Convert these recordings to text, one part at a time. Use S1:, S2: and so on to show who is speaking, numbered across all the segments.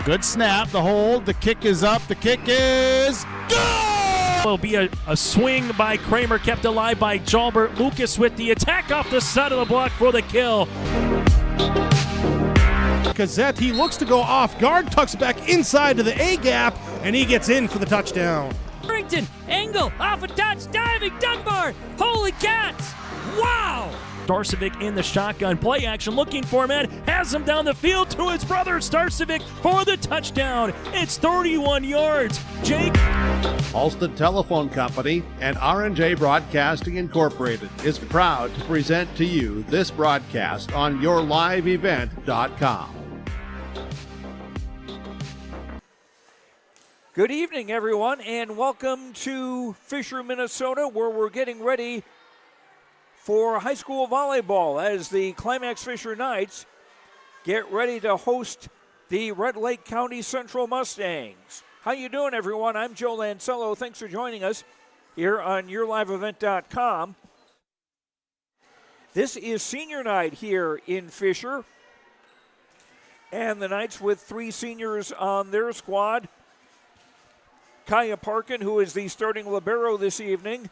S1: Good snap, the hold, the kick is up, the kick is good!
S2: Will be a swing by Kramer, kept alive by Jalbert. Lucas with the attack off the side of the block for the kill.
S3: Cassette, he looks to go off guard, tucks back inside to the A gap, and he gets in for the touchdown.
S4: Harrington, angle, off a touch, diving, Dunbar, holy cats, wow!
S2: Starcevic in the shotgun, play action, looking for a man, has him down the field to his brother, Starcevic for the touchdown. It's 31 yards. Jake.
S5: Halstead Telephone Company and R&J Broadcasting Incorporated is proud to present to you this broadcast on yourliveevent.com.
S6: Good evening, everyone, and welcome to Fisher, Minnesota, where we're getting ready for high school volleyball as the Climax-Fisher Knights get ready to host the Red Lake County Central Mustangs. How you doing, everyone? I'm Joe Lancello. Thanks for joining us here on yourliveevent.com. This is senior night here in Fisher, and the Knights with three seniors on their squad. Kaya Parkin, who is the starting libero this evening,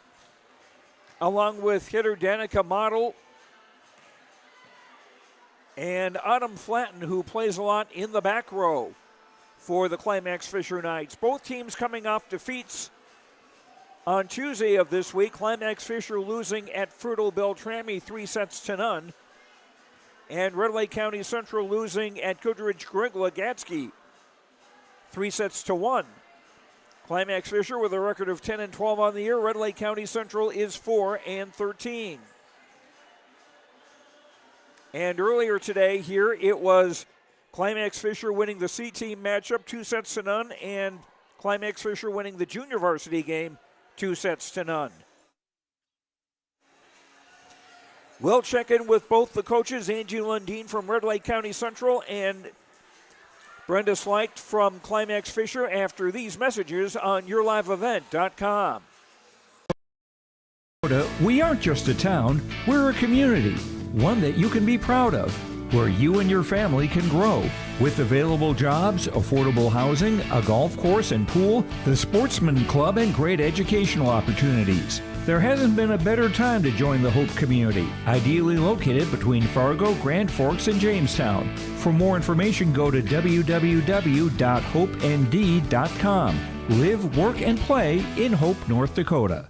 S6: along with hitter Danica Model and Autumn Flatten, who plays a lot in the back row for the Climax-Fisher Knights. Both teams coming off defeats on Tuesday of this week. Climax-Fisher losing at Fertile Beltrami 3-0, and Red Lake County Central losing at Goodrich Grigla-Gatsky 3-1. Climax-Fisher with a record of 10-12 on the year. Red Lake County Central is 4-13. And earlier today here, it was Climax-Fisher winning the C-team matchup 2-0, and Climax-Fisher winning the junior varsity game 2-0. We'll check in with both the coaches, Angie Lundeen from Red Lake County Central and Brenda Slight from Climax-Fisher after these messages on yourliveevent.com.
S7: We aren't just a town, we're a community, one that you can be proud of, where you and your family can grow. With available jobs, affordable housing, a golf course and pool, the Sportsman Club, and great educational opportunities. There hasn't been a better time to join the Hope community, ideally located between Fargo, Grand Forks, and Jamestown. For more information, go to www.hopend.com. Live, work, and play in Hope, North Dakota.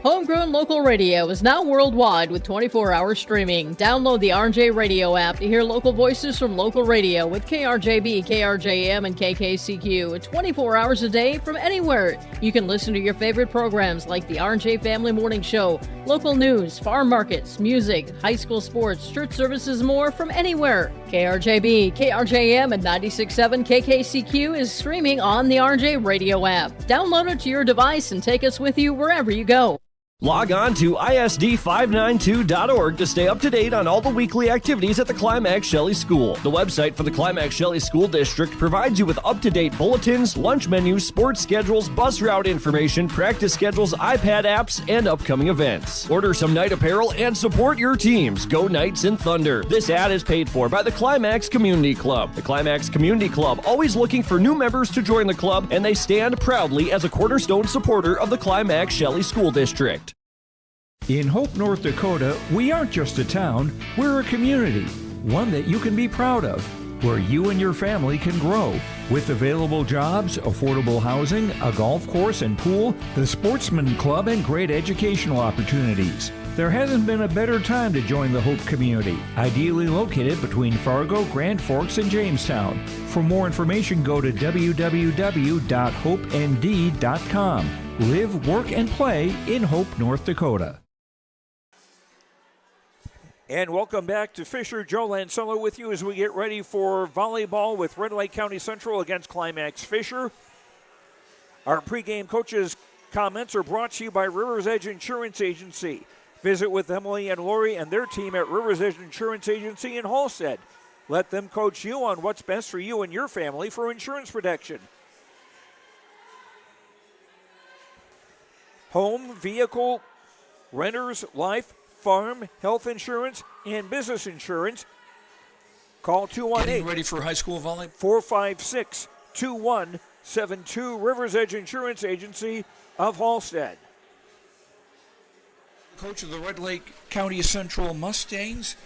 S8: Homegrown local radio is now worldwide with 24-hour streaming. Download the RJ Radio app to hear local voices from local radio with KRJB, KRJM, and KKCQ. 24 hours a day from anywhere. You can listen to your favorite programs like the RJ Family Morning Show, local news, farm markets, music, high school sports, church services, more from anywhere. KRJB, KRJM, and 96.7 KKCQ is streaming on the RJ Radio app. Download it to your device and take us with you wherever you go.
S9: Log on to isd592.org to stay up to date on all the weekly activities at the Climax Shelley School. The website for the Climax Shelley School District provides you with up-to-date bulletins, lunch menus, sports schedules, bus route information, practice schedules, iPad apps, and upcoming events. Order some night apparel and support your teams. Go Knights and Thunder. This ad is paid for by the Climax Community Club. The Climax Community Club, always looking for new members to join the club, and they stand proudly as a cornerstone supporter of the Climax Shelley School District.
S7: In Hope, North Dakota, we aren't just a town, we're a community, one that you can be proud of, where you and your family can grow. With available jobs, affordable housing, a golf course and pool, the Sportsman Club, and great educational opportunities. There hasn't been a better time to join the Hope community, ideally located between Fargo, Grand Forks, and Jamestown. For more information, go to www.hopend.com. Live, work, and play in Hope, North Dakota.
S6: And welcome back to Fisher. Joe Lancello with you as we get ready for volleyball with Red Lake County Central against Climax-Fisher. Our pregame coaches' comments are brought to you by Rivers Edge Insurance Agency. Visit with Emily and Lori and their team at Rivers Edge Insurance Agency in Halstead. Let them coach you on what's best for you and your family for insurance protection. Home, vehicle, renters, life, farm, health insurance, and business insurance. Call
S10: Getting ready for high school volleyball.
S6: 218-456-2172. Rivers Edge Insurance Agency of Halstead.
S10: Coach of the Red Lake County Central Mustangs.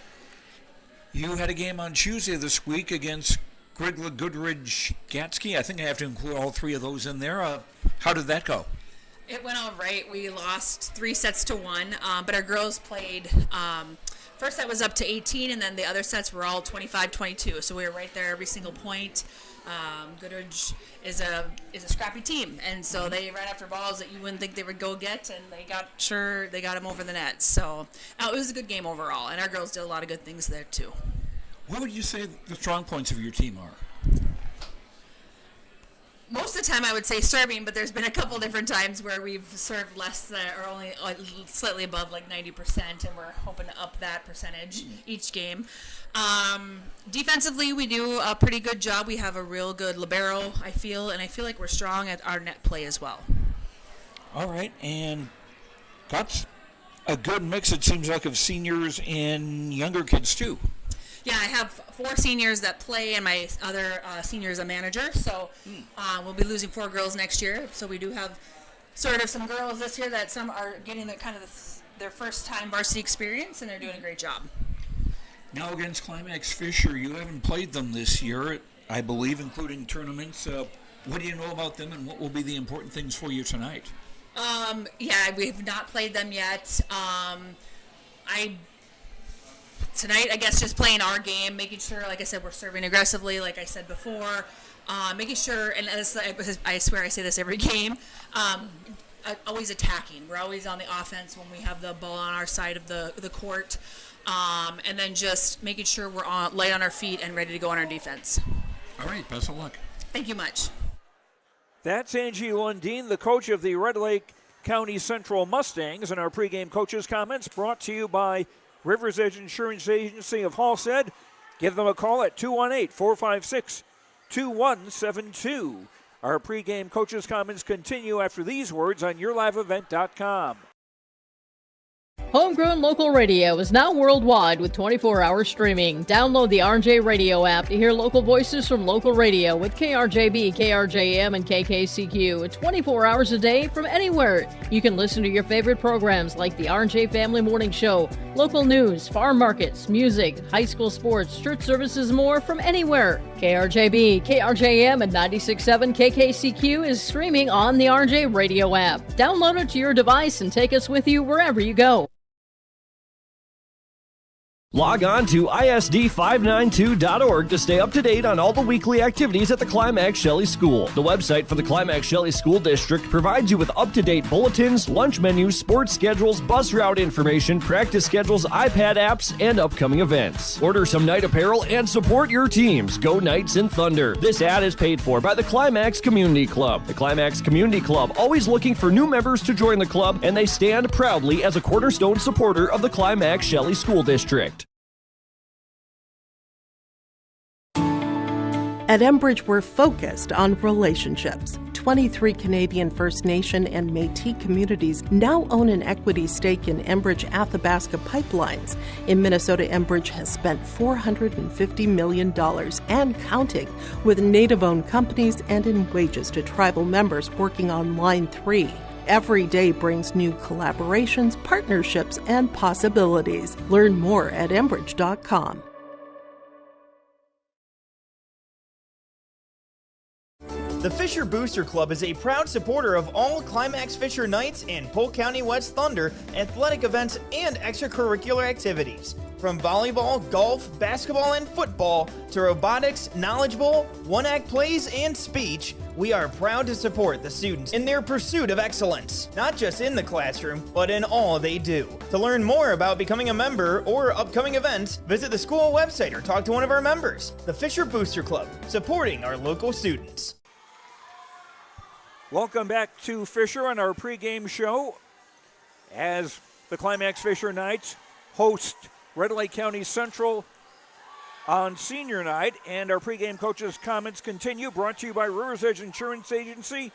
S10: You had a game on Tuesday this week against Grigla, Goodridge, Gatsky. I think I have to include all three of those in there. How did that go?
S11: It went all right. We lost 3-1, but our girls played. First set was up to 18, and then the other sets were all 25-22. So we were right there every single point. Goodridge is a scrappy team, and so they ran after balls that you wouldn't think they would go get, and they got them over the net. So it was a good game overall, and our girls did a lot of good things there too.
S10: What would you say the strong points of your team are?
S11: Most of the time I would say serving, but there's been a couple different times where we've served less than, or only slightly above like 90%, and we're hoping to up that percentage each game. Defensively, we do a pretty good job. We have a real good libero, I feel, and I feel like we're strong at our net play as well.
S10: All right, and got a good mix, it seems like, of seniors and younger kids too.
S11: Yeah, I have 4 seniors that play, and my other senior is a manager. So we'll be losing 4 girls next year. So we do have sort of some girls this year that some are getting their first time varsity experience, and they're doing a great job.
S10: Now against Climax-Fisher, you haven't played them this year, I believe, including tournaments. What do you know about them, and what will be the important things for you tonight?
S11: Yeah, we have not played them yet. Tonight, I guess, just playing our game, making sure, like I said, we're serving aggressively, like I said before, making sure, and I swear I say this every game, always attacking. We're always on the offense when we have the ball on our side of the court, and then just making sure we're light on our feet and ready to go on our defense.
S10: All right, best of luck.
S11: Thank you much.
S6: That's Angie Lundeen, the coach of the Red Lake County Central Mustangs, and our pregame coaches' comments brought to you by Rivers Edge Insurance Agency of Halstead. Give them a call at 218-456-2172. Our pregame coaches' comments continue after these words on YourLiveEvent.com.
S8: Homegrown local radio is now worldwide with 24-hour streaming. Download the RJ Radio app to hear local voices from local radio with KRJB, KRJM, and KKCQ. 24 hours a day from anywhere. You can listen to your favorite programs like the RJ Family Morning Show, local news, farm markets, music, high school sports, church services, more from anywhere. KRJB, KRJM, and 96.7 KKCQ is streaming on the RJ Radio app. Download it to your device and take us with you wherever you go.
S9: Log on to ISD592.org to stay up to date on all the weekly activities at the Climax-Shelley School. The website for the Climax-Shelley School District provides you with up-to-date bulletins, lunch menus, sports schedules, bus route information, practice schedules, iPad apps, and upcoming events. Order some night apparel and support your teams. Go Knights and Thunder. This ad is paid for by the Climax Community Club. The Climax Community Club, always looking for new members to join the club, and they stand proudly as a cornerstone supporter of the Climax-Shelley School District.
S12: At Enbridge, we're focused on relationships. 23 Canadian First Nation and Métis communities now own an equity stake in Enbridge Athabasca Pipelines. In Minnesota, Enbridge has spent $450 million and counting with Native-owned companies and in wages to tribal members working on Line 3. Every day brings new collaborations, partnerships, and possibilities. Learn more at Enbridge.com.
S13: The Fisher Booster Club is a proud supporter of all Climax-Fisher Knights and Polk County West Thunder athletic events and extracurricular activities. From volleyball, golf, basketball, and football to robotics, knowledge bowl, one-act plays, and speech, we are proud to support the students in their pursuit of excellence, not just in the classroom, but in all they do. To learn more about becoming a member or upcoming events, visit the school website or talk to one of our members. The Fisher Booster Club, supporting our local students.
S6: Welcome back to Fisher on our pregame show as the Climax-Fisher Knights host Red Lake County Central on senior night. And our pregame coaches' comments continue, brought to you by Rivers Edge Insurance Agency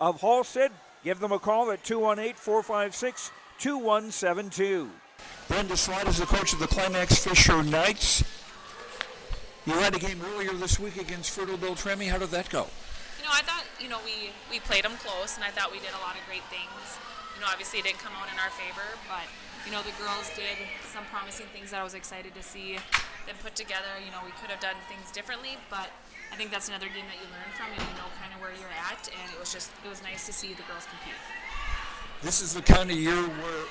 S6: of Halstead. Give them a call at 218-456-2172.
S10: Brenda Slide is the coach of the Climax-Fisher Knights. You had a game earlier this week against Fertile Beltrami. How did that go?
S11: I thought, we played them close, and I thought we did a lot of great things. Obviously it didn't come out in our favor, but, the girls did some promising things that I was excited to see them put together. We could have done things differently, but I think that's another game that you learn from, and you know kind of where you're at, and it was nice to see the girls compete.
S10: This is the kind of year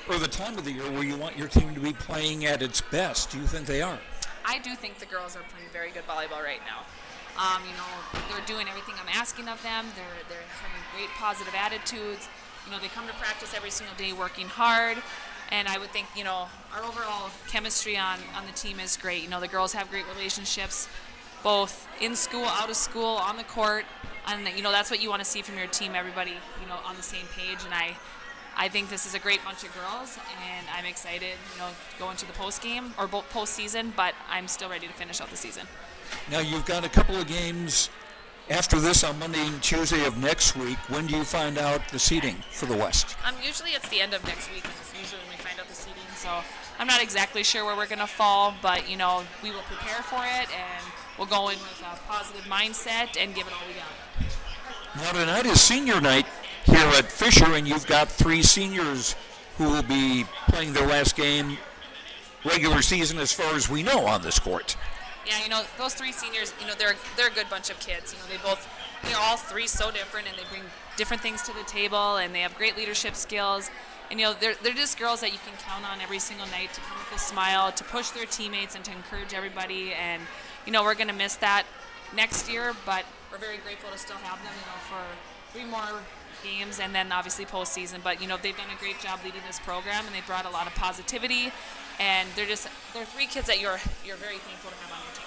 S10: or the time of the year where you want your team to be playing at its best. Do you think they are?
S11: I do think the girls are playing very good volleyball right now. They're doing everything I'm asking of them. They're having great positive attitudes. They come to practice every single day working hard. And I would think, our overall chemistry on the team is great. The girls have great relationships, both in school, out of school, on the court. And, that's what you want to see from your team, everybody, on the same page. And I think this is a great bunch of girls, and I'm excited, going to the postseason, but I'm still ready to finish out the season.
S10: Now, you've got a couple of games after this on Monday and Tuesday of next week. When do you find out the seeding for the West?
S11: Usually it's the end of next week, and it's usually when we find out the seeding. So I'm not exactly sure where we're going to fall, but, we will prepare for it, and we'll go in with a positive mindset and give it all we got.
S10: Now, tonight is senior night here at Fisher, and you've got 3 seniors who will be playing their last game regular season as far as we know on this court.
S11: Yeah, those 3 seniors, they're a good bunch of kids. They both, all 3 so different, and they bring different things to the table, and they have great leadership skills. And, they're just girls that you can count on every single night to come with a smile, to push their teammates, and to encourage everybody. And, we're going to miss that next year, but we're very grateful to still have them, for 3 more games and then obviously postseason. But, they've done a great job leading this program, and they've brought a lot of positivity. And they're 3 kids that you're very thankful to have on your team.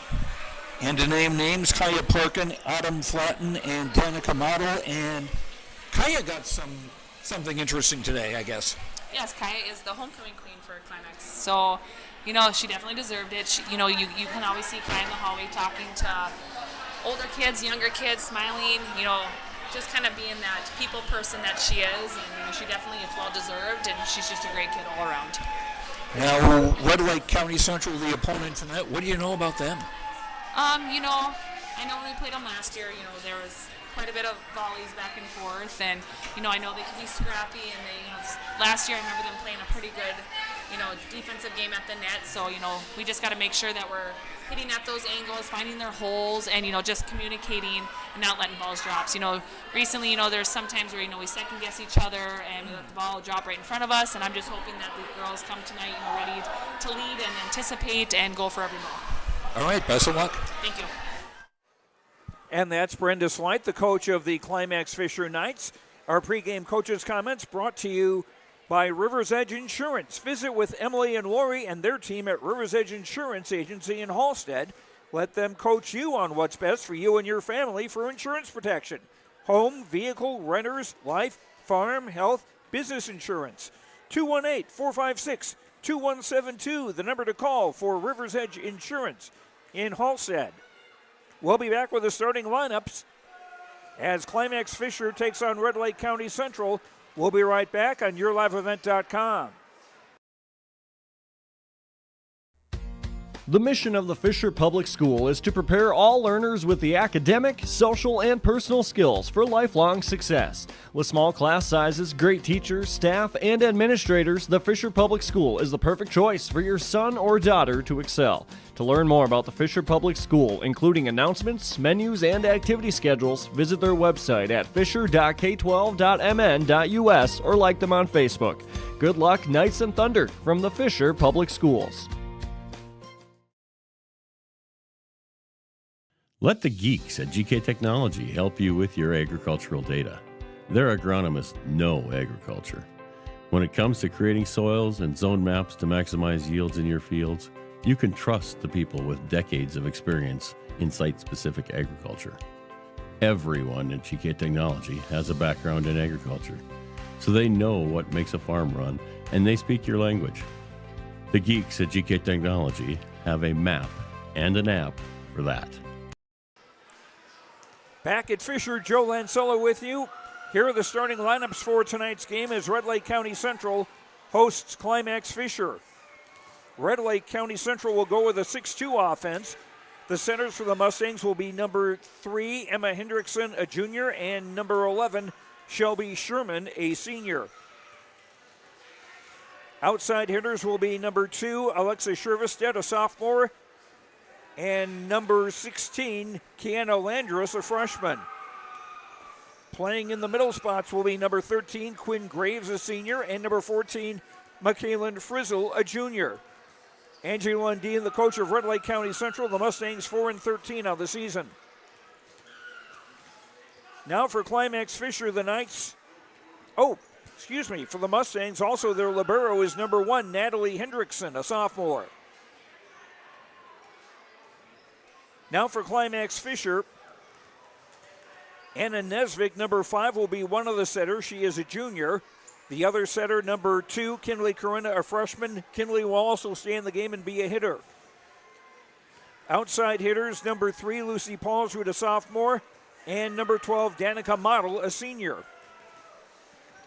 S10: And to name names, Kaya Parkin, Adam Flatten, and Danica Model. And Kaya got something interesting today, I guess.
S11: Yes, Kaya is the homecoming queen for Climax. So, she definitely deserved it. She, you can always see Kaya in the hallway talking to older kids, younger kids, smiling, just kind of being that people person that she is. And, she definitely, it's well-deserved, and she's just a great kid all around.
S10: Now, Red Lake County Central, the opponent tonight, what do you know about them?
S11: I know when we played them last year, there was quite a bit of volleys back and forth, and, I know they can be scrappy, and they, last year I remember them playing a pretty good, defensive game at the net, so, we just got to make sure that we're hitting at those angles, finding their holes, and, just communicating and not letting balls drop. So, recently, there's some times where, we second guess each other and we let the ball drop right in front of us, and I'm just hoping that the girls come tonight, ready to lead and anticipate and go for every ball.
S10: All right, best of luck.
S11: Thank you.
S6: And that's Brenda Slight, the coach of the Climax-Fisher Knights. Our pregame coaches' comments brought to you by Rivers Edge Insurance. Visit with Emily and Lori and their team at Rivers Edge Insurance Agency in Hallstead. Let them coach you on what's best for you and your family for insurance protection. Home, vehicle, renters, life, farm, health, business insurance. 218-456-2172, the number to call for Rivers Edge Insurance in Hallstead. We'll be back with the starting lineups as Climax-Fisher takes on Red Lake County Central. We'll be right back on YourLiveEvent.com.
S9: The mission of the Fisher Public School is to prepare all learners with the academic, social, and personal skills for lifelong success. With small class sizes, great teachers, staff, and administrators, the Fisher Public School is the perfect choice for your son or daughter to excel. To learn more about the Fisher Public School, including announcements, menus, and activity schedules, visit their website at fisher.k12.mn.us or like them on Facebook. Good luck, Knights and Thunder, from the Fisher Public Schools.
S14: Let the geeks at GK Technology help you with your agricultural data. Their agronomists know agriculture. When it comes to creating soils and zone maps to maximize yields in your fields, you can trust the people with decades of experience in site-specific agriculture. Everyone at GK Technology has a background in agriculture, so they know what makes a farm run, and they speak your language. The geeks at GK Technology have a map and an app for that.
S6: Back at Fisher, Joe Lancello with you. Here are the starting lineups for tonight's game as Red Lake County Central hosts Climax-Fisher. Red Lake County Central will go with a 6-2 offense. The centers for the Mustangs will be number 3, Emma Hendrickson, a junior, and number 11, Shelby Sherman, a senior. Outside hitters will be number 2, Alexa Shervestedt, a sophomore, and number 16, Kiana Landrus, a freshman. Playing in the middle spots will be number 13, Quinn Graves, a senior, and number 14, Michaelan Frizzle, a junior. Angie Lundeen, the coach of Red Lake County Central, the Mustangs 4-13 on the season. Now for Climax-Fisher, the Knights. For the Mustangs, also their libero is number 1, Natalie Hendrickson, a sophomore. Now for Climax-Fisher, Anna Nesvik, number 5, will be one of the setters. She is a junior. The other setter, number 2, Kinley Corinna, a freshman. Kinley will also stay in the game and be a hitter. Outside hitters, number 3, Lucy Paulswood, a sophomore, and number 12, Danica Model, a senior.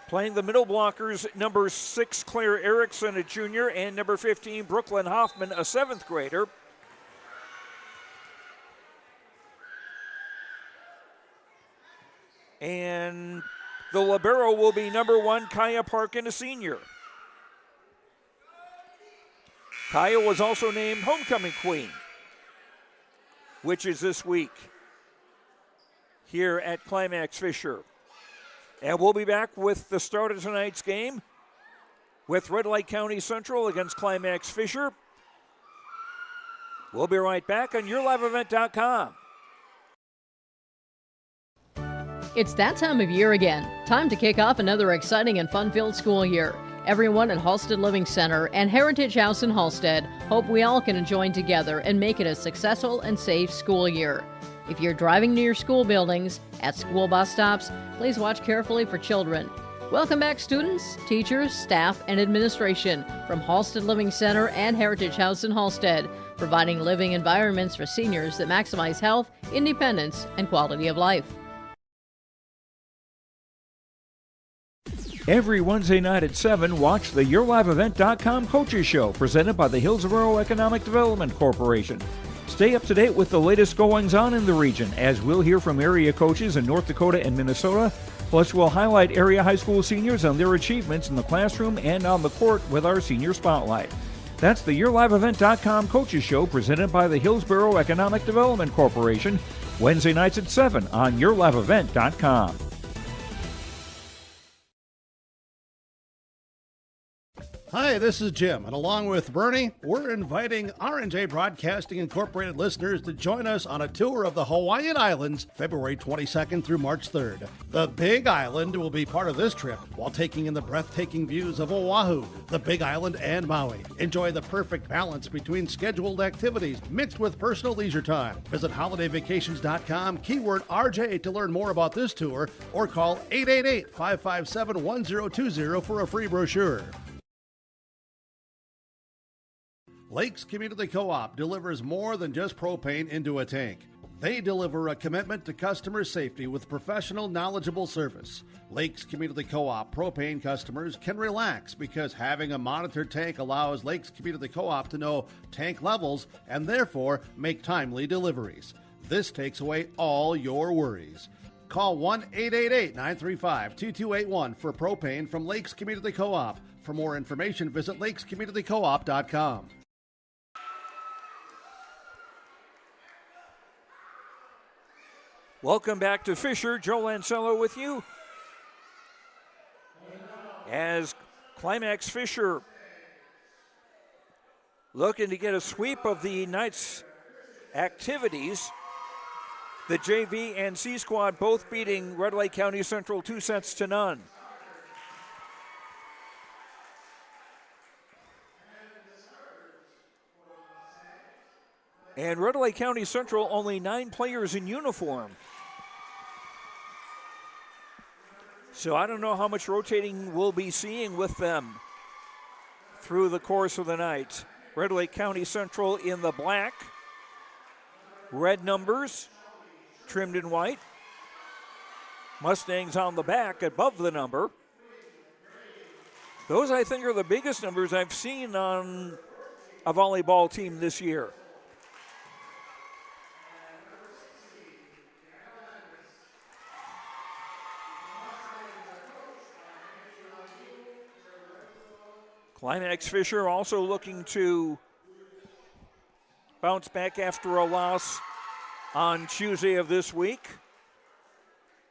S6: Playing the middle blockers, number 6, Claire Erickson, a junior, and number 15, Brooklyn Hoffman, a 7th grader. And the libero will be number 1, Kaya Parkin, a senior. Kaya was also named Homecoming Queen, which is this week here at Climax-Fisher. And we'll be back with the start of tonight's game with Red Lake County Central against Climax-Fisher. We'll be right back on YourLiveEvent.com.
S8: It's that time of year again. Time to kick off another exciting and fun-filled school year. Everyone at Halstead Living Center and Heritage House in Halstead hope we all can join together and make it a successful and safe school year. If you're driving near school buildings, at school bus stops, please watch carefully for children. Welcome back, students, teachers, staff, and administration from Halstead Living Center and Heritage House in Halstead, providing living environments for seniors that maximize health, independence, and quality of life.
S7: Every Wednesday night at 7, watch the YourLiveEvent.com Coaches Show presented by the Hillsborough Economic Development Corporation. Stay up to date with the latest goings-on in the region, as we'll hear from area coaches in North Dakota and Minnesota. Plus, we'll highlight area high school seniors and their achievements in the classroom and on the court with our Senior Spotlight. That's the YourLiveEvent.com Coaches Show presented by the Hillsborough Economic Development Corporation, Wednesday nights at 7 on YourLiveEvent.com.
S5: Hi, this is Jim, and along with Bernie, we're inviting R&J Broadcasting Incorporated listeners to join us on a tour of the Hawaiian Islands, February 22nd through March 3rd. The Big Island will be part of this trip while taking in the breathtaking views of Oahu, the Big Island, and Maui. Enjoy the perfect balance between scheduled activities mixed with personal leisure time. Visit holidayvacations.com, keyword RJ to learn more about this tour, or call 888-557-1020 for a free brochure. Lakes Community Co-op delivers more than just propane into a tank. They deliver a commitment to customer safety with professional, knowledgeable service. Lakes Community Co-op propane customers can relax because having a monitored tank allows Lakes Community Co-op to know tank levels and therefore make timely deliveries. This takes away all your worries. Call 1-888-935-2281 for propane from Lakes Community Co-op. For more information, visit lakescommunitycoop.com.
S6: Welcome back to Fisher. Joe Lancello with you. As Climax-Fisher looking to get a sweep of the night's activities. The JV and C squad both beating Red Lake County Central 2-0. And Red Lake County Central only 9 players in uniform. So I don't know how much rotating we'll be seeing with them through the course of the night. Red Lake County Central in the black, red numbers, trimmed in white. Mustangs on the back above the number. Those, I think, are the biggest numbers I've seen on a volleyball team this year. Climax-Fisher also looking to bounce back after a loss on Tuesday of this week.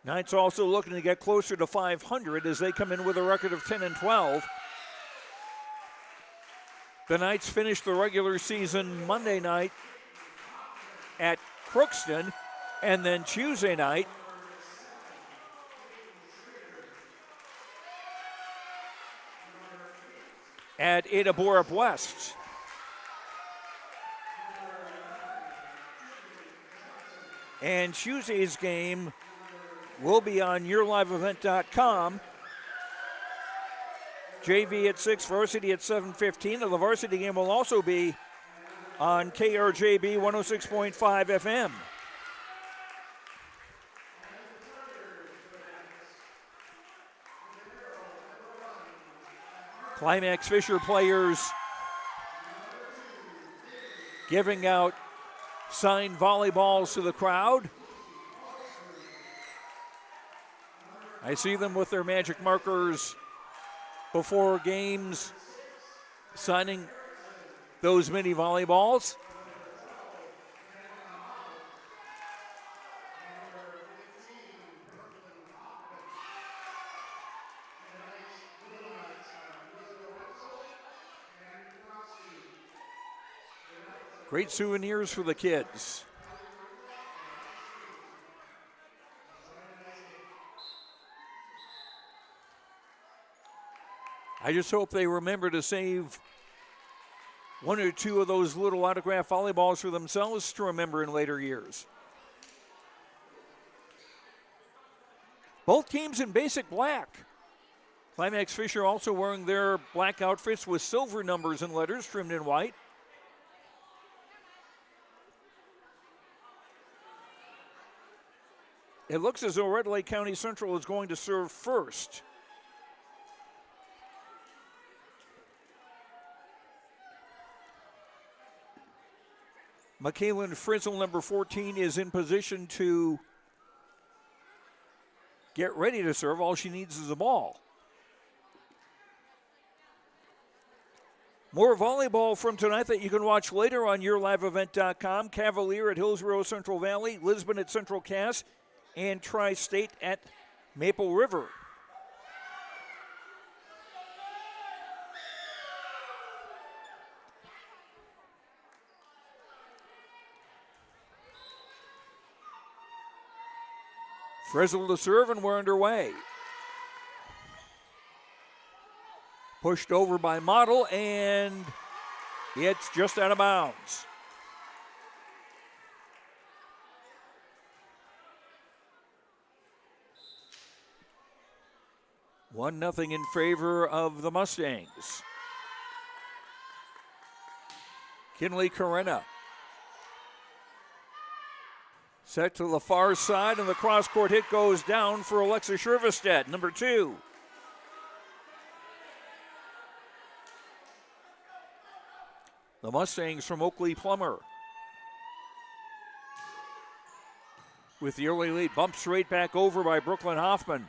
S6: Knights also looking to get closer to 500 as they come in with a record of 10-12. The Knights finished the regular season Monday night at Crookston, and then Tuesday night at Ada Borup West. And Tuesday's game will be on yourliveevent.com. JV at 6, varsity at 7:15. And the varsity game will also be on KRJB 106.5 FM. Climax-Fisher players giving out signed volleyballs to the crowd. I see them with their magic markers before games, signing those mini volleyballs. Great souvenirs for the kids. I just hope they remember to save one or two of those little autographed volleyballs for themselves to remember in later years. Both teams in basic black. Climax-Fisher also wearing their black outfits with silver numbers and letters trimmed in white. It looks as though Red Lake County Central is going to serve first. McKaylin Frizzle, number 14, is in position to get ready to serve. All she needs is a ball. More volleyball from tonight that you can watch later on yourliveevent.com. Cavalier at Hillsborough Central Valley, Lisbon at Central Cass, and Tri-State at Maple River. Frizzle to serve, and we're underway. Pushed over by Model, and it's just out of bounds. One nothing in favor of the Mustangs. Kinley Corena. Set to the far side, and the cross-court hit goes down for Alexa Shervestedt, number 2. The Mustangs from Oakley Plummer. With the early lead, bumped straight back over by Brooklyn Hoffman.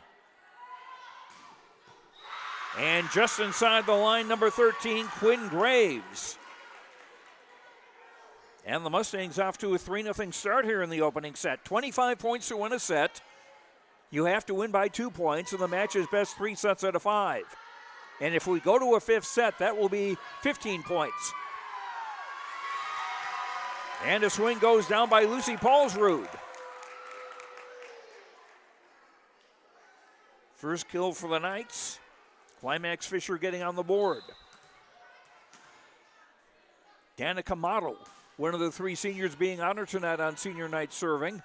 S6: And just inside the line, number 13, Quinn Graves. And the Mustangs off to a 3-0 start here in the opening set. 25 points to win a set. You have to win by 2 points, and the match is best 3 sets out of 5. And if we go to a 5th set, that will be 15 points. And a swing goes down by Lucy Paulsrud. First kill for the Knights. Climax-Fisher getting on the board. Danica Model, one of the 3 seniors being honored tonight on senior night serving.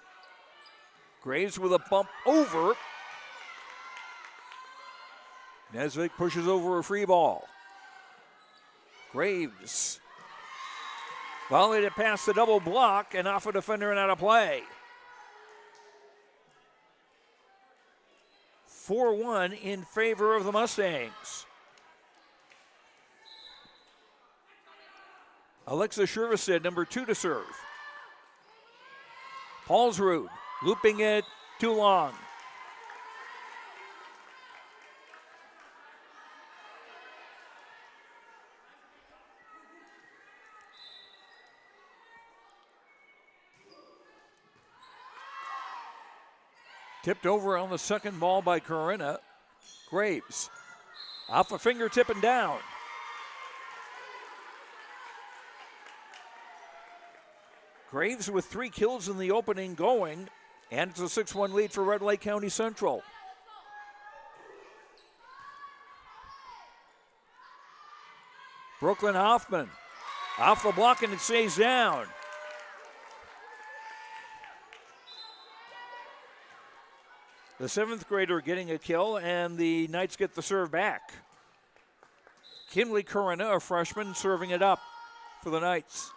S6: Graves with a bump over. Nesvik pushes over a free ball. Graves volleyed it past the double block and off a defender and out of play. 4-1 in favor of the Mustangs. Alexa Shervestedt, number 2 to serve. Paulsrud looping it too long. Tipped over on the second ball by Corinna. Graves off a fingertip and down. Graves with 3 kills in the opening going, and it's a 6-1 lead for Red Lake County Central. Brooklyn Hoffman off the block and it stays down. The 7th grader getting a kill, and the Knights get the serve back. Kinley Corinna, a freshman, serving it up for the Knights.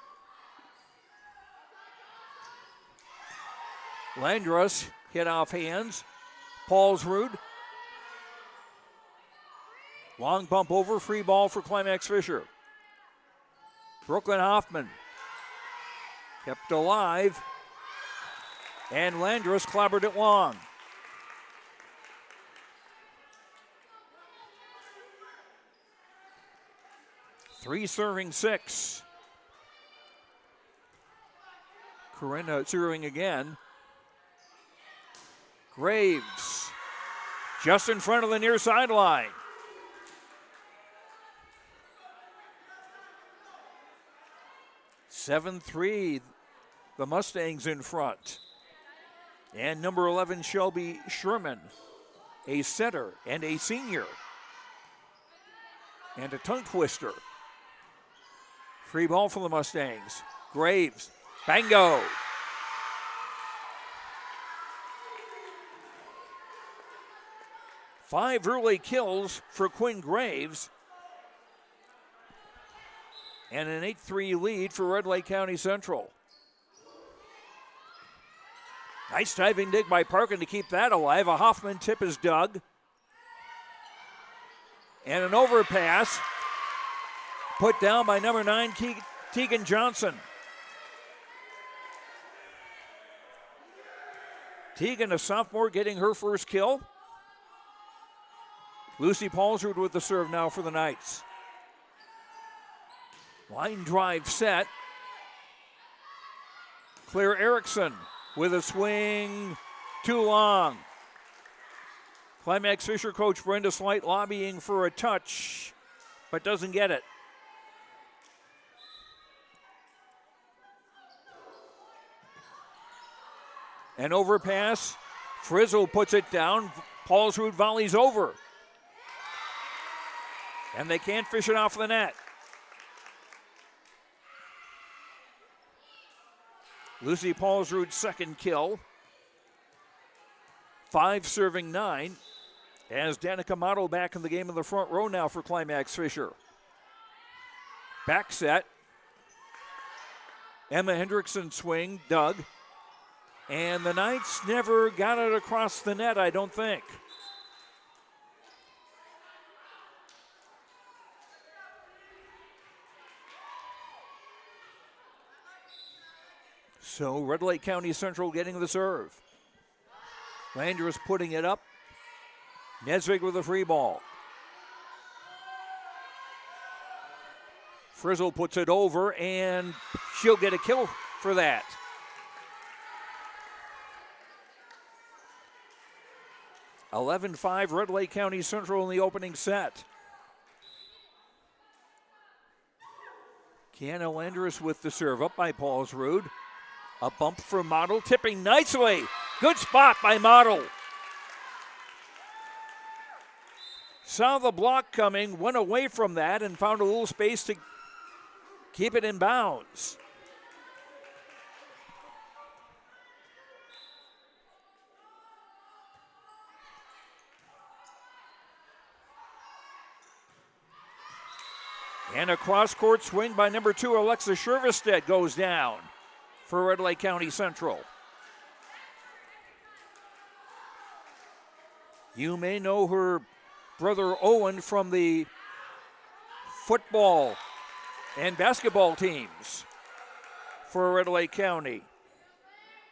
S6: Landrus hit off hands. Paulsrud. Long bump over, free ball for Climax-Fisher. Brooklyn Hoffman kept alive, and Landrus clobbered it long. Three serving 6. Corinna serving again. Graves just in front of the near sideline. (7-3), the Mustangs in front. And number 11, Shelby Sherman, a center and a senior. And a tongue twister. Free ball for the Mustangs. Graves, bango. Five early kills for Quinn Graves. And an 8-3 lead for Red Lake County Central. Nice diving dig by Parkin to keep that alive. A Hoffman tip is dug. And an overpass put down by number 9, Tegan Johnson. Tegan, a sophomore, getting her first kill. Lucy Paulsrud with the serve now for the Knights. Line drive set. Claire Erickson with a swing too long. Climax-Fisher coach Brenda Slight lobbying for a touch, but doesn't get it. An overpass. Frizzle puts it down. Paulsrud volleys over. And they can't fish it off the net. Lucy Paulsrud's second kill. 5 serving 9. As Danica Motto back in the game in the front row now for Climax-Fisher. Back set. Emma Hendrickson swing, dug. And the Knights never got it across the net, I don't think. So Red Lake County Central getting the serve. Landers putting it up. Nesvig with a free ball. Frizzle puts it over, and she'll get a kill for that. (11-5) Red Lake County Central in the opening set. Kiana Landers with the serve, up by Paulsrud. A bump from Model, tipping nicely. Good spot by Model. Saw the block coming, went away from that, and found a little space to keep it in bounds. And a cross-court swing by number 2, Alexa Shervestedt, goes down for Red Lake County Central. You may know her brother Owen from the football and basketball teams for Red Lake County.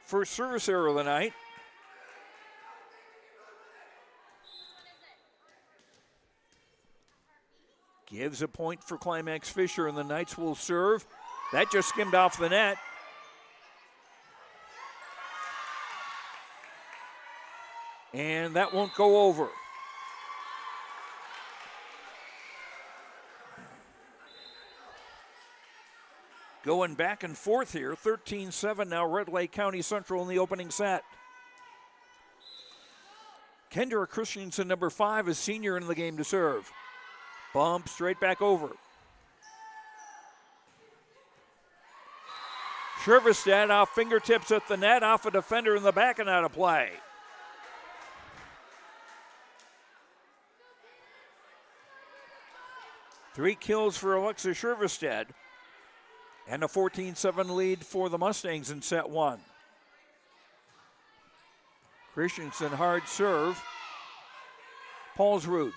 S6: First service error of the night. Gives a point for Climax-Fisher, and the Knights will serve. That just skimmed off the net. And that won't go over. Going back and forth here, 13-7 now, Red Lake County Central in the opening set. Kendra Christensen, number 5, is senior in the game to serve. Bump straight back over. Shervestedt off fingertips at the net, off a defender in the back and out of play. Three kills for Alexa Shervestedt, and a 14-7 lead for the Mustangs in set 1. Christensen hard serve. Paulsrud.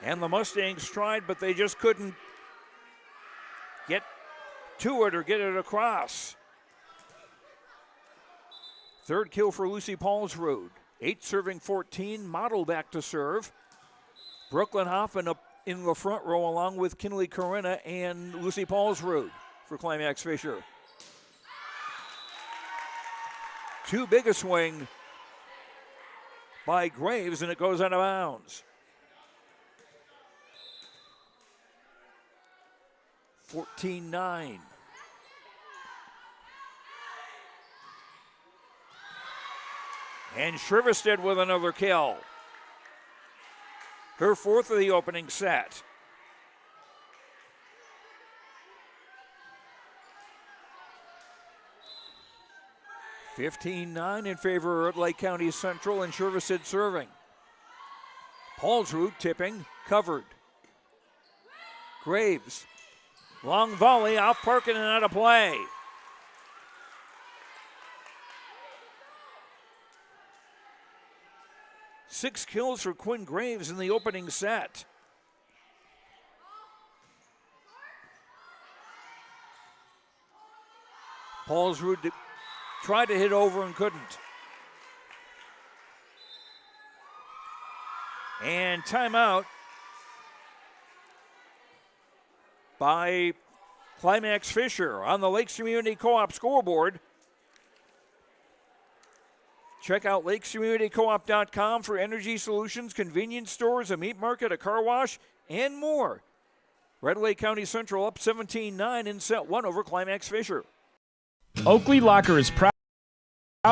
S6: And the Mustangs tried, but they just couldn't get to it or get it across. Third kill for Lucy Paulsrud. 8 serving 14, Model back to serve. Brooklyn Hoffman up in the front row along with Kinley Corinna and Lucy Paulsrud for Climax-Fisher. Too big a swing by Graves, and it goes out of bounds. 14-9. And Shervestedt with another kill. Her 4th of the opening set. (15-9) in favor of Lake County Central, and Shervestedt serving. Paulsrud tipping, covered. Graves, long volley, off Parkin and out of play. Six kills for Quinn Graves in the opening set. Paulsrud tried to hit over and couldn't. And timeout by Climax-Fisher on the Lakes Community Co-op scoreboard. Check out lakescommunitycoop.com for energy solutions, convenience stores, a meat market, a car wash, and more. Red Lake County Central up 17-9 in set 1 over Climax-Fisher.
S15: Oakley Locker is proud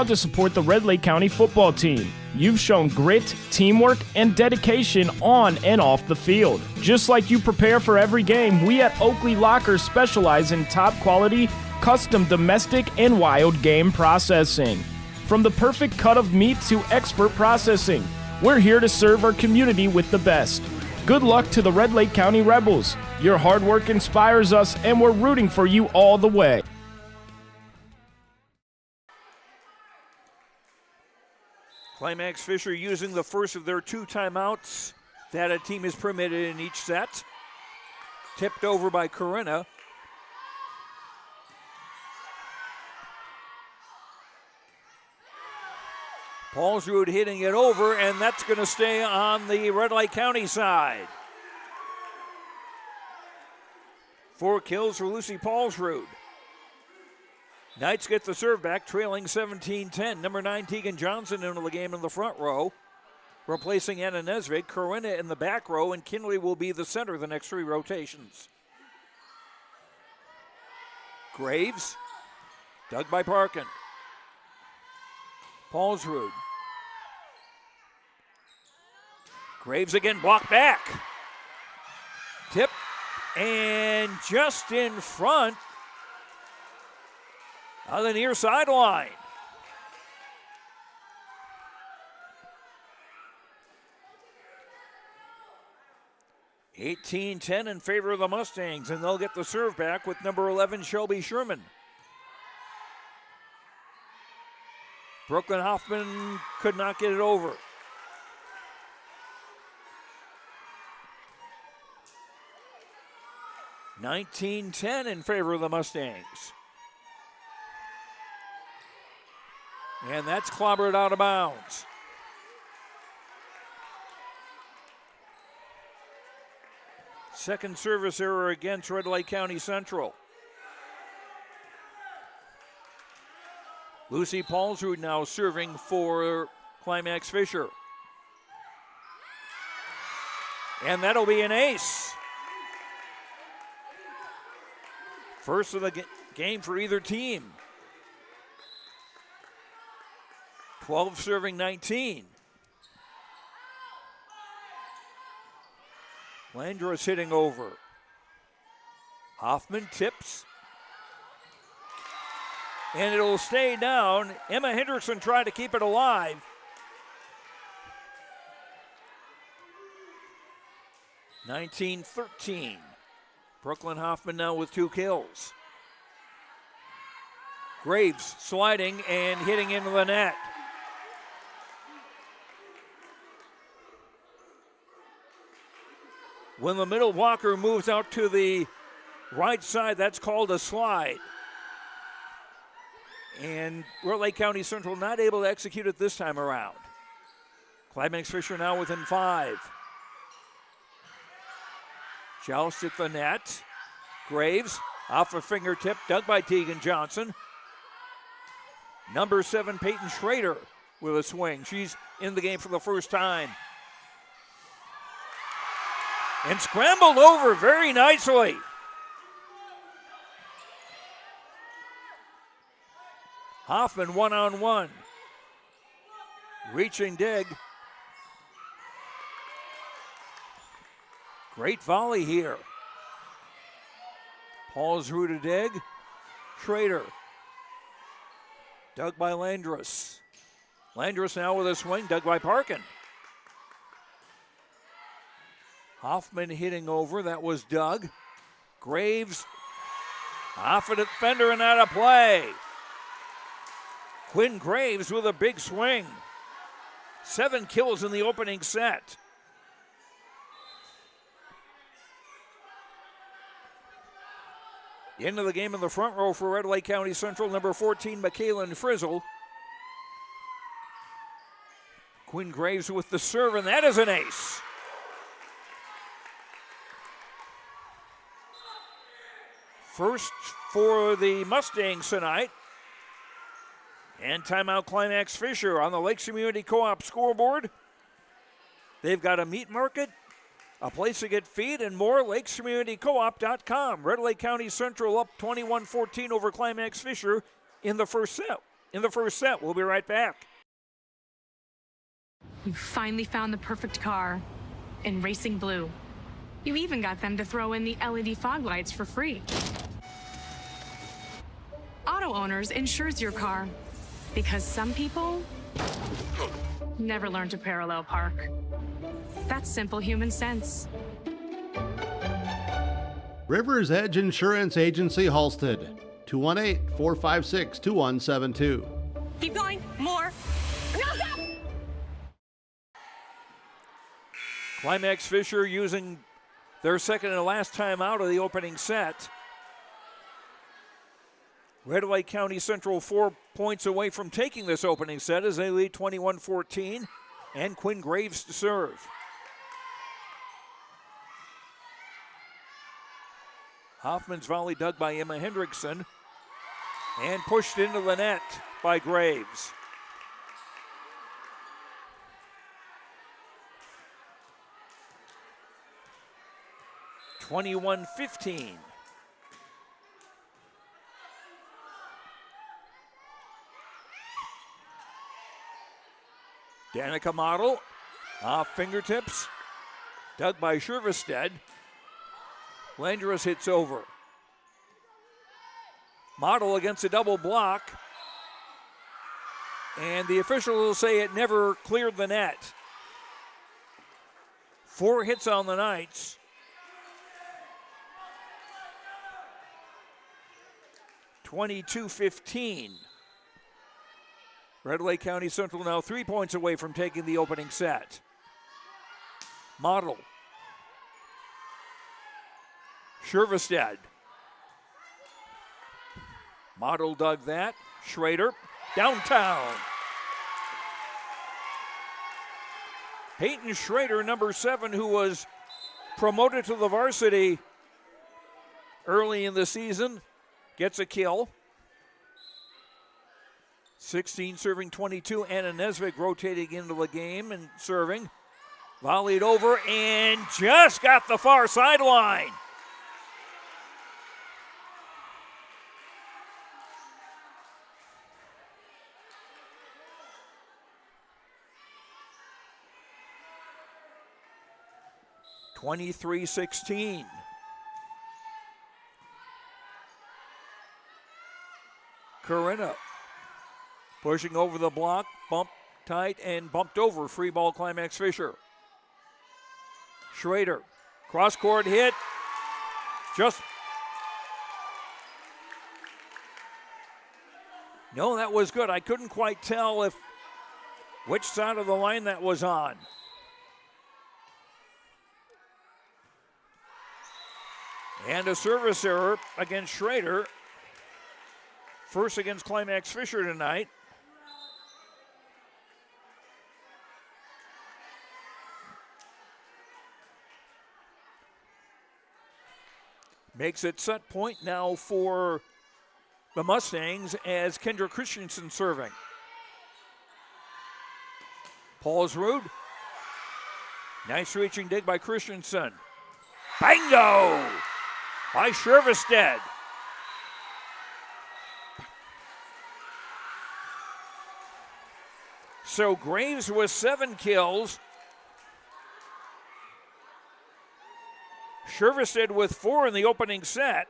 S15: to support the Red Lake County football team. You've shown grit, teamwork, and dedication on and off the field. Just like you prepare for every game, we at Oakley Locker specialize in top quality, custom domestic, and wild game processing. From the perfect cut of meat to expert processing, we're here to serve our community with the best. Good luck to the Red Lake County Rebels. Your hard work inspires us, and we're rooting for you all the way.
S6: Climax-Fisher using the first of their 2 timeouts that a team is permitted in each set. Tipped over by Corinna. Paulsrud hitting it over, and that's going to stay on the Red Lake County side. 4 kills for Lucy Paulsrud. Knights get the serve back, trailing 17-10. Number 9, Tegan Johnson into the game in the front row, replacing Anna Nesvig. Corinna in the back row, and Kinley will be the center the next 3 rotations. Graves, dug by Parkin. Paulsrud. Graves again, blocked back. Tip, and just in front on the near sideline. (18-10) in favor of the Mustangs, and they'll get the serve back with number 11, Shelby Sherman. Brooklyn Hoffman could not get it over. (19-10) in favor of the Mustangs. And that's clobbered out of bounds. Second service error against Red Lake County Central. Lucy Paulsrud now serving for Climax-Fisher. And that'll be an ace. First of the game for either team. 12 serving 19. Landros hitting over. Hoffman tips. And it'll stay down. Emma Hendrickson tried to keep it alive. (19-13). Brooklyn Hoffman now with 2 kills. Graves sliding and hitting into the net. When the middle blocker moves out to the right side, that's called a slide. And Red Lake County Central not able to execute it this time around. Climax-Fisher now within 5. Joust at the net. Graves off a fingertip, dug by Tegan Johnson. Number 7, Peyton Schrader with a swing. She's in the game for the first time. And scrambled over very nicely. Hoffman one-on-one. Reaching dig. Great volley here. Paulsrud to dig. Schrader. Dug by Landros. Landros now with a swing, dug by Parkin. Hoffman hitting over, that was Doug. Graves off a defender and out of play. Quinn Graves with a big swing. 7 kills in the opening set. Into the game in the front row for Red Lake County Central, number 14, Michaelin Frizzle. Quinn Graves with the serve, and that is an ace. First for the Mustangs tonight. And timeout Climax-Fisher on the Lakes Community Co-op scoreboard. They've got a meat market, a place to get feed, and more. LakesCommunityCoop.com. Red Lake County Central up 21-14 over Climax-Fisher in the first set. We'll be right back.
S16: You finally found the perfect car in Racing Blue. You even got them to throw in the LED fog lights for free. Auto Owners insures your car because some people never learn to parallel park. That's simple human sense.
S5: River's Edge Insurance Agency, Halsted. 218-456-2172.
S16: Keep going. More.
S6: Climax-Fisher using their second and last time out of the opening set. Red Lake County Central 4 points away from taking this opening set as they lead 21-14, and Quinn Graves to serve. Hoffman's volley dug by Emma Hendrickson and pushed into the net by Graves. (21-15). Danica Model off fingertips, dug by Shervestead. Landros hits over. Model against a double block, and the official will say it never cleared the net. 4 hits on the Knights. (22-15). Red Lake County Central now 3 points away from taking the opening set. Model. Shervestead. Model dug that. Schrader. Downtown. Peyton Schrader, number 7, who was promoted to the varsity early in the season, gets a kill. 16 serving 22. Anna Nesvik rotating into the game and serving. Volleyed over and just got the far sideline. (23-16). Corinna pushing over the block, bumped tight and bumped over. Free ball, Climax-Fisher. Schrader, cross-court hit. No, that was good. I couldn't quite tell which side of the line that was on. And a service error against Schrader. First against Climax-Fisher tonight. Makes it set point now for the Mustangs as Kendra Christensen serving. Paulsrud. Nice reaching dig by Christensen. Bingo! By Shervestead. So Graves with 7 kills. Shervestead with 4 in the opening set.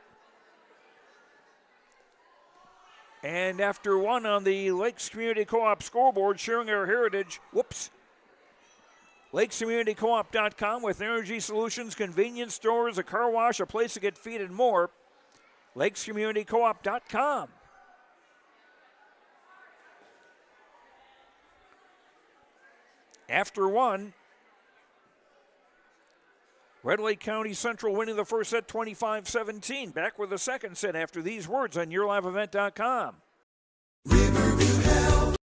S6: And after 1 on the Lakes Community Co-op scoreboard, sharing our heritage. LakesCommunityCoop.com with energy solutions, convenience stores, a car wash, a place to get feed, and more. LakesCommunityCoop.com. After 1, Red Lake County Central winning the first set 25-17. Back with the second set after these words on YourLiveEvent.com.
S17: Riverview Health.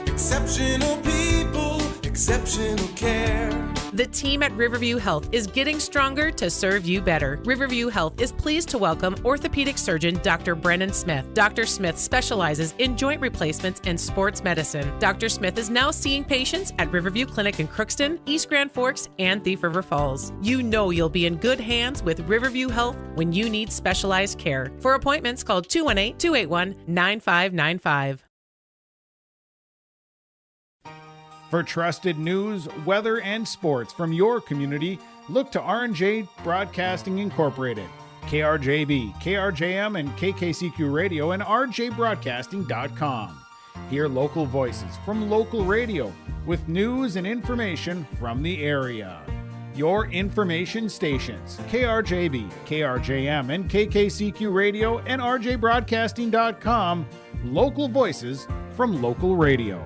S17: Exceptional people, exceptional care.
S18: The team at Riverview Health is getting stronger to serve you better. Riverview Health is pleased to welcome orthopedic surgeon Dr. Brennan Smith. Dr. Smith specializes in joint replacements and sports medicine. Dr. Smith is now seeing patients at Riverview Clinic in Crookston, East Grand Forks, and Thief River Falls. You know you'll be in good hands with Riverview Health when you need specialized care. For appointments, call 218-281-9595.
S19: For trusted news, weather, and sports from your community, look to R&J Broadcasting Incorporated, KRJB, KRJM, and KKCQ Radio, and rjbroadcasting.com. Hear local voices from local radio with news and information from the area. Your information stations, KRJB, KRJM, and KKCQ Radio, and rjbroadcasting.com. Local voices from local radio.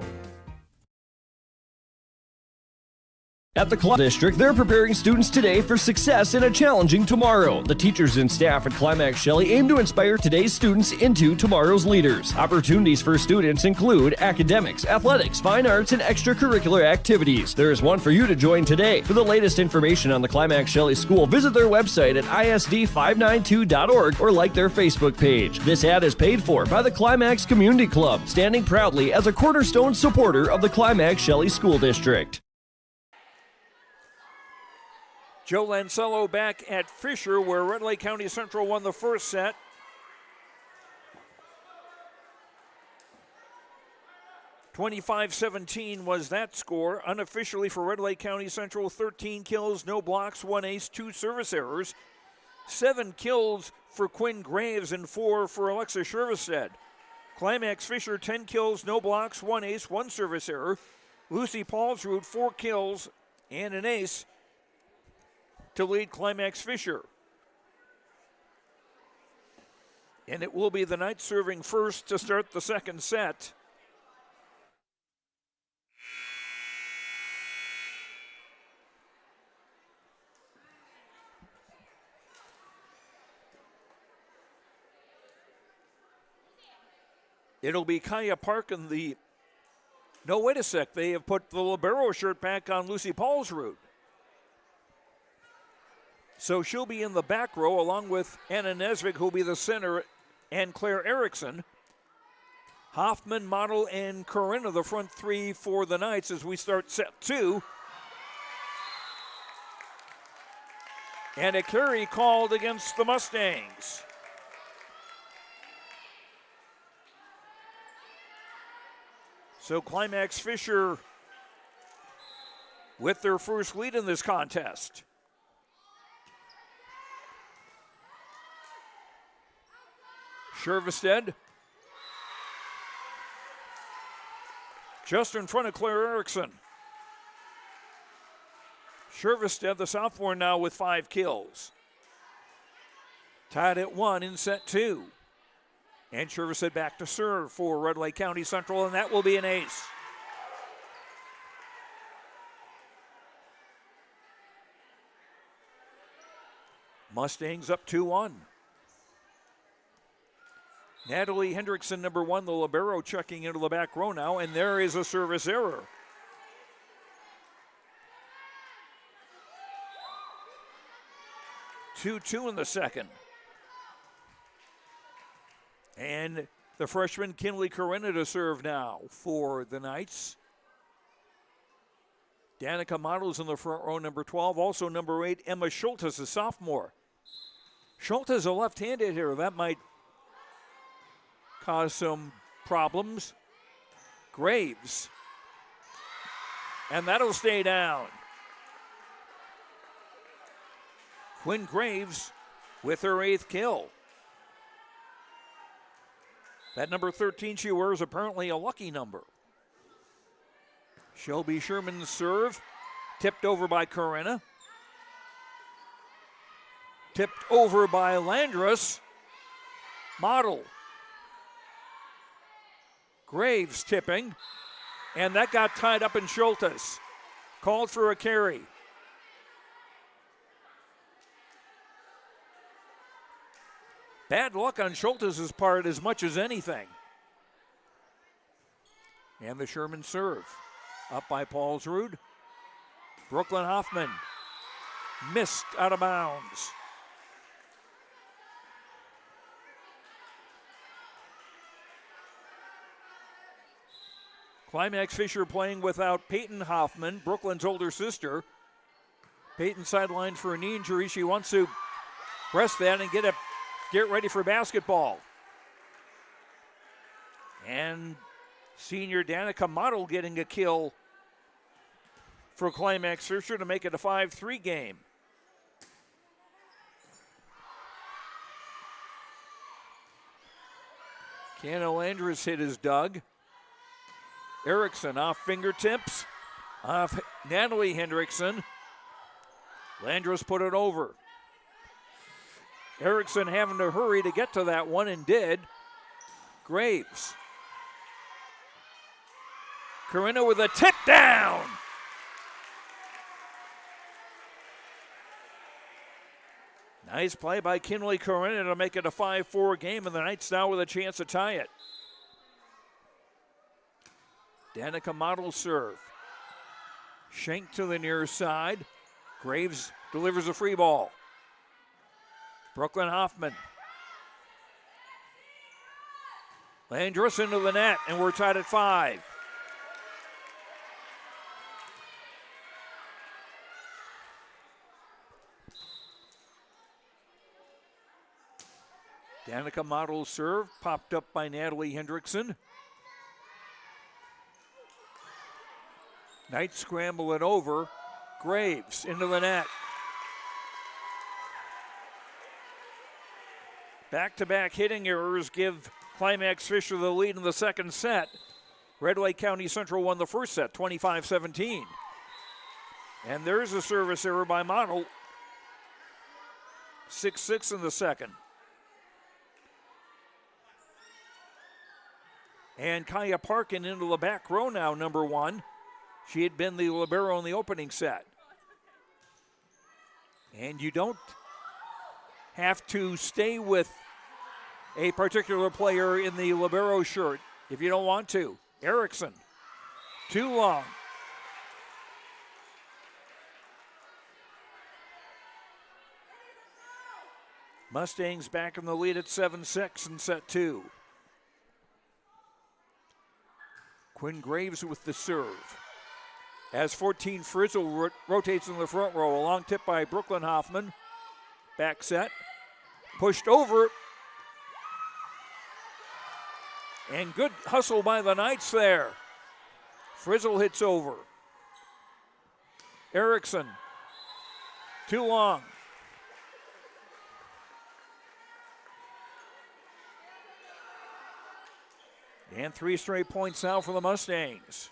S9: At the Climax District, they're preparing students today for success in a challenging tomorrow. The teachers and staff at Climax Shelley aim to inspire today's students into tomorrow's leaders. Opportunities for students include academics, athletics, fine arts, and extracurricular activities. There is one for you to join today. For the latest information on the Climax Shelley School, visit their website at isd592.org or like their Facebook page. This ad is paid for by the Climax Community Club, standing proudly as a cornerstone supporter of the Climax Shelley School District.
S6: Joe Lancello back at Fisher, where Red Lake County Central won the first set. (25-17) was that score. Unofficially for Red Lake County Central, 13 kills, no blocks, 1 ace, 2 service errors. 7 kills for Quinn Graves and 4 for Alexa Shervestead. Climax-Fisher, 10 kills, no blocks, 1 ace, 1 service error. Lucy Paulsrud, 4 kills and an ace to lead Climax-Fisher. And it will be the Knights serving first to start the second set. It'll be Kaya Park and the... No, wait a sec. They have put the libero shirt back on Lucy Paulsrud. So she'll be in the back row along with Anna Nesvik, who'll be the center, and Claire Erickson. Hoffman, Model, and Corinna, the front three for the Knights as we start set 2. And a carry called against the Mustangs. So Climax-Fisher with their first lead in this contest. Shervestead just in front of Claire Erickson. Shervestead, the sophomore, now with 5 kills. Tied at 1 in set 2. And Shervestead back to serve for Red Lake County Central, and that will be an ace. Mustangs up 2-1. Natalie Hendrickson, number 1, the libero, checking into the back row now, and there is a service error. Two in the second. And the freshman Kinley Corinna to serve now for the Knights. Danica Models in the front row, number 12. Also number 8, Emma Schultes, a sophomore. Schultes, a left-handed hitter. That might cause some problems. Graves. And that'll stay down. Quinn Graves with her 8th kill. That number 13 she wears apparently a lucky number. Shelby Sherman's serve, tipped over by Corinna. Tipped over by Landrus. Model. Graves tipping, and that got tied up in Schultes. Called for a carry. Bad luck on Schultes' part as much as anything. And the Sherman serve. Up by Paulsrud. Brooklyn Hoffman missed out of bounds. Climax-Fisher playing without Peyton Hoffman, Brooklyn's older sister. Peyton sidelined for a knee injury. She wants to rest that and get ready for basketball. And senior Danica Model getting a kill for Climax-Fisher to make it a 5-3 game. Cano Andrews hit his Doug. Erickson off fingertips, off Natalie Hendrickson. Landrus put it over. Erickson having to hurry to get to that one and did. Graves. Corinna with a tip down. Nice play by Kinley Corinna to make it a 5-4 game, and the Knights now with a chance to tie it. Danica Model serve. Schenk to the near side. Graves delivers a free ball. Brooklyn Hoffman. Landrus into the net, and we're tied at 5. Danica Model serve, popped up by Natalie Hendrickson. Knights scramble it over. Graves into the net. Back-to-back hitting errors give Climax-Fisher the lead in the second set. Red Lake County Central won the first set, 25-17. And there's a service error by Model. 6-6 in the second. And Kaya Parkin into the back row now, number 1. She had been the libero in the opening set. And you don't have to stay with a particular player in the libero shirt if you don't want to. Erickson, too long. Mustangs back in the lead at 7-6 in set 2. Quinn Graves with the serve. As 14, Frizzle rotates in the front row. A long tip by Brooklyn Hoffman. Back set. Pushed over. And good hustle by the Knights there. Frizzle hits over. Erickson. Too long. And 3 straight points now for the Mustangs.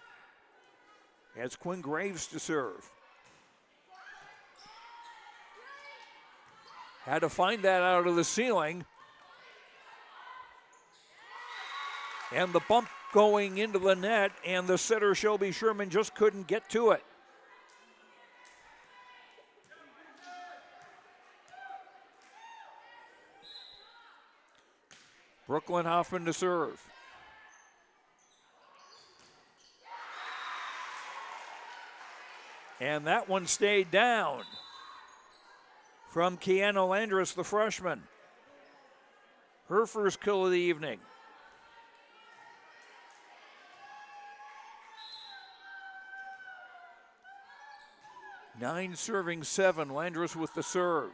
S6: As Quinn Graves to serve. Had to find that out of the ceiling. And the bump going into the net, and the setter, Shelby Sherman, just couldn't get to it. Brooklyn Hoffman to serve. And that one stayed down from Kiana Landris, the freshman. Her first kill of the evening. Nine serving 7. Landris with the serve.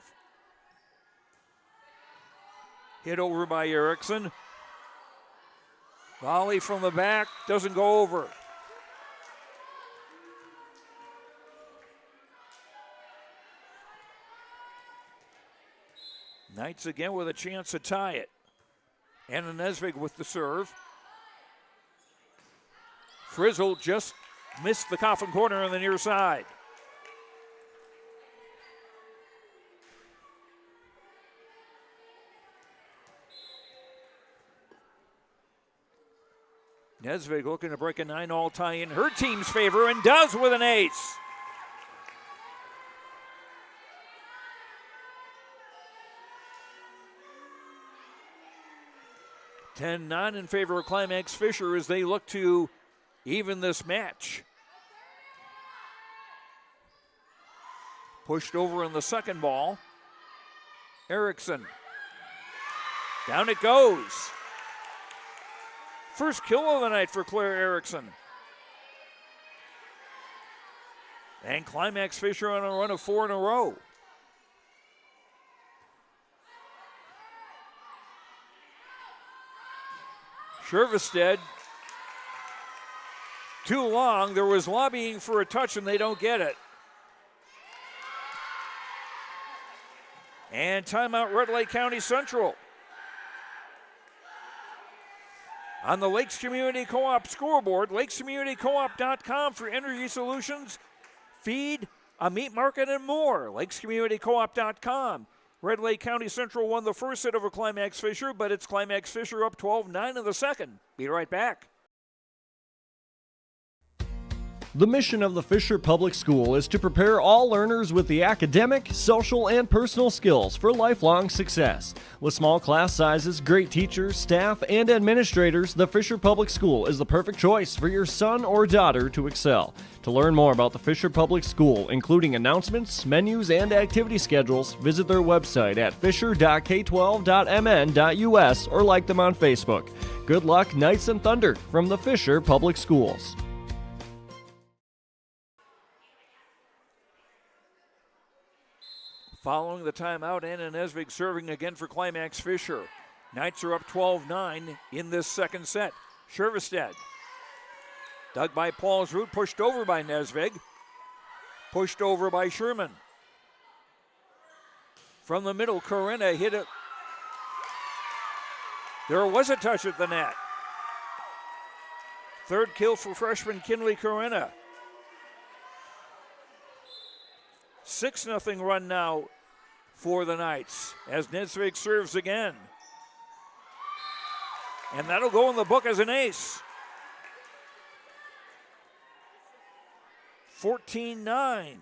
S6: Hit over by Erickson. Volley from the back, doesn't go over. Knights again with a chance to tie it. Anna Nesvig with the serve. Frizzle just missed the coffin corner on the near side. Nesvig looking to break a 9-all tie in her team's favor, and does with an ace. (10-9) in favor of Climax-Fisher as they look to even this match. Pushed over in the second ball. Erickson. Down it goes. First kill of the night for Claire Erickson. And Climax-Fisher on a run of 4 in a row. Shervestead, too long. There was lobbying for a touch and they don't get it. And timeout Red Lake County Central. On the Lakes Community Co-op scoreboard, lakescommunitycoop.com for energy solutions, feed, a meat market, and more. lakescommunitycoop.com. Red Lake County Central won the first set over Climax-Fisher, but it's Climax-Fisher up 12-9 in the second. Be right back.
S9: The mission of the Fisher Public School is to prepare all learners with the academic, social, and personal skills for lifelong success. With small class sizes, great teachers, staff, and administrators, the Fisher Public School is the perfect choice for your son or daughter to excel. To learn more about the Fisher Public School, including announcements, menus, and activity schedules, visit their website at fisher.k12.mn.us or like them on Facebook. Good luck, Knights and Thunder, from the Fisher Public Schools.
S6: Following the timeout, Anna Nesvig serving again for Climax-Fisher. Knights are up 12-9 in this second set. Shervestead. Dug by Paul's root, pushed over by Nesvig. Pushed over by Sherman. From the middle, Corinna hit it. There was a touch at the net. Third kill for freshman Kinley Corinna. 6-0 run now for the Knights as Nesvig serves again. And that'll go in the book as an ace. 14-9.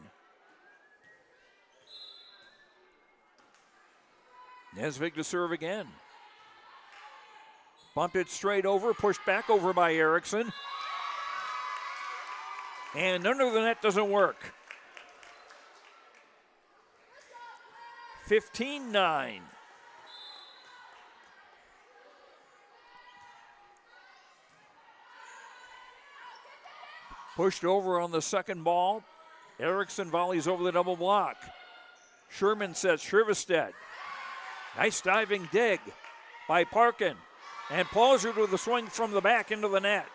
S6: Nesvig to serve again. Bumped it straight over, pushed back over by Erickson. And under the net doesn't work. 15-9. Pushed over on the second ball. Erickson volleys over the double block. Sherman sets Shervestedt. Nice diving dig by Parkin. And Paulsrud with a swing from the back into the net.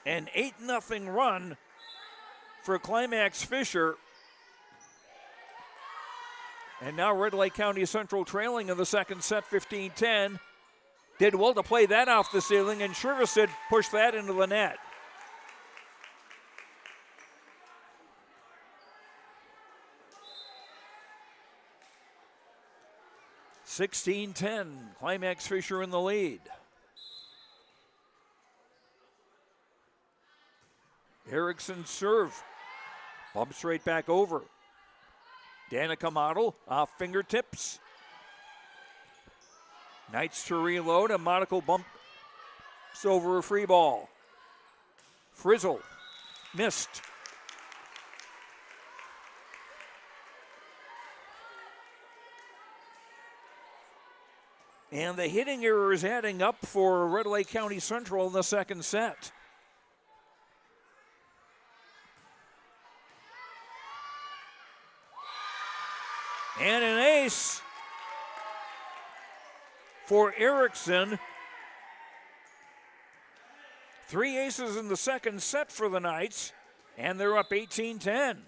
S6: An 8-0 run for Climax-Fisher. And now Red Lake County Central trailing in the second set, 15-10. Did well to play that off the ceiling, and Shervestedt pushed that into the net. (16-10), Climax-Fisher in the lead. Erickson serve, bumps right back over. Danica Model off fingertips. Knights to reload, and Monaco bumps over a free ball. Frizzle missed. And the hitting error is adding up for Red Lake County Central in the second set. And an ace for Erickson. 3 aces in the second set for the Knights, and they're up 18-10.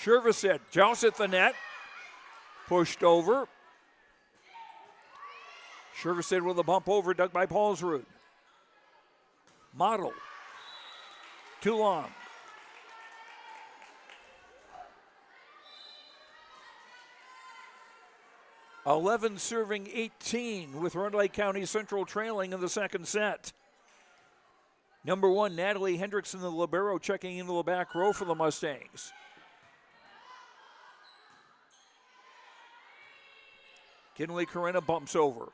S6: Shervestedt jousts at the net, pushed over. Shervestedt with a bump over, dug by Paulsrud. Model, too long. (11 serving 18 with Red Lake County Central trailing in the second set. Number 1, Natalie Hendrickson, the libero, checking into the back row for the Mustangs. Kinley Corinna bumps over.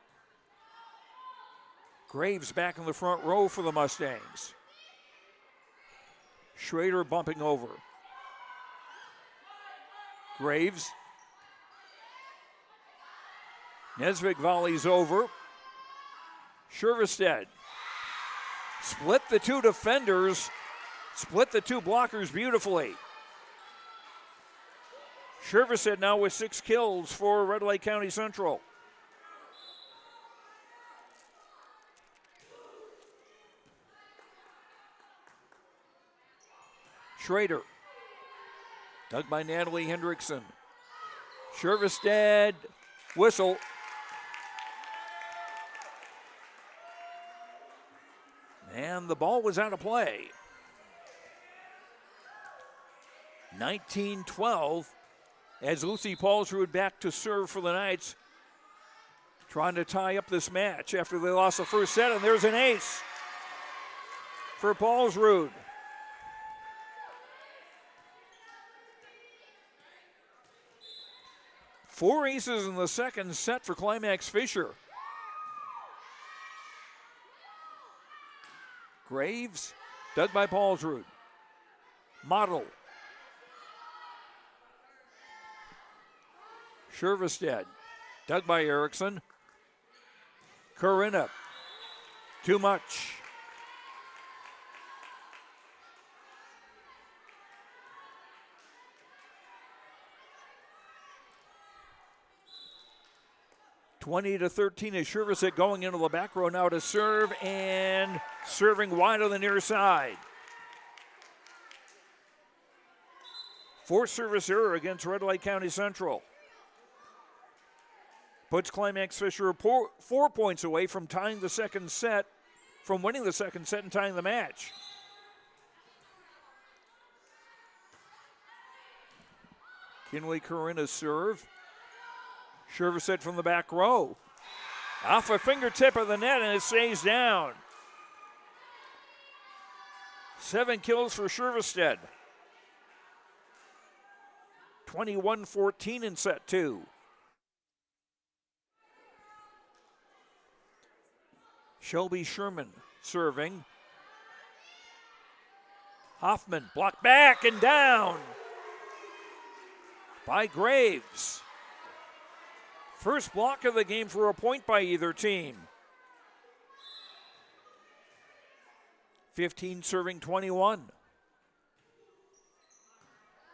S6: Graves back in the front row for the Mustangs. Schrader bumping over. Graves. Nesvik volleys over. Shervestedt. Split the two defenders. Split the two blockers beautifully. Shervestedt now with 6 kills for Red Lake County Central. Schrader. Dug by Natalie Hendrickson. Shervestedt. Whistle. And the ball was out of play. 19-12 as Lucy Paulsrud back to serve for the Knights. Trying to tie up this match after they lost the first set, and there's an ace for Paulsrud. Four aces in the second set for Climax-Fisher. Graves, dug by Paulsrud. Model. Shervestedt, dug by Erickson. Corinna, too much. (20-13) is Shervestedt going into the back row now to serve, and serving wide on the near side. Forced service error against Red Lake County Central. Puts Climax-Fisher 4 points away from tying the second set, from winning the second set and tying the match. Kinley Corinna's serve. Shervestedt from the back row. Off a fingertip of the net, and it stays down. 7 kills for Shervestedt. 21-14 in set 2. Shelby Sherman serving. Hoffman blocked back and down. by Graves. First block of the game for a point by either team. 15 serving 21.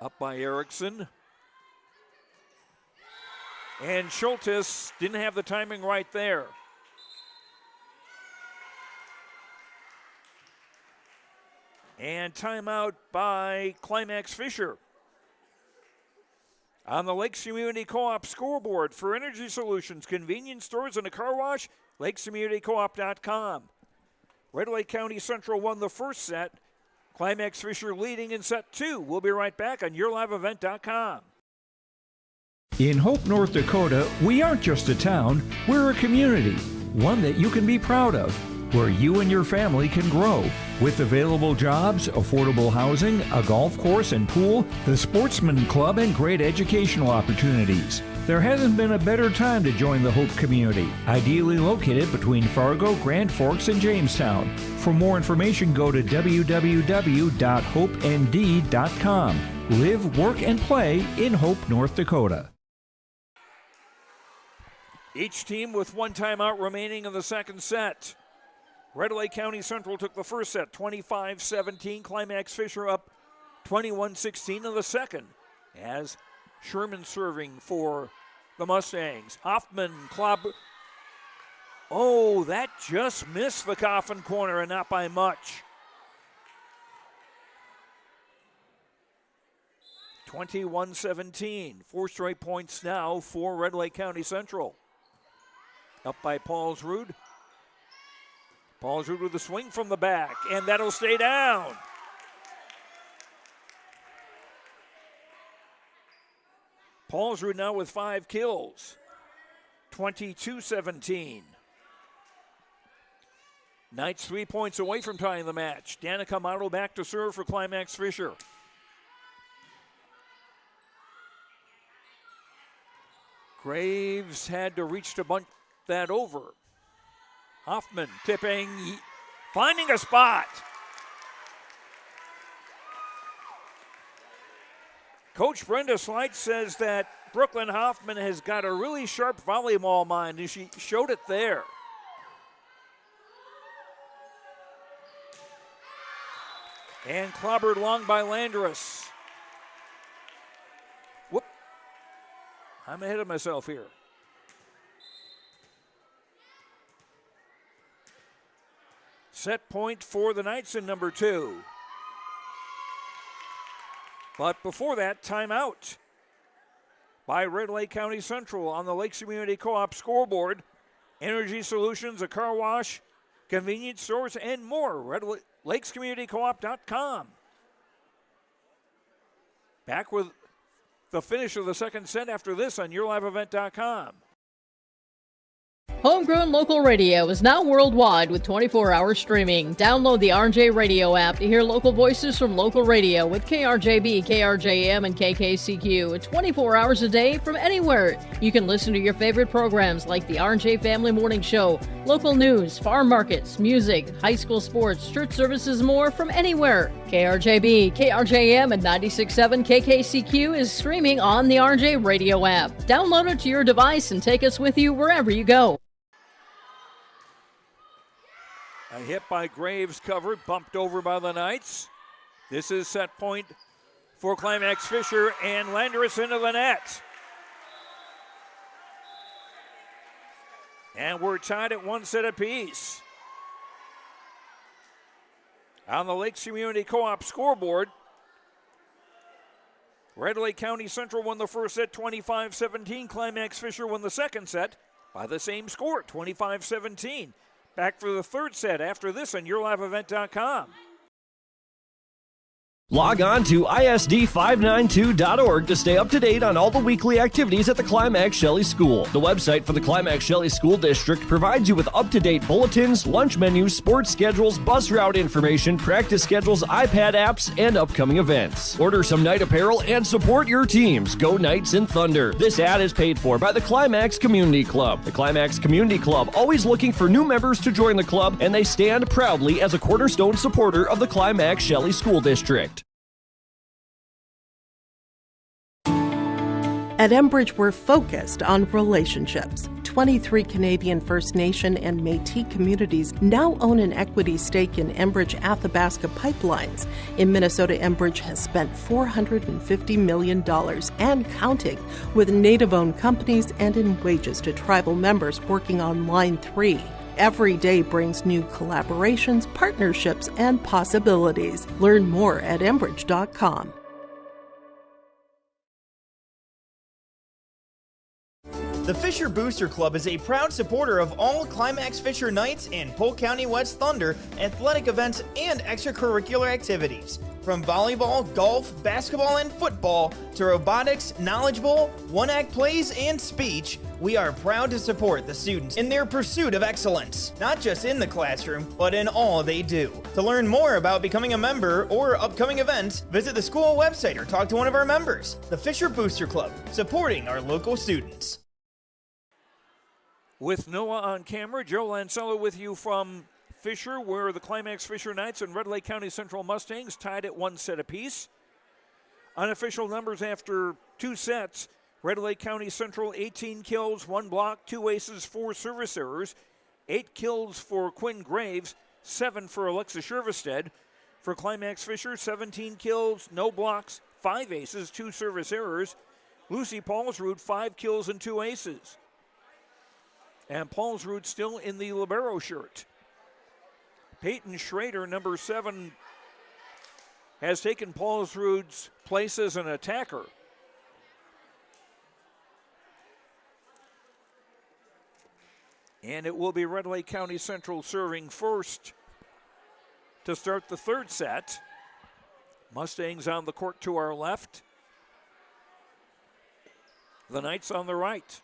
S6: Up by Erickson. And Schultes didn't have the timing right there. And timeout by Climax-Fisher. On the Lakes Community Co-op scoreboard for energy solutions, convenience stores, and a car wash, lakescommunitycoop.com. Red Lake County Central won the first set. Climax-Fisher leading in set 2. We'll be right back on yourliveevent.com.
S7: In Hope, North Dakota, we aren't just a town, we're a community, one that you can be proud of, where you and your family can grow. With available jobs, affordable housing, a golf course and pool, the Sportsman Club, and great educational opportunities. There hasn't been a better time to join the Hope community, ideally located between Fargo, Grand Forks, and Jamestown. For more information, go to www.hopend.com. Live, work, and play in Hope, North Dakota.
S6: Each team with one timeout remaining in the second set. Red Lake County Central took the first set, 25-17. Climax-Fisher up 21-16 in the second. As Sherman serving for the Mustangs. Hoffman, oh, that just missed the coffin corner and not by much. 21-17. 4 straight points now for Red Lake County Central. Up by Paulsrud. Paulsrud with a swing from the back, and that'll stay down. Paulsrud now with 5 kills. 22-17. Knights 3 points away from tying the match. Danica Model back to serve for Climax-Fisher. Graves had to reach to bunt that over. Hoffman tipping, finding a spot. Coach Brenda Slight says that Brooklyn Hoffman has got a really sharp volleyball mind, and she showed it there. And clobbered long by Landrus. Whoop. I'm ahead of myself here. Set point for the Knights in number 2. But before that, timeout by Red Lake County Central on the Lakes Community Co-op scoreboard. Energy solutions, a car wash, convenience stores, and more. lakescommunitycoop.com. Back with the finish of the second set after this on yourliveevent.com.
S8: Homegrown local radio is now worldwide with 24-hour streaming. Download the RJ Radio app to hear local voices from local radio with KRJB, KRJM, and KKCQ 24 hours a day from anywhere. You can listen to your favorite programs like the RJ Family Morning Show, local news, farm markets, music, high school sports, church services, more from anywhere. KRJB, KRJM, and 96.7 KKCQ is streaming on the RJ Radio app. Download it to your device and take us with you wherever you go.
S6: A hit by Graves covered, bumped over by the Knights. This is set point for Climax-Fisher, and Landrus into the net. And we're tied at 1 set apiece. On the Lakes Community Co-op scoreboard, Red Lake County Central won the first set 25-17. Climax-Fisher won the second set by the same score, 25-17. Back for the third set after this on yourliveevent.com.
S9: Log on to ISD592.org to stay up to date on all the weekly activities at the Climax-Shelley School. The website for the Climax-Shelley School District provides you with up-to-date bulletins, lunch menus, sports schedules, bus route information, practice schedules, iPad apps, and upcoming events. Order some Knight apparel and support your teams. Go Knights and Thunder. This ad is paid for by the Climax Community Club. The Climax Community Club, always looking for new members to join the club, and they stand proudly as a cornerstone supporter of the Climax-Shelley School District.
S12: At Enbridge, we're focused on relationships. 23 Canadian First Nation and Métis communities now own an equity stake in Enbridge Athabasca pipelines. In Minnesota, Enbridge has spent $450 million and counting with Native-owned companies and in wages to tribal members working on Line 3. Every day brings new collaborations, partnerships, and possibilities. Learn more at Enbridge.com.
S13: The Fisher Booster Club is a proud supporter of all Climax-Fisher Knights and Polk County West Thunder athletic events and extracurricular activities. From volleyball, golf, basketball, and football to robotics, knowledge bowl, one-act plays, and speech, we are proud to support the students in their pursuit of excellence, not just in the classroom, but in all they do. To learn more about becoming a member or upcoming events, visit the school website or talk to one of our members. The Fisher Booster Club, supporting our local students.
S6: With Noah on camera, Joe Lancello with you from Fisher, where the Climax-Fisher Knights and Red Lake County Central Mustangs tied at 1 set apiece. Unofficial numbers after 2 sets. Red Lake County Central, 18 kills, 1 block, 2 aces, 4 service errors. 8 kills for Quinn Graves, 7 for Alexa Shervestead. For Climax-Fisher, 17 kills, no blocks, 5 aces, 2 service errors. Lucy Paulsrud, 5 kills and 2 aces. And Paulsrud still in the libero shirt. Peyton Schrader, number 7, has taken Paulsrud's place as an attacker. And it will be Red Lake County Central serving first to start the 3rd set. Mustangs on the court to our left. The Knights on the right.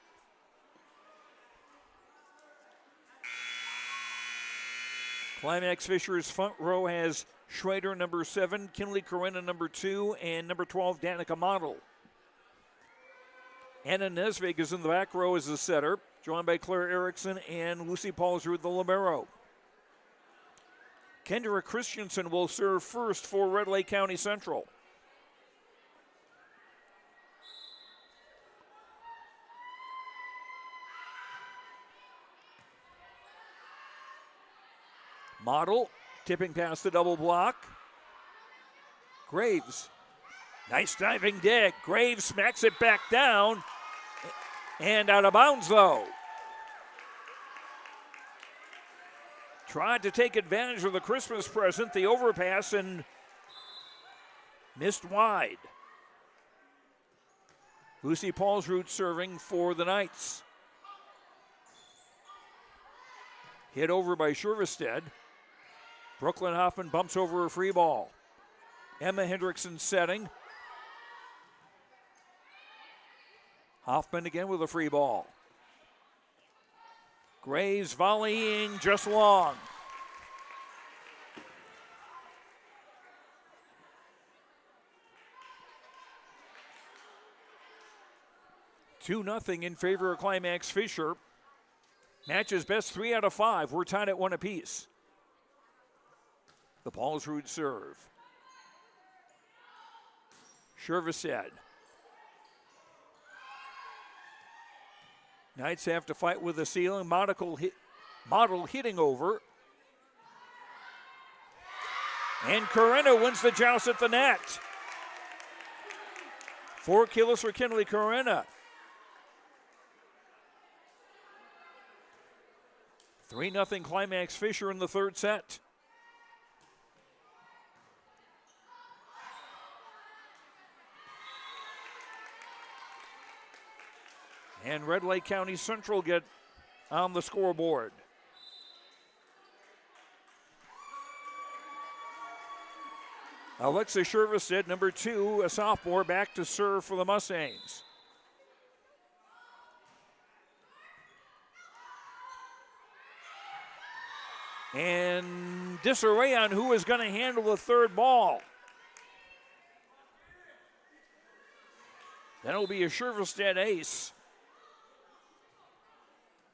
S6: Climax-Fisher's front row has Schrader, number 7, Kinley Corinna, number 2, and number 12, Danica Model. Anna Nesvig is in the back row as the setter, joined by Claire Erickson and Lucy Paulsrud, the libero. Kendra Christensen will serve first for Red Lake County Central. Model tipping past the double block. Graves, nice diving dig. Graves smacks it back down and out of bounds though. Tried to take advantage of the Christmas present, the overpass, and missed wide. Lucy Paulsrud serving for the Knights. Hit over by Shervestead. Brooklyn Hoffman bumps over a free ball. Emma Hendrickson setting. Hoffman again with a free ball. Graves volleying just long. (2-0) in favor of Climax-Fisher. Match's best 3 out of 5. We're tied at 1 apiece. The Paulsrud serve. Shervestead. Knights have to fight with the ceiling. Model hitting over. And Corinna wins the joust at the net. 4 kills for Kinley Corinna. 3-0 Climax-Fisher in the 3rd set. And Red Lake County Central get on the scoreboard. Alexa Shervestead, number 2, a sophomore, back to serve for the Mustangs. And disarray on who is going to handle the 3rd ball. That'll be a Shervestead ace.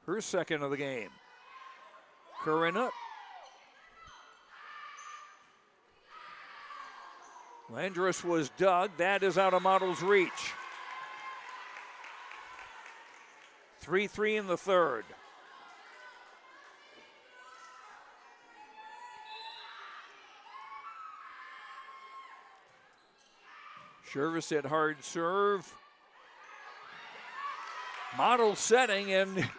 S6: Her 2nd of the game. Corinna. Landress was dug. That is out of Model's reach. 3-3 in the third. Shervis hit hard serve. Model setting and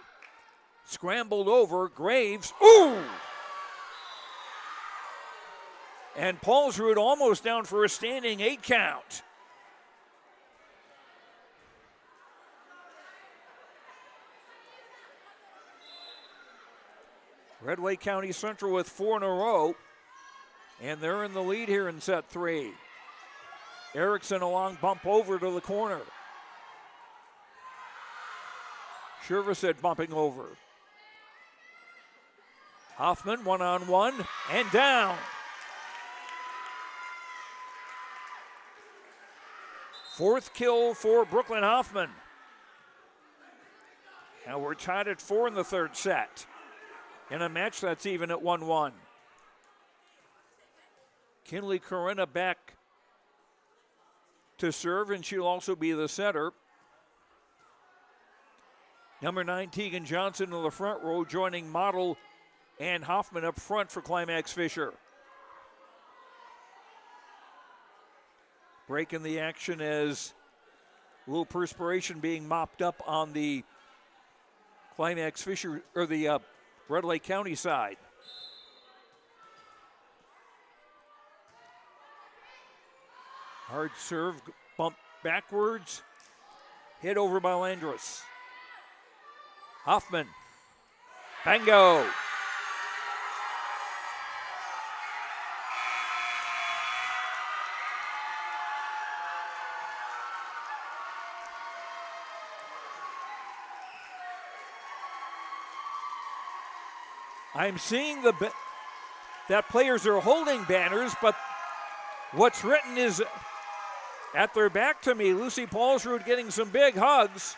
S6: scrambled over. Graves. Ooh! And Paulsrud almost down for a standing 8 count. Red Lake County Central with 4 in a row. And they're in the lead here in set 3. Erickson a long bump over to the corner. Shervis bumping over. Hoffman 1-on-1 and down. Fourth kill for Brooklyn Hoffman. Now we're tied at 4 in the third set. In a match that's even at 1-1. Kinley Corinna back to serve, and she'll also be the setter. Number 9, Tegan Johnson in the front row, joining Model and Hoffman up front for Climax-Fisher. Breaking the action as a little perspiration being mopped up on the Climax-Fisher, or the Red Lake County side. Hard serve, bump backwards, hit over by Landrus. Hoffman, bango. I'm seeing that players are holding banners, but what's written is at their back to me. Lucy Paulsrud getting some big hugs.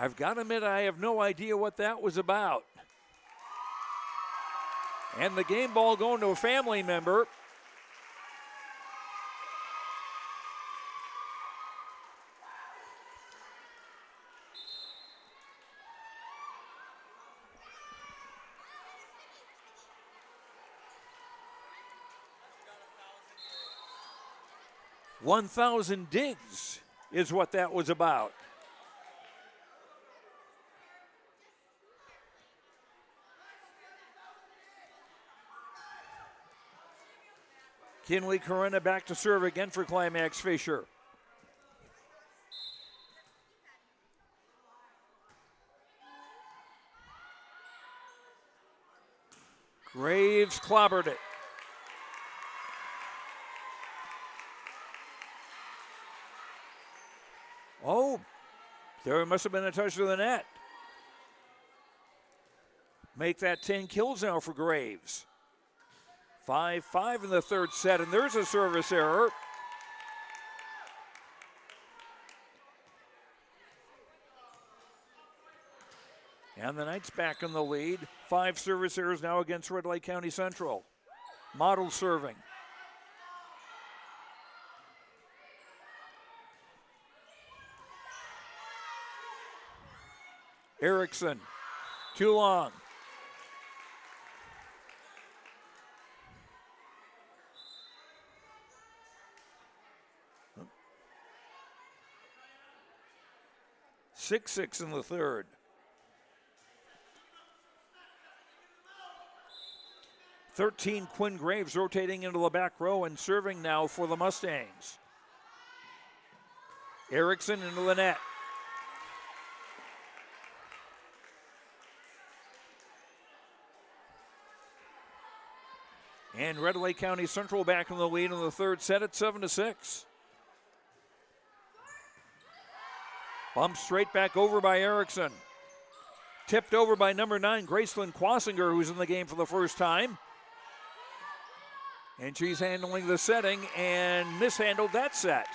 S6: I've got to admit, I have no idea what that was about. And the game ball going to a family member. $1,000 digs is what that was about. Kinley Corinna back to serve again for Climax-Fisher. Graves clobbered it. Oh, there must have been a touch to the net. Make that 10 kills now for Graves. 5-5 in the third set, and there's a service error. And the Knights back in the lead. 5 service errors now against Red Lake County Central. Model serving. Erickson, too long. Six in the third. Quinn Graves rotating into the back row and serving now for the Mustangs. Erickson into the net. And Red Lake County Central back in the lead in the third set at 7-6. Bumped straight back over by Erickson. Tipped over by number 9, Gracelyn Quasinger, who's in the game for the first time. And she's handling the setting and mishandled that set.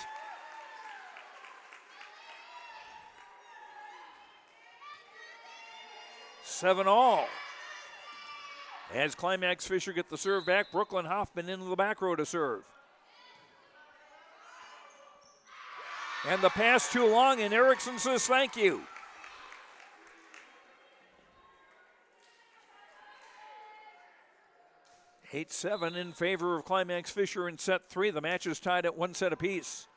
S6: Seven all. As Climax-Fisher get the serve back, Brooklyn Hoffman into the back row to serve. And the pass too long, and Erickson says thank you. Eight 7 in favor of Climax-Fisher in set 3. The match is tied at 1 set apiece.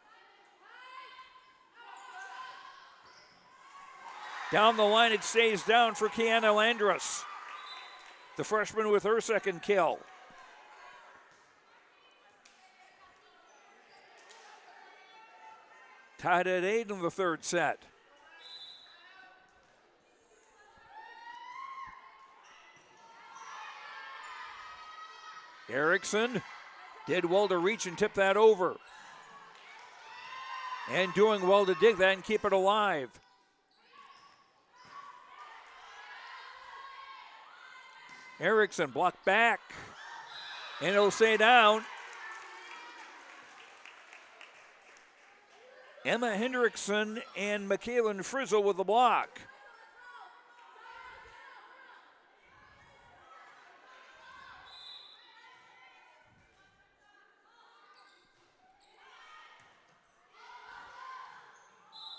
S6: Down the line, it stays down for Kiana Landrus, the freshman with her second kill. Tied at 8 in the third set. Erickson did well to reach and tip that over. And doing well to dig that and keep it alive. Erickson blocked back. And it'll stay down. Emma Hendrickson and Michaela Frizzle with the block.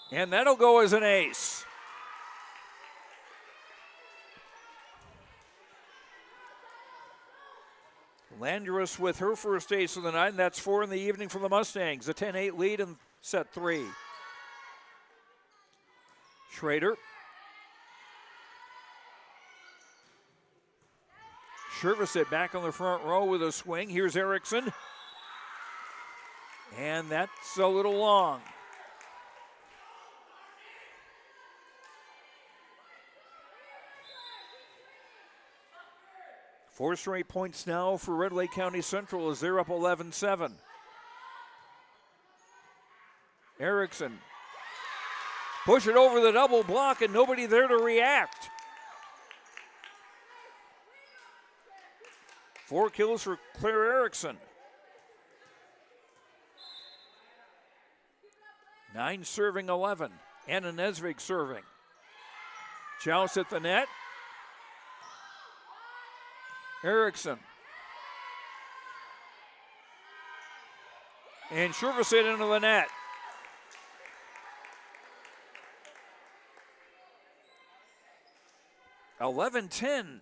S6: And that'll go as an ace. Landrus with her first ace of the night, and that's 4 in the evening for the Mustangs. A 10-8 lead in set 3. Schrader. Shervisit back on the front row with a swing. Here's Erickson. And that's a little long. Four straight points now for Red Lake County Central as they're up 11-7. Erickson. Push it over the double block and nobody there to react. 4 kills for Claire Erickson. 9 serving 11. Anna Nesvig serving. Joust at the net. Erickson. And Shervisit into the net. (11-10).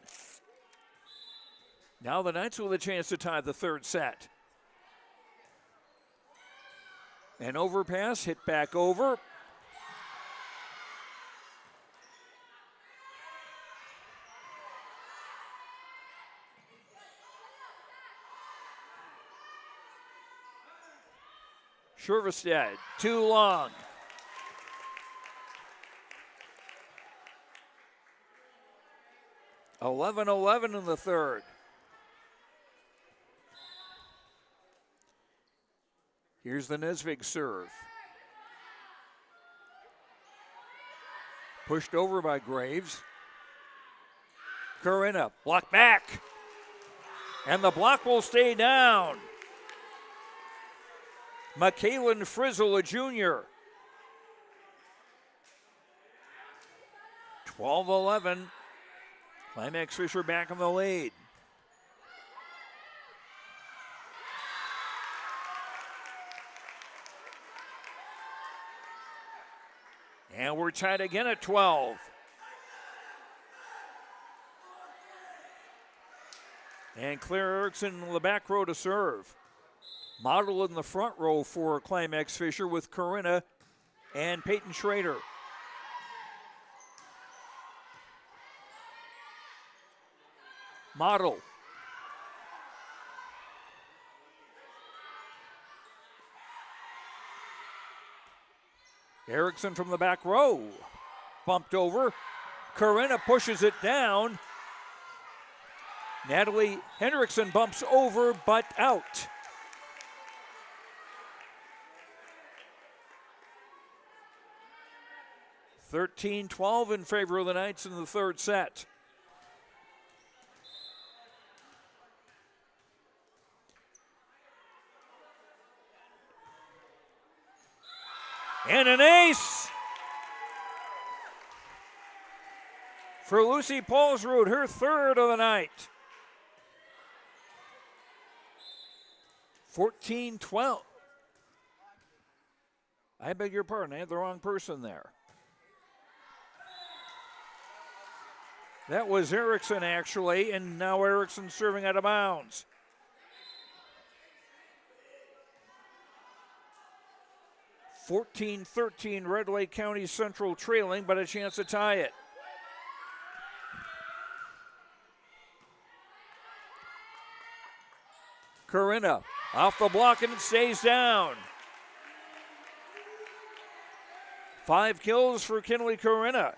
S6: Now the Knights with a chance to tie the third set. An overpass, hit back over. Shervistad, too long. (11-11) in the third. Here's the Nesvig serve. Pushed over by Graves. Corinna, blocked back. And the block will stay down. Michaela Frizzle, a junior. 12-11. Climax-Fisher back in the lead. And we're tied again at 12. And Claire Erickson in the back row to serve. Model in the front row for Climax-Fisher with Corinna and Peyton Schrader. Model. Erickson from the back row. Bumped over. Corinna pushes it down. Natalie Hendrickson bumps over, but out. 13-12 in favor of the Knights in the third set. And an ace for Lucy Paulsrud, her third of the night. 14-12. I beg your pardon, I had the wrong person there. That was Erickson, actually, and now Erickson serving out of bounds. (14-13) Red Lake County Central trailing, but a chance to tie it. Corinna off the block and it stays down. 5 kills for Kinley Corinna.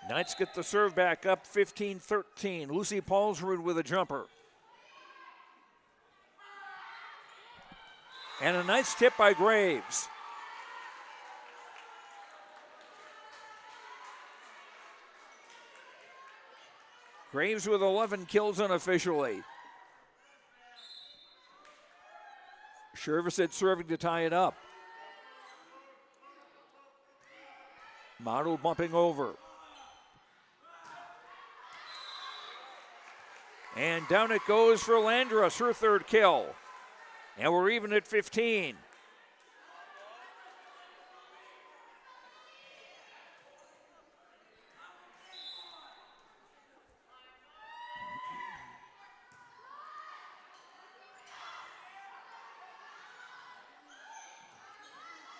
S6: Knights get the serve back up 15-13. Lucy Paulsrud with a jumper. And a nice tip by Graves. Graves with 11 kills unofficially. Shervicet serving to tie it up. Motto bumping over. And down it goes for Landrus, her third kill. And we're even at 15.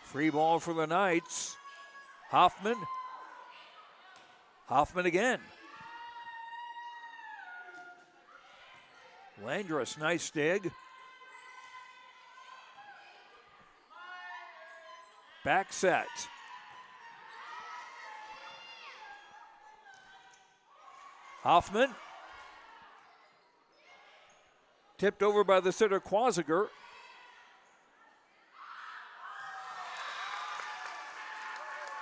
S6: Free ball for the Knights. Hoffman. Hoffman again. Landrus, nice dig. Back set. Hoffman. Tipped over by the sitter Quasiger.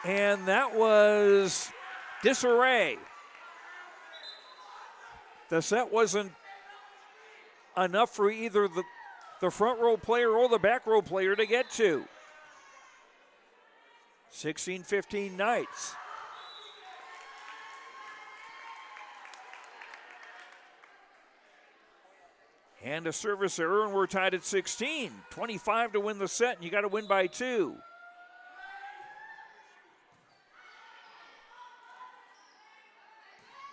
S6: And that was disarray. The set wasn't enough for either the front row player or the back row player to get to. 16-15 Knights. And a service error, and we're tied at 16. 25 to win the set, and you got to win by 2.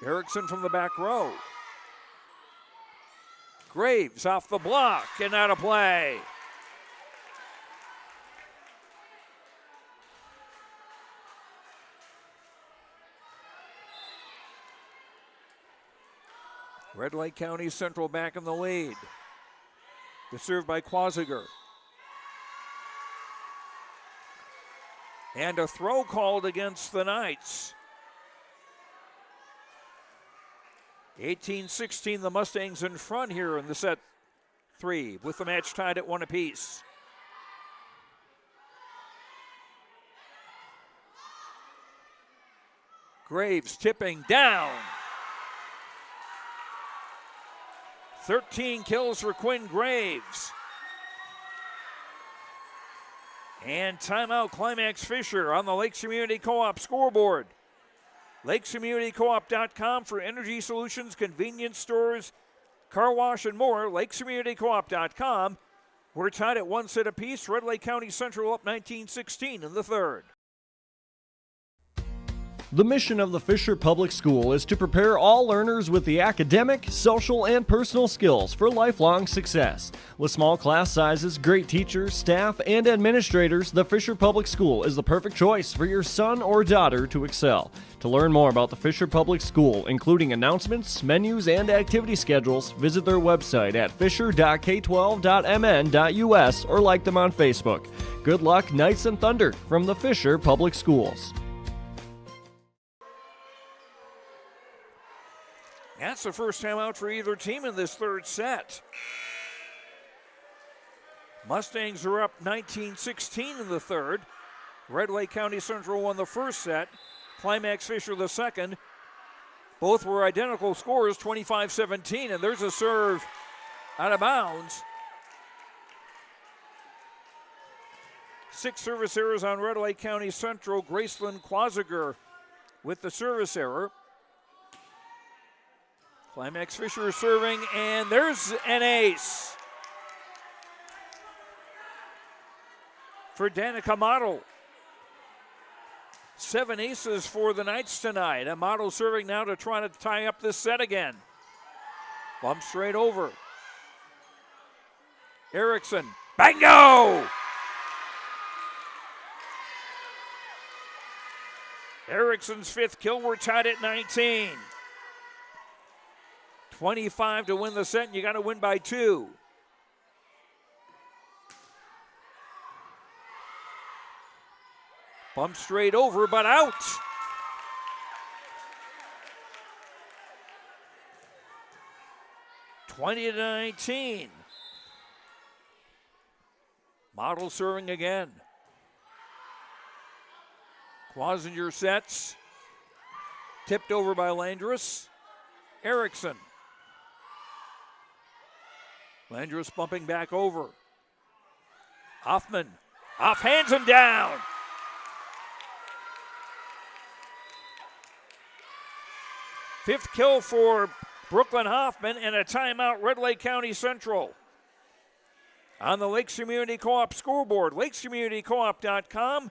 S6: Erickson from the back row. Graves off the block and out of play. Red Lake County Central back in the lead. The serve by Quasiger. And a throw called against the Knights. 18-16, the Mustangs in front here in the set 3, with the match tied at 1 apiece. Graves tipping down. 13 kills for Quinn Graves. And timeout Climax-Fisher on the Lakes Community Co-op scoreboard. LakesCommunityCoop.com for energy solutions, convenience stores, car wash, and more. LakesCommunityCoop.com. We're tied at 1 set apiece. Red Lake County Central up 19-16 in the third.
S9: The mission of the Fisher Public School is to prepare all learners with the academic, social, and personal skills for lifelong success. With small class sizes, great teachers, staff, and administrators, the Fisher Public School is the perfect choice for your son or daughter to excel. To learn more about the Fisher Public School, including announcements, menus, and activity schedules, visit their website at fisher.k12.mn.us or like them on Facebook. Good luck, Knights and Thunder, from the Fisher Public Schools.
S6: That's the first time out for either team in this third set. Mustangs are up 19-16 in the third. Red Lake County Central won the first set, Climax-Fisher the second. Both were identical scores, 25-17, and there's a serve out of bounds. 6 service errors on Red Lake County Central. Gracelyn Quasiger with the service error. Climax-Fisher serving, and there's an ace for Danica Model. 7 aces for the Knights tonight. A Model serving now to try to tie up this set again. Bump straight over. Erickson, bingo! Erickson's 5th kill. We're tied at 19. 25 to win the set, and you got to win by 2. Bump straight over, but out. (20-19). Model serving again. Quasinger sets. Tipped over by Landrus. Erickson. Landrus bumping back over. Hoffman. Offhands him down. Fifth kill for Brooklyn Hoffman, and a timeout, Red Lake County Central. On the Lakes Community Co-op scoreboard, lakescommunitycoop.com,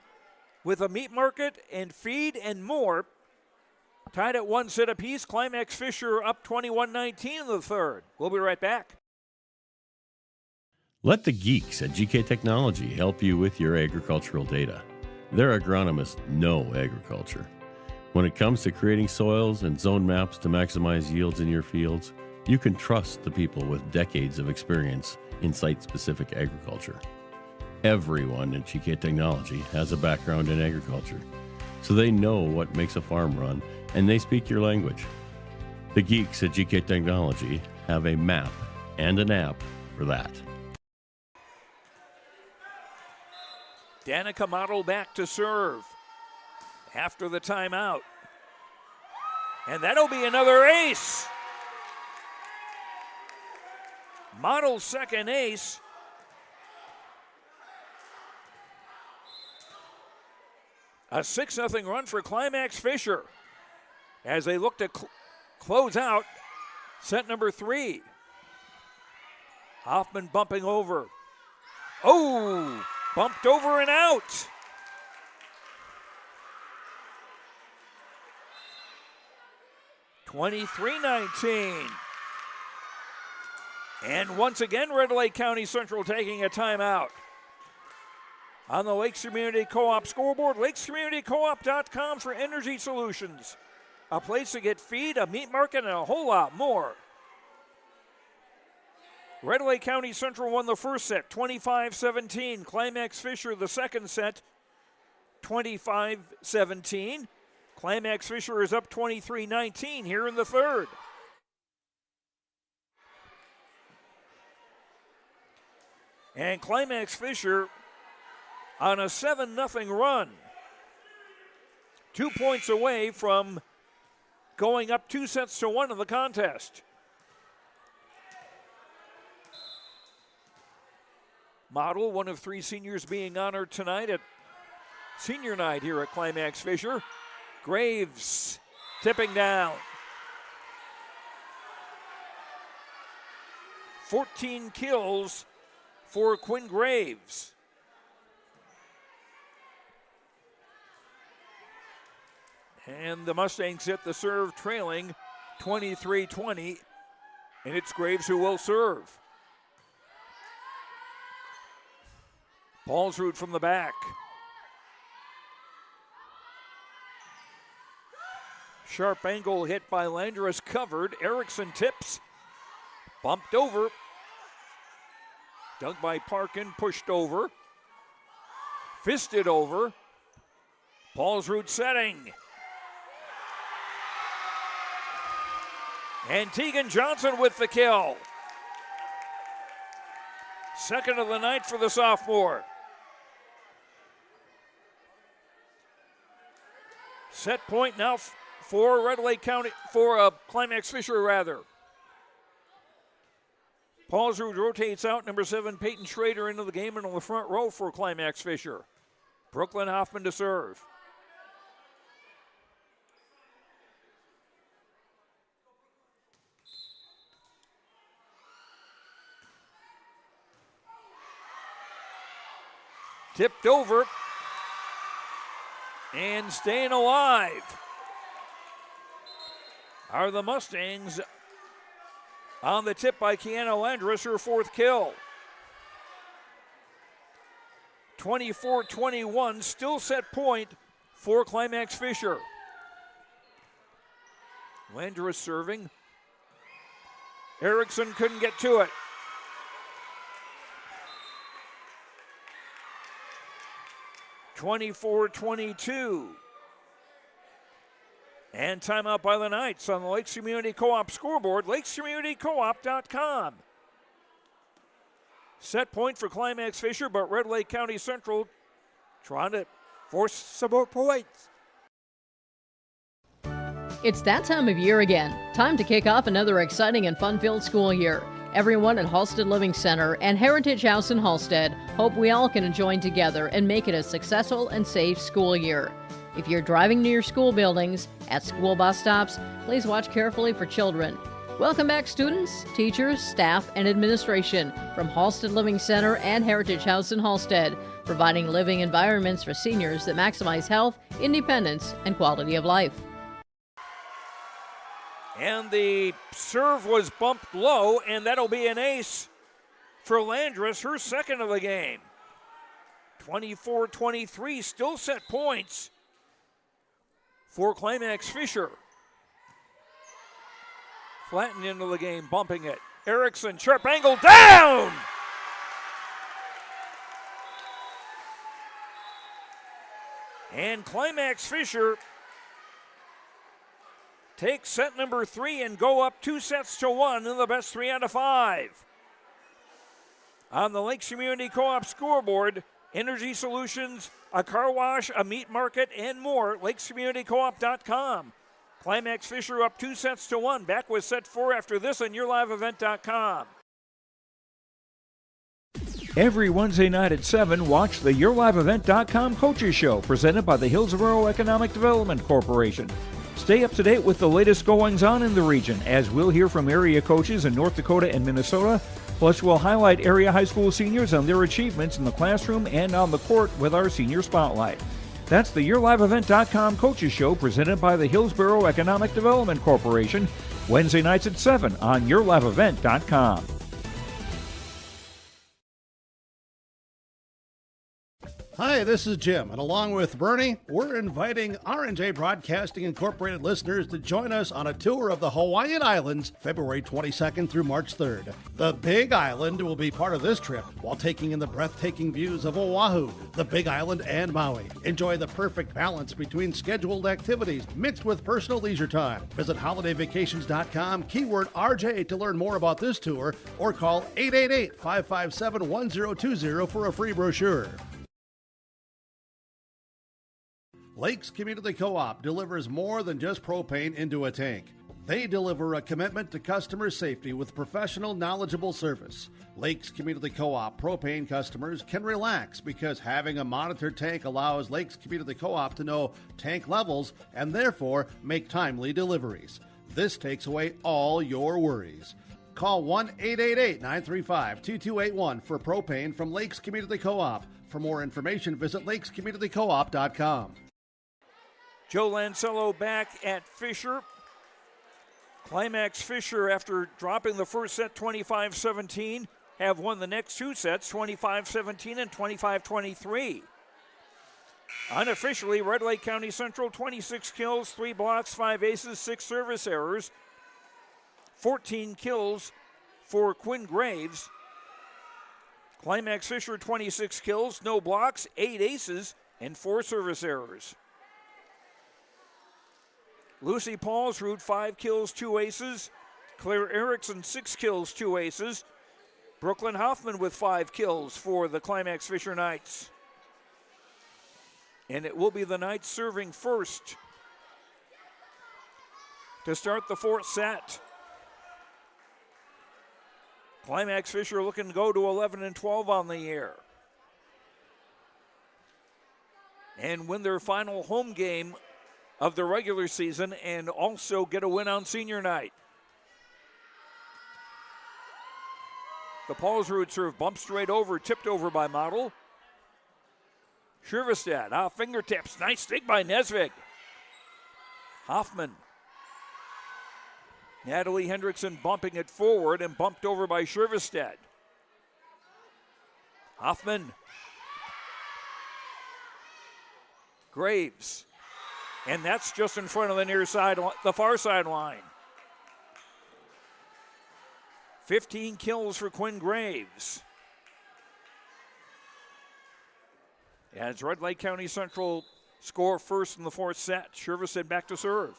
S6: with a meat market and feed and more. Tied at 1 set apiece, Climax-Fisher up 21-19 in the third. We'll be right back.
S14: Let the geeks at GK Technology help you with your agricultural data. Their agronomists know agriculture. When it comes to creating soils and zone maps to maximize yields in your fields, you can trust the people with decades of experience in site-specific agriculture. Everyone at GK Technology has a background in agriculture, so they know what makes a farm run, and they speak your language. The geeks at GK Technology have a map and an app for that.
S6: Danica Model back to serve after the timeout. And that'll be another ace. Model's second ace. A 6-0 run for Climax-Fisher as they look to close out set number 3. Hoffman bumping over. Oh, bumped over and out. (23-19). And once again, Red Lake County Central taking a timeout. On the Lakes Community Co-op scoreboard, lakescommunitycoop.com for energy solutions. A place to get feed, a meat market, and a whole lot more. Red Lake County Central won the first set, 25-17. Climax-Fisher the second set, 25-17. Climax-Fisher is up 23-19 here in the third. And Climax-Fisher on a 7-0 run. 2 points away from going up 2-1 in the contest. Model, one of 3 seniors being honored tonight at senior night here at Climax-Fisher. Graves tipping down. 14 kills for Quinn Graves. And the Mustangs hit the serve trailing 23-20, and it's Graves who will serve. Paulsrud from the back. Sharp angle hit by Landrus, covered. Erickson tips. Bumped over. Dug by Parkin, pushed over. Fisted over. Paulsrud setting. And Tegan Johnson with the kill. Second of the night for the sophomore. Set point now for Red Lake County, for Climax-Fisher rather. Paulsrud rotates out. Number 7, Peyton Schrader into the game into the front row for Climax-Fisher. Brooklyn Hoffman to serve. Tipped over and staying alive are the Mustangs on the tip by Kiana Landris, her 4th kill. 24-21, still set point for Climax-Fisher. Landris serving. Erickson couldn't get to it. 24-22. And timeout by the Knights on the Lakes Community Co-op scoreboard, lakescommunitycoop.com. Set point for Climax-Fisher, but Red Lake County Central trying to force some more points.
S8: It's that time of year again. Time to kick off another exciting and fun-filled school year. Everyone at Halstead Living Center and Heritage House in Halstead hope we all can join together and make it a successful and safe school year. If you're driving near school buildings, at school bus stops, please watch carefully for children. Welcome back, students, teachers, staff, and administration from Halstead Living Center and Heritage House in Halstead, providing living environments for seniors that maximize health, independence, and quality of life.
S6: And the serve was bumped low, and that'll be an ace for Landris, her 2nd of the game. 24-23, still set points for Climax-Fisher. Flattened into the game, bumping it. Erickson, sharp angle, down! And Climax-Fisher take set number 3 and go up 2-1 in the best 3 out of 5. On the Lakes Community Co-op scoreboard, energy solutions, a car wash, a meat market, and more. lakescommunitycoop.com. Climax-Fisher up 2-1. Back with set 4 after this on yourliveevent.com.
S7: Every Wednesday night at 7, watch the yourliveevent.com Coaches Show presented by the Hillsborough Economic Development Corporation. Stay up to date with the latest goings-on in the region, as we'll hear from area coaches in North Dakota and Minnesota. Plus, we'll highlight area high school seniors and their achievements in the classroom and on the court with our Senior Spotlight. That's the yourliveevent.com Coaches Show presented by the Hillsborough Economic Development Corporation, Wednesday nights at 7 on yourliveevent.com.
S5: Hi, this is Jim, and along with Bernie, we're inviting R&J Broadcasting Incorporated listeners to join us on a tour of the Hawaiian Islands, February 22nd through March 3rd. The Big Island will be part of this trip while taking in the breathtaking views of Oahu, the Big Island, and Maui. Enjoy the perfect balance between scheduled activities mixed with personal leisure time. Visit holidayvacations.com, keyword RJ to learn more about this tour, or call 888-557-1020 for a free brochure. Lakes Community Co-op delivers more than just propane into a tank. They deliver a commitment to customer safety with professional, knowledgeable service. Lakes Community Co-op propane customers can relax because having a monitored tank allows Lakes Community Co-op to know tank levels and therefore make timely deliveries. This takes away all your worries. Call 1-888-935-2281 for propane from Lakes Community Co-op. For more information, visit lakescommunitycoop.com.
S6: Joe Lancello back at Fisher. Climax-Fisher, after dropping the first set 25-17, have won the next 2 sets 25-17 and 25-23. Unofficially, Red Lake County Central 26 kills, 3 blocks, 5 aces, 6 service errors, 14 kills for Quinn Graves. Climax-Fisher 26 kills, no blocks, 8 aces, and 4 service errors. Lucy Paulsrud, 5 kills, 2 aces. Claire Erickson, 6 kills, 2 aces. Brooklyn Hoffman with 5 kills for the Climax-Fisher Knights. And it will be the Knights serving first to start the fourth set. Climax-Fisher looking to go to 11-12 on the year and win their final home game of the regular season and also get a win on senior night. The Paulsrud serve bumped straight over, tipped over by Model. Schervestad off fingertips. Nice stick by Nesvig. Hoffman. Natalie Hendrickson bumping it forward and bumped over by Schervestad. Hoffman. Graves. And that's just in front of the near side, the far sideline. 15 kills for Quinn Graves. As Red Lake County Central score first in the fourth set. Schervestad back to serve.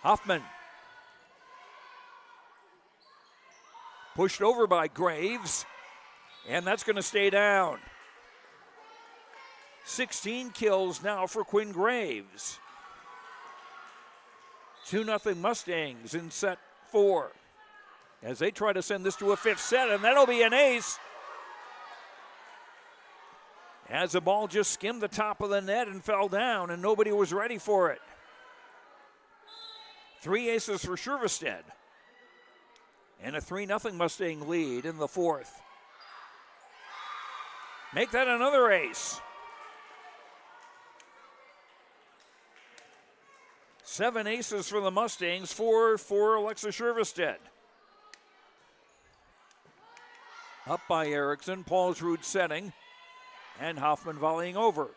S6: Hoffman. Pushed over by Graves. And that's going to stay down. 16 kills now for Quinn Graves. 2-0 Mustangs in set 4 as they try to send this to a fifth set, and that'll be an ace. As the ball just skimmed the top of the net and fell down, and nobody was ready for it. 3 aces for Schervestad. And a 3-0 Mustang lead in the fourth. Make that another ace. 7 aces for the Mustangs, 4 for Alexa Schervestad. Up by Erickson, Paulsrud setting, and Hoffman volleying over.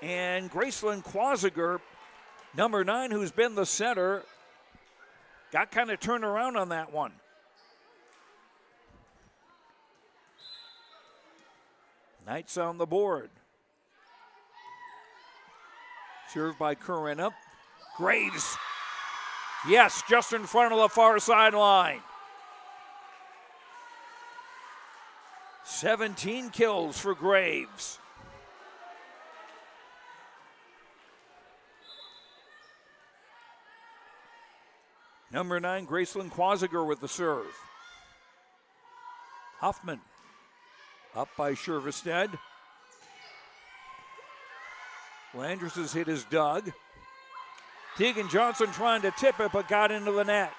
S6: And Gracelyn Quasiger, number 9, who's been the setter, got kind of turned around on that one. Knights on the board. Served by Corinna. Graves. Yes, just in front of the far sideline. 17 kills for Graves. Number 9, Gracelyn Quasiger with the serve. Hoffman. Up by Schervestad. Landrus's hit is dug. Tegan Johnson trying to tip it, but got into the net.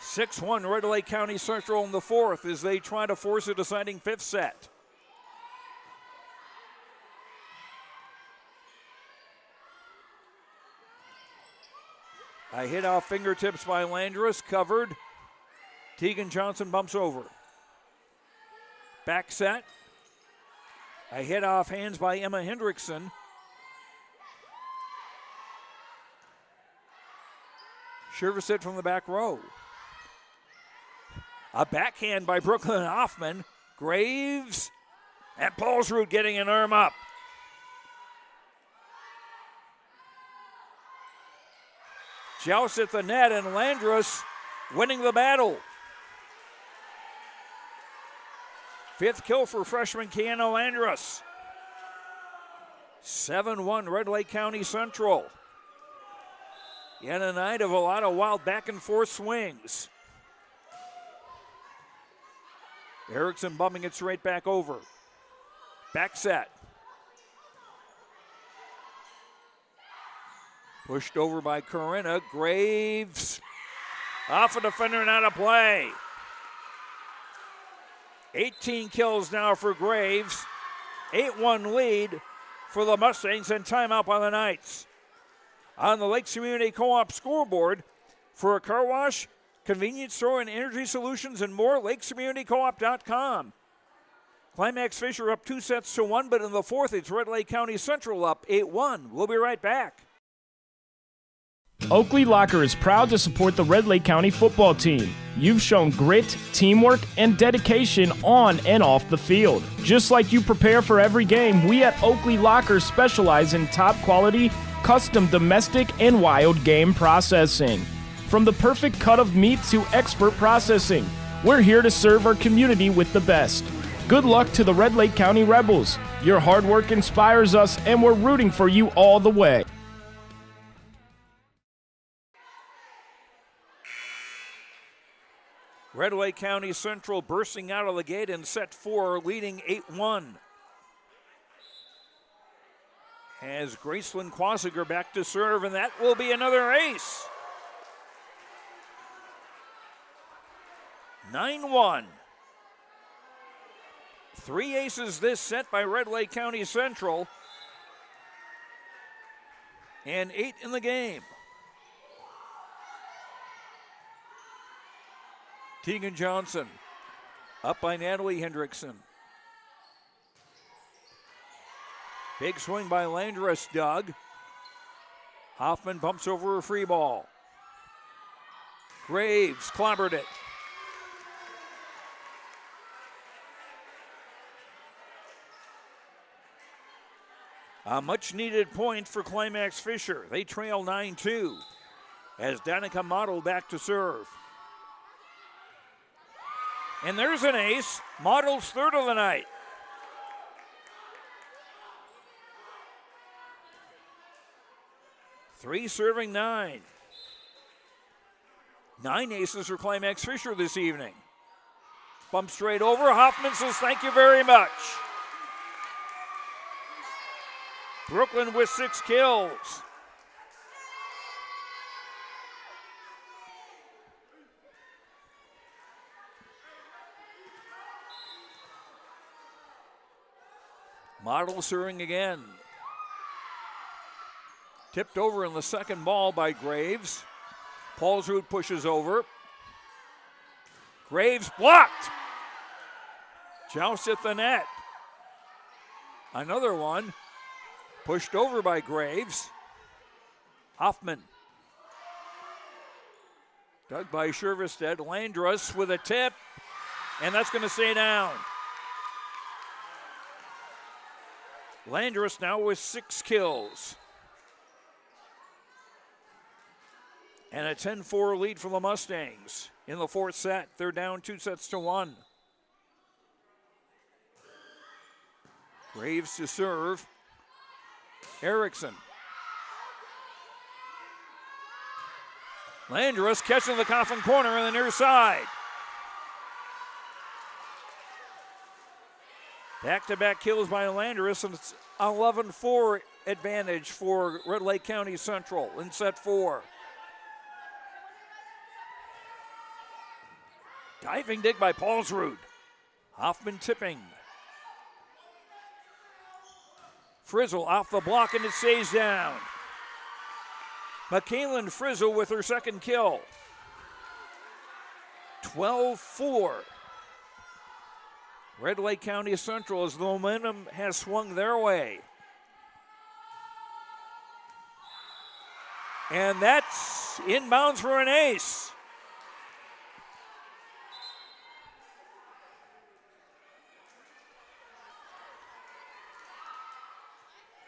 S6: (6-1) Red Lake County Central in the fourth as they try to force a deciding fifth set. A hit off fingertips by Landrus, covered. Tegan Johnson bumps over. Back set. A hit off hands by Emma Hendrickson. Schervestad from the back row. A backhand by Brooklyn Hoffman. Graves. And Paulsrud getting an arm up. Joust at the net, and Landrus winning the battle. 5th kill for freshman Kiana Landrus. 7-1 Red Lake County Central. In a night of a lot of wild back and forth swings. Erickson bumping it straight back over. Back set. Pushed over by Corinna. Graves off a defender and out of play. 18 kills now for Graves. 8-1 lead for the Mustangs, and timeout by the Knights. On the Lakes Community Co-op scoreboard, for a car wash, convenience store, and energy solutions and more, lakescommunitycoop.com. Climax-Fisher up 2-1, but in the fourth, it's Red Lake County Central up 8-1. We'll be right back.
S15: Oakley Locker is proud to support the Red Lake County football team. You've shown grit, teamwork, and dedication on and off the field. Just like you prepare for every game, we at Oakley Locker specialize in top quality, custom domestic, and wild game processing. From the perfect cut of meat to expert processing, we're here to serve our community with the best. Good luck to the Red Lake County Rebels. Your hard work inspires us, and we're rooting for you all the way.
S6: Red Lake County Central bursting out of the gate in set 4, leading 8-1. Has Gracelyn Quasiger back to serve, and that will be another ace. 9-1. 3 aces this set by Red Lake County Central, and 8 in the game. Tegan Johnson up by Natalie Hendrickson. Big swing by Landress, Doug. Hoffman bumps over a free ball. Graves clobbered it. A much-needed point for Climax-Fisher. They trail 9-2 as Danica Model back to serve. And there's an ace, Model's third of the night. Three serving 9. 9 aces for Climax-Fisher this evening. Bump straight over, Hoffman says thank you very much. Brooklyn with 6 kills. Model serving again. Tipped over in the second ball by Graves. Paulsrud pushes over. Graves blocked. Joust at the net. Another one. Pushed over by Graves. Hoffman. Dug by Shervestead. Landrus with a tip. And that's going to stay down. Landrus now with 6 kills. And a 10-4 lead for the Mustangs in the fourth set. They're down 2-1. Graves to serve. Erickson. Landrus catching the coffin corner on the near side. Back-to-back kills by Landrus, and it's 11-4 advantage for Red Lake County Central in set 4. Diving dig by Paulsrud. Hoffman tipping. Frizzle off the block and it stays down. McKaylin Frizzle with her second kill. 12-4. Red Lake County Central as the momentum has swung their way. And that's inbounds for an ace.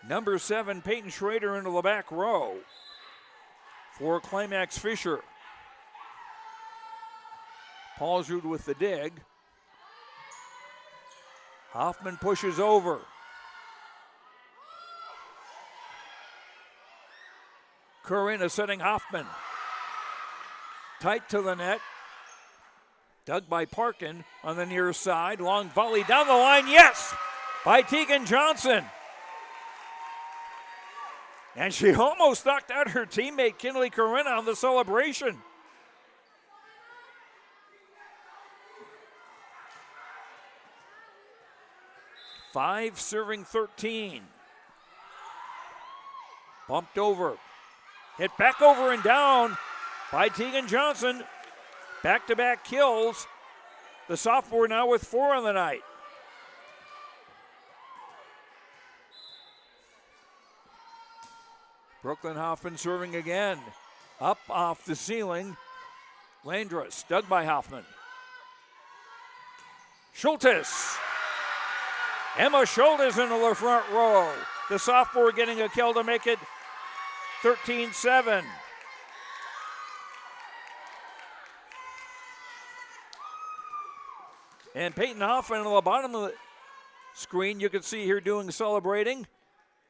S6: Number 7, Peyton Schrader into the back row for Climax-Fisher. Paulsrud with the dig. Hoffman pushes over. Corinna setting Hoffman. Tight to the net. Dug by Parkin on the near side. Long volley down the line. Yes! By Tegan Johnson. And she almost knocked out her teammate, Kinley Corinna, on the celebration. Five serving 13. Bumped over. Hit back over and down by Tegan Johnson. Back-to-back kills. The sophomore now with 4 on the night. Brooklyn Hoffman serving again. Up off the ceiling. Landrus, dug by Hoffman. Schultes. Emma Schultes into the front row. The sophomore getting a kill to make it 13-7. And Peyton Hoffman on the bottom of the screen, you can see here doing celebrating.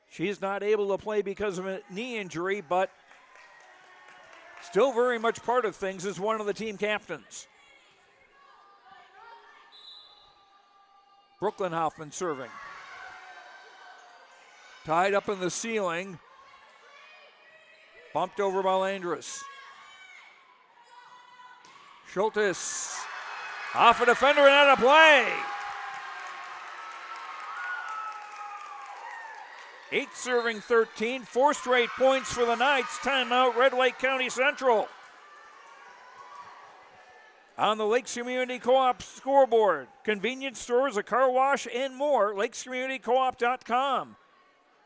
S6: She's not able to play because of a knee injury, but still very much part of things as one of the team captains. Brooklyn Hoffman serving. Tied up in the ceiling. Bumped over by Landrus. Schultes off a defender and out of play. 8 serving 13, 4 straight points for the Knights. Timeout, Red Lake County Central. On the Lakes Community Co-op scoreboard, convenience stores, a car wash, and more, lakescommunitycoop.com.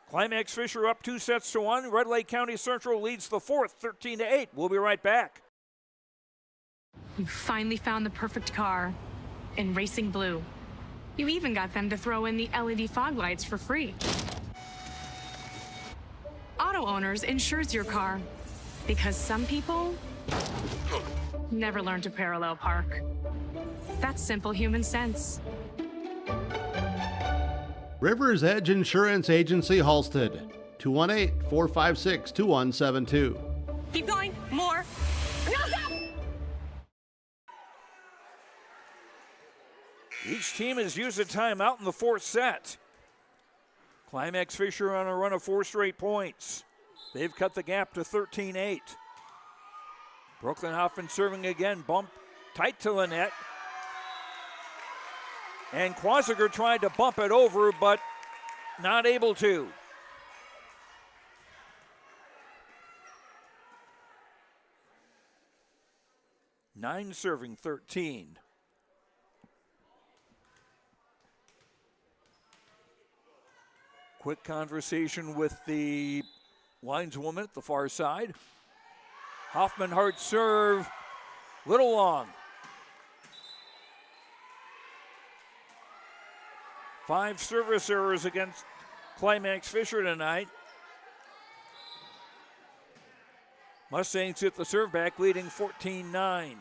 S6: Climax-Fisher up 2-1. Red Lake County Central leads the fourth, 13-8. We'll be right back.
S16: You finally found the perfect car in Racing Blue. You even got them to throw in the LED fog lights for free. Auto Owners insures your car because some people never learn to parallel park. That's simple human sense.
S5: Rivers Edge Insurance Agency, Halsted, 218-456-2172.
S20: Keep going. More. No, stop!
S6: Each team has used a timeout in the fourth set. Climax-Fisher on a run of 4 straight points. They've cut the gap to 13-8. Brooklyn Hoffman serving again, bump tight to the net. And Quasiger tried to bump it over, but not able to. Nine serving 13. Quick conversation with the lineswoman at the far side. Hoffman hard serve, little long. 5 service errors against Climax-Fisher tonight. Mustangs hit the serve back, leading 14-9.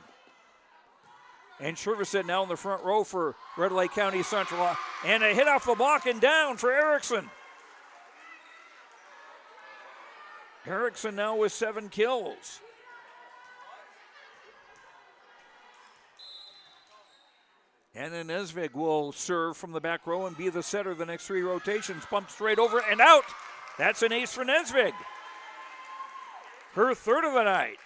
S6: And Sherverstead now in the front row for Red Lake County Central. And a hit off the block and down for Erickson. Erickson now with 7 kills. Anna Nesvig will serve from the back row and be the setter the next 3 rotations. Bumped straight over and out. That's an ace for Nesvig. Her third of the night.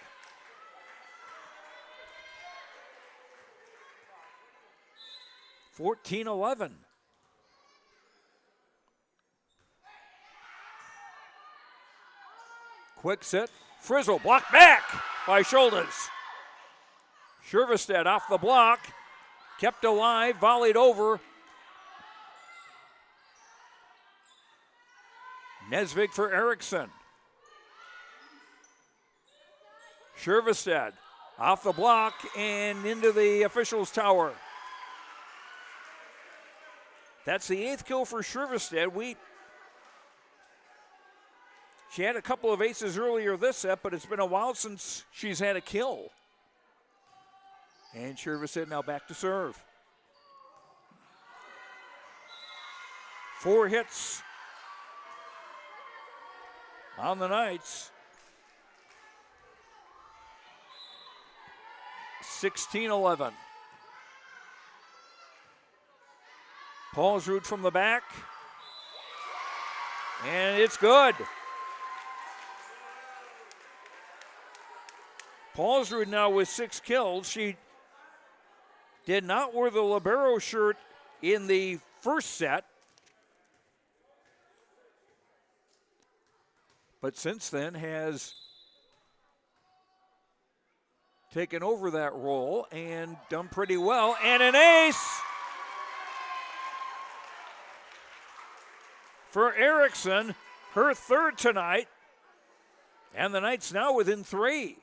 S6: (14-11). Quick set. Frizzle blocked back by Shoulders. Sherverstead off the block. Kept alive, volleyed over. Nesvig for Erickson. Sherverstead off the block and into the officials' tower. That's the 8th kill for Sherverstead. She had a couple of aces earlier this set, but it's been a while since she's had a kill. And Sherverstead now back to serve. 4 hits on the Knights. 16-11. Paulsrud from the back. And it's good. Paulsrud now with 6 kills. She did not wear the libero shirt in the first set. But since then has taken over that role and done pretty well. And an ace for Erickson, her third tonight. And the Knights now within 3.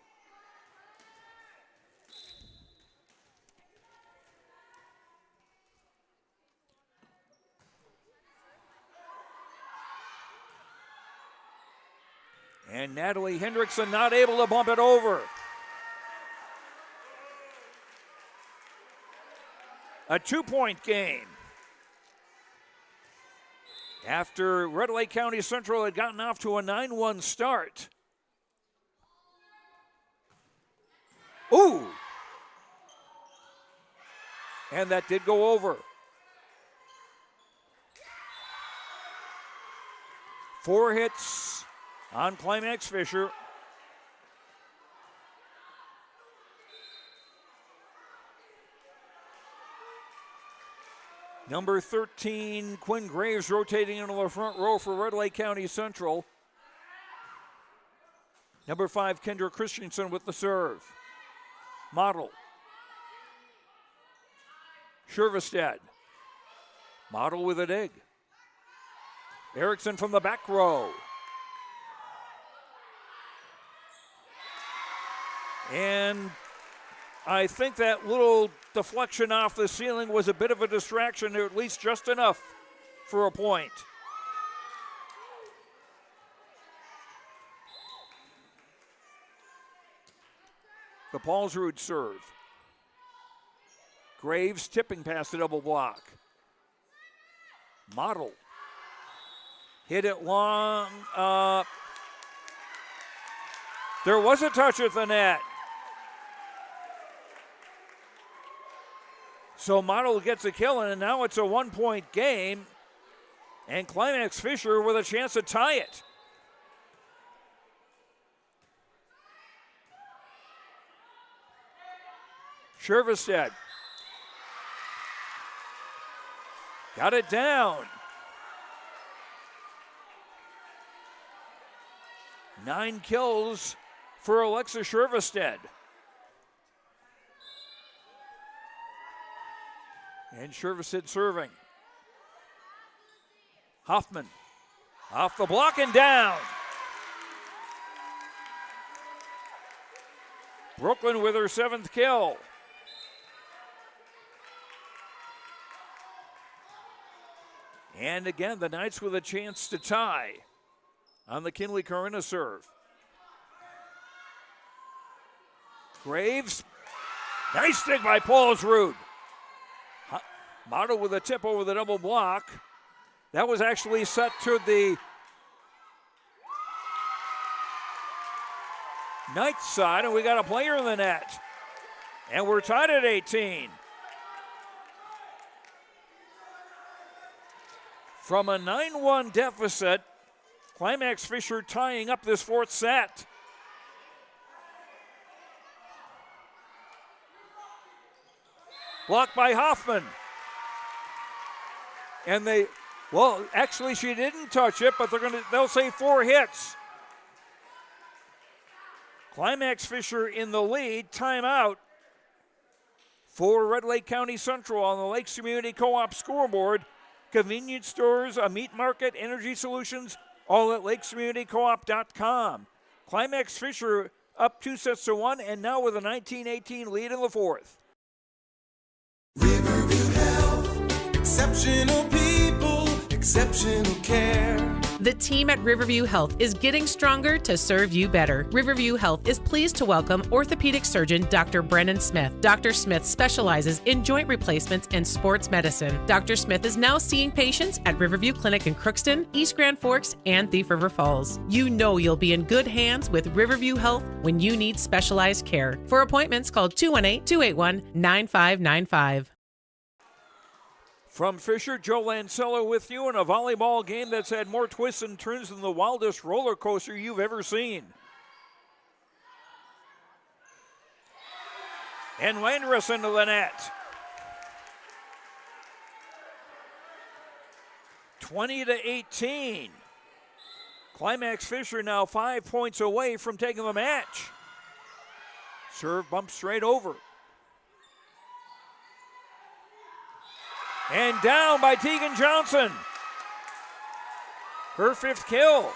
S6: And Natalie Hendrickson not able to bump it over. a 2-point game. After Red Lake County Central had gotten off to a 9-1 start. Ooh! And that did go over. 4 hits on Climax-Fisher. Number 13, Quinn Graves, rotating into the front row for Red Lake County Central. Number 5, Kendra Christensen with the serve. Model. Shervestead. Model with a dig. Erickson from the back row. And I think that little deflection off the ceiling was a bit of a distraction, or at least just enough for a point. The Paulsrud serve. Graves tipping past the double block. Model. Hit it long. There was a touch at the net. So Model gets a kill, and now it's a 1-point game. And Climax-Fisher with a chance to tie it. Shervestead. Got it down. 9 kills for Alexa Shervestead. And Shervestead serving. Hoffman off the block and down. Brooklyn with her 7th kill. And again, the Knights with a chance to tie on the Kinley Corinna serve. Graves, nice stick by Paulsrud. Model with a tip over the double block. That was actually set to the Knights side, and we got a player in the net. And we're tied at 18. From a 9-1 deficit, Climax-Fisher tying up this 4th set. Blocked by Hoffman. And actually she didn't touch it, but they'll say 4 hits. Climax-Fisher in the lead, timeout for Red Lake County Central on the Lakes Community Co-op scoreboard. Convenience stores, a meat market, energy solutions, all at lakescommunitycoop.com. Climax-Fisher up 2-1 and now with a 19-18 lead in the 4th.
S17: Riverview Health, exceptional people, exceptional care.
S18: The team at Riverview Health is getting stronger to serve you better. Riverview Health is pleased to welcome orthopedic surgeon Dr. Brennan Smith. Dr. Smith specializes in joint replacements and sports medicine. Dr. Smith is now seeing patients at Riverview Clinic in Crookston, East Grand Forks, and Thief River Falls. You know you'll be in good hands with Riverview Health when you need specialized care. For appointments, call 218-281-9595.
S6: From Fisher, Joe Lancello with you in a volleyball game that's had more twists and turns than the wildest roller coaster you've ever seen. And Landress into the net. 20-18. Climax-Fisher now 5 points away from taking the match. Serve bumps straight over. And down by Tegan Johnson. Her 5th kill.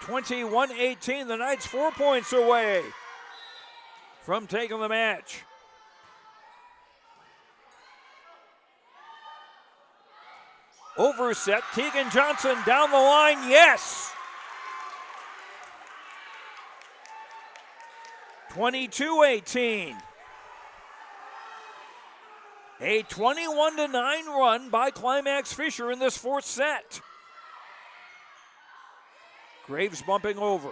S6: 21-18. The Knights 4 points away from taking the match. Overset. Tegan Johnson down the line. Yes. 22-18. A 21-9 run by Climax-Fisher in this fourth set. Graves bumping over.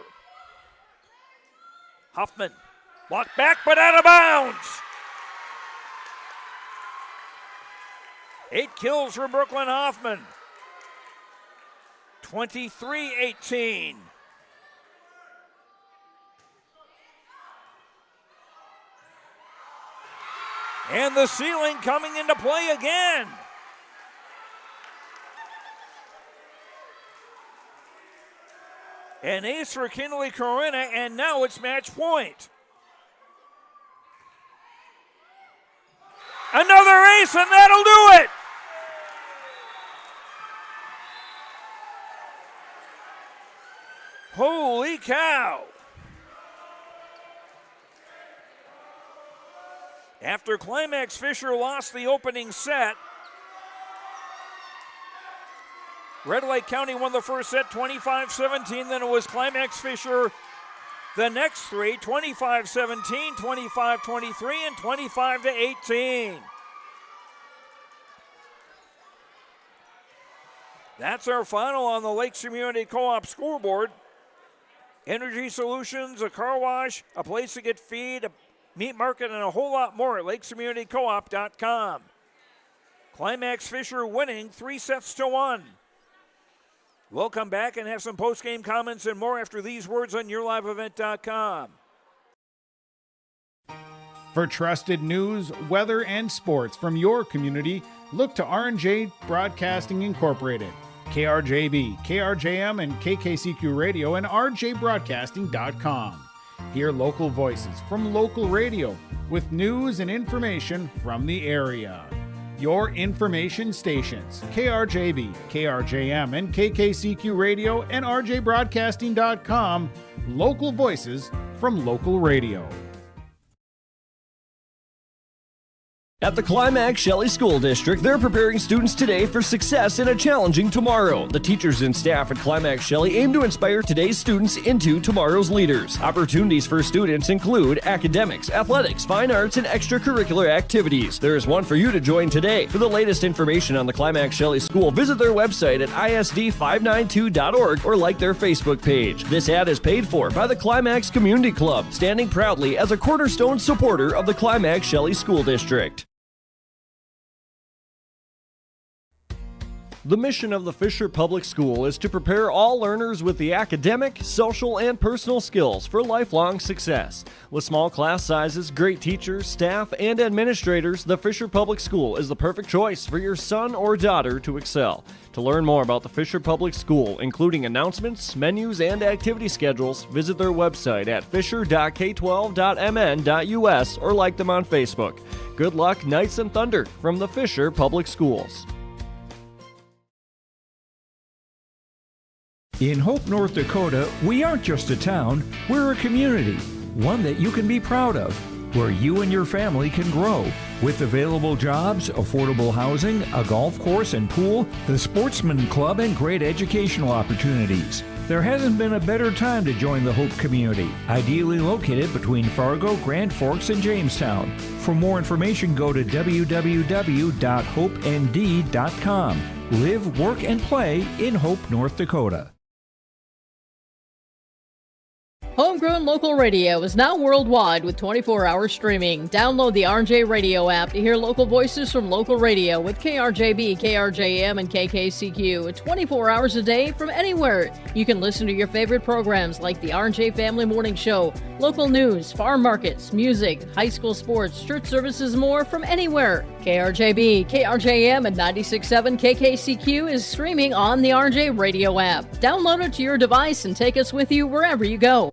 S6: Huffman, blocked back but out of bounds. 8 kills for Brooklyn Hoffman. 23-18. And the ceiling coming into play again. An ace for Kinley Corinna, and now it's match point. Another ace, and that'll do it. Holy cow. After Climax-Fisher lost the opening set, Red Lake County won the first set 25-17. Then it was Climax-Fisher the next three, 25-17, 25-23, and 25-18. That's our final on the Lakes Community Co-op scoreboard. Energy Solutions, a car wash, a place to get feed, a meat market, and a whole lot more at lakescommunitycoop.com. Climax-Fisher winning 3-1. We'll come back and have some post-game comments and more after these words on YourLiveEvent.com.
S19: For trusted news, weather, and sports from your community, look to R&J Broadcasting Incorporated, KRJB, KRJM, and KKCQ Radio, and rjbroadcasting.com. Hear local voices from local radio with news and information from the area. Your information stations, KRJB, KRJM, and KKCQ Radio, and rjbroadcasting.com. Local voices from local radio.
S9: At the Climax Shelley School District, they're preparing students today for success in a challenging tomorrow. The teachers and staff at Climax Shelley aim to inspire today's students into tomorrow's leaders. Opportunities for students include academics, athletics, fine arts, and extracurricular activities. There is one for you to join today. For the latest information on the Climax Shelley School, visit their website at isd592.org or like their Facebook page. This ad is paid for by the Climax Community Club, standing proudly as a cornerstone supporter of the Climax Shelley School District. The mission of the Fisher Public School is to prepare all learners with the academic, social, and personal skills for lifelong success. With small class sizes, great teachers, staff, and administrators, the Fisher Public School is the perfect choice for your son or daughter to excel. To learn more about the Fisher Public School, including announcements, menus, and activity schedules, visit their website at fisher.k12.mn.us or like them on Facebook. Good luck, Knights and Thunder, from the Fisher Public Schools.
S7: In Hope, North Dakota, we aren't just a town, we're a community, one that you can be proud of, where you and your family can grow. With available jobs, affordable housing, a golf course and pool, the Sportsman Club, and great educational opportunities. There hasn't been a better time to join the Hope community, ideally located between Fargo, Grand Forks, and Jamestown. For more information, go to www.hopend.com. Live, work, and play in Hope, North Dakota.
S8: Homegrown Local Radio is now worldwide with 24-hour streaming. Download the RJ Radio app to hear local voices from local radio with KRJB, KRJM, and KKCQ 24 hours a day from anywhere. You can listen to your favorite programs like the RJ Family Morning Show, local news, farm markets, music, high school sports, church services, more from anywhere. KRJB, KRJM, and 96.7 KKCQ is streaming on the RJ Radio app. Download it to your device and take us with you wherever you go.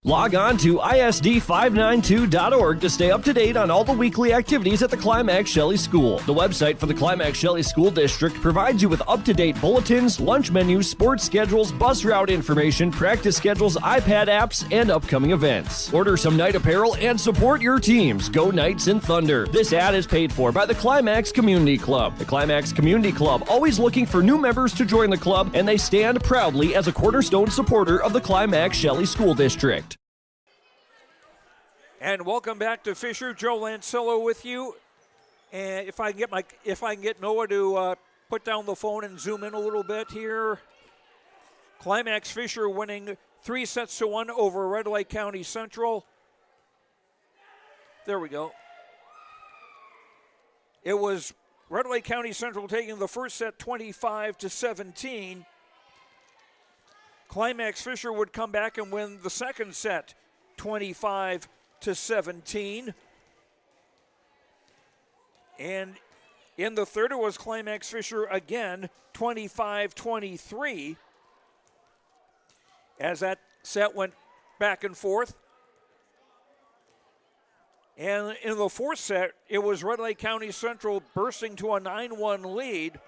S9: Log on to isd592.org to stay up to date on all the weekly activities at the Climax Shelley School. The website for the Climax Shelley School District provides you with up-to-date bulletins, lunch menus, sports schedules, bus route information, practice schedules, iPad apps, and upcoming events. Order some night apparel and support your teams. Go Knights and Thunder. This ad is paid for by the Climax Community Club. The Climax Community Club, always looking for new members to join the club, and they stand proudly as a cornerstone supporter of the Climax Shelley School District.
S6: And welcome back to Fisher. Joe Lancello with you. And if I can get Noah to put down the phone and zoom in a little bit here. Climax-Fisher winning 3-1 over Red Lake County Central. There we go. It was Red Lake County Central taking the first set 25-17. Climax-Fisher would come back and win the second set 25-17. And in the third, it was Climax-Fisher again, 25-23. As that set went back and forth. And in the fourth set, it was Red Lake County Central bursting to a 9-1 lead,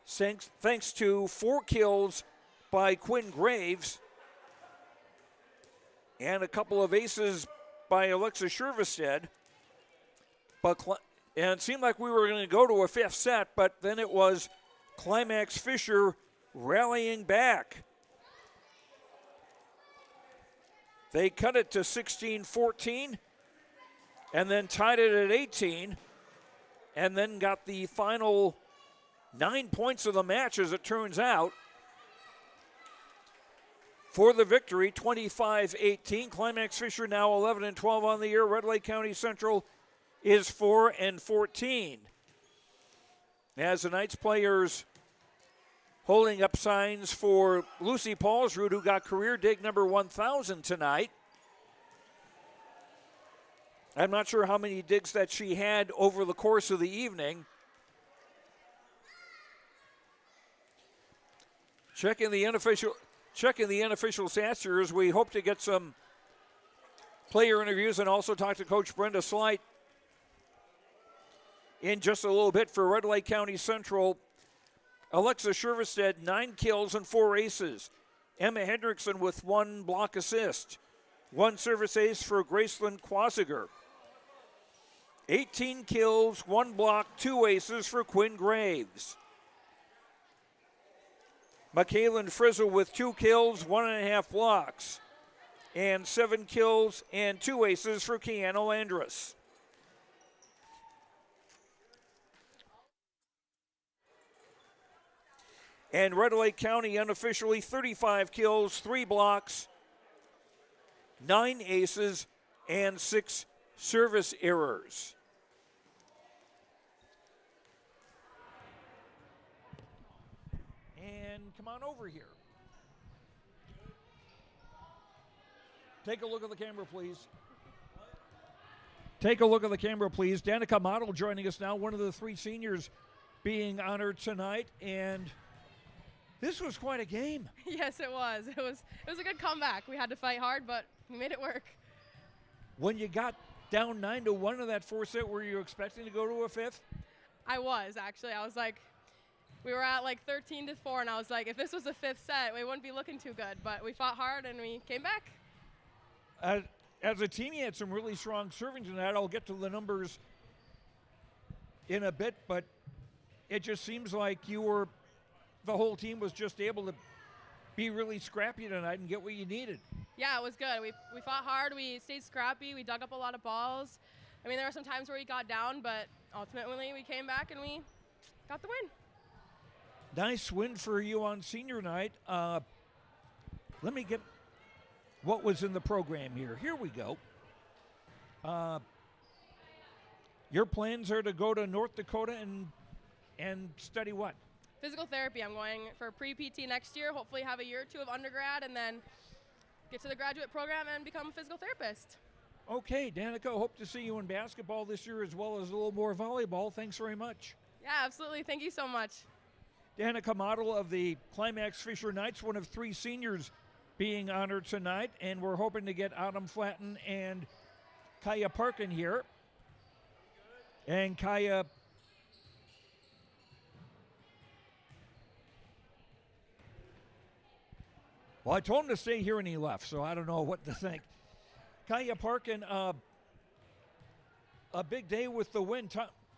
S6: thanks to 4 kills by Quinn Graves and a couple of aces by Alexa Shervestead. And it seemed like we were going to go to a fifth set, but then it was Climax-Fisher rallying back. They cut it to 16-14 and then tied it at 18 and then got the final 9 points of the match, as it turns out, for the victory, 25-18. Climax-Fisher now 11-12 on the year. Red Lake County Central is 4-14. As the Knights players holding up signs for Lucy Paulsrud, who got career dig number 1,000 tonight. I'm not sure how many digs that she had over the course of the evening. Checking the unofficial stats here as we hope to get some player interviews and also talk to Coach Brenda Slight in just a little bit for Red Lake County Central. Alexa Shervestead, 9 kills and 4 aces. Emma Hendrickson with 1 block assist. 1 service ace for Graceland Quasiger. 18 kills, 1 block, 2 aces for Quinn Graves. McKaylin Frizzle with 2 kills, 1.5 blocks. And 7 kills and 2 aces for Keanu Andrus. And Red Lake County unofficially 35 kills, 3 blocks, 9 aces, and 6 service errors. And come on over here. Take a look at the camera, please. Take a look at the camera, please. Danica Model joining us now, one of the 3 seniors being honored tonight. And this was quite a game.
S21: Yes, it was. It was a good comeback. We had to fight hard, but we made it work.
S6: When you got down 9-1 in that 4th set, were you expecting to go to a 5th?
S21: I was, actually. I was like, we were at like 13-4, and I was like, if this was a 5th set, we wouldn't be looking too good. But we fought hard, and we came back.
S6: As a team, you had some really strong serving tonight. I'll get to the numbers in a bit, but it just seems like the whole team was just able to be really scrappy tonight and get what you needed.
S21: Yeah, it was good. We fought hard. We stayed scrappy. We dug up a lot of balls. I mean, there were some times where we got down, but ultimately we came back and we got the win.
S6: Nice win for you on senior night. Let me get what was in the program here. Here we go. Your plans are to go to North Dakota and study what?
S21: Physical therapy. I'm going for pre-PT next year, hopefully have a year or 2 of undergrad, and then get to the graduate program and become a physical therapist.
S6: Okay, Danica, hope to see you in basketball this year as well as a little more volleyball. Thanks very much.
S21: Yeah, absolutely. Thank you so much.
S6: Danica Model of the Climax-Fisher Knights, one of 3 seniors being honored tonight, and we're hoping to get Autumn Flatton and Kaya Parkin here. And Kaya well, I told him to stay here and he left, so I don't know what to think. Kaya Parkin, a big day with the win.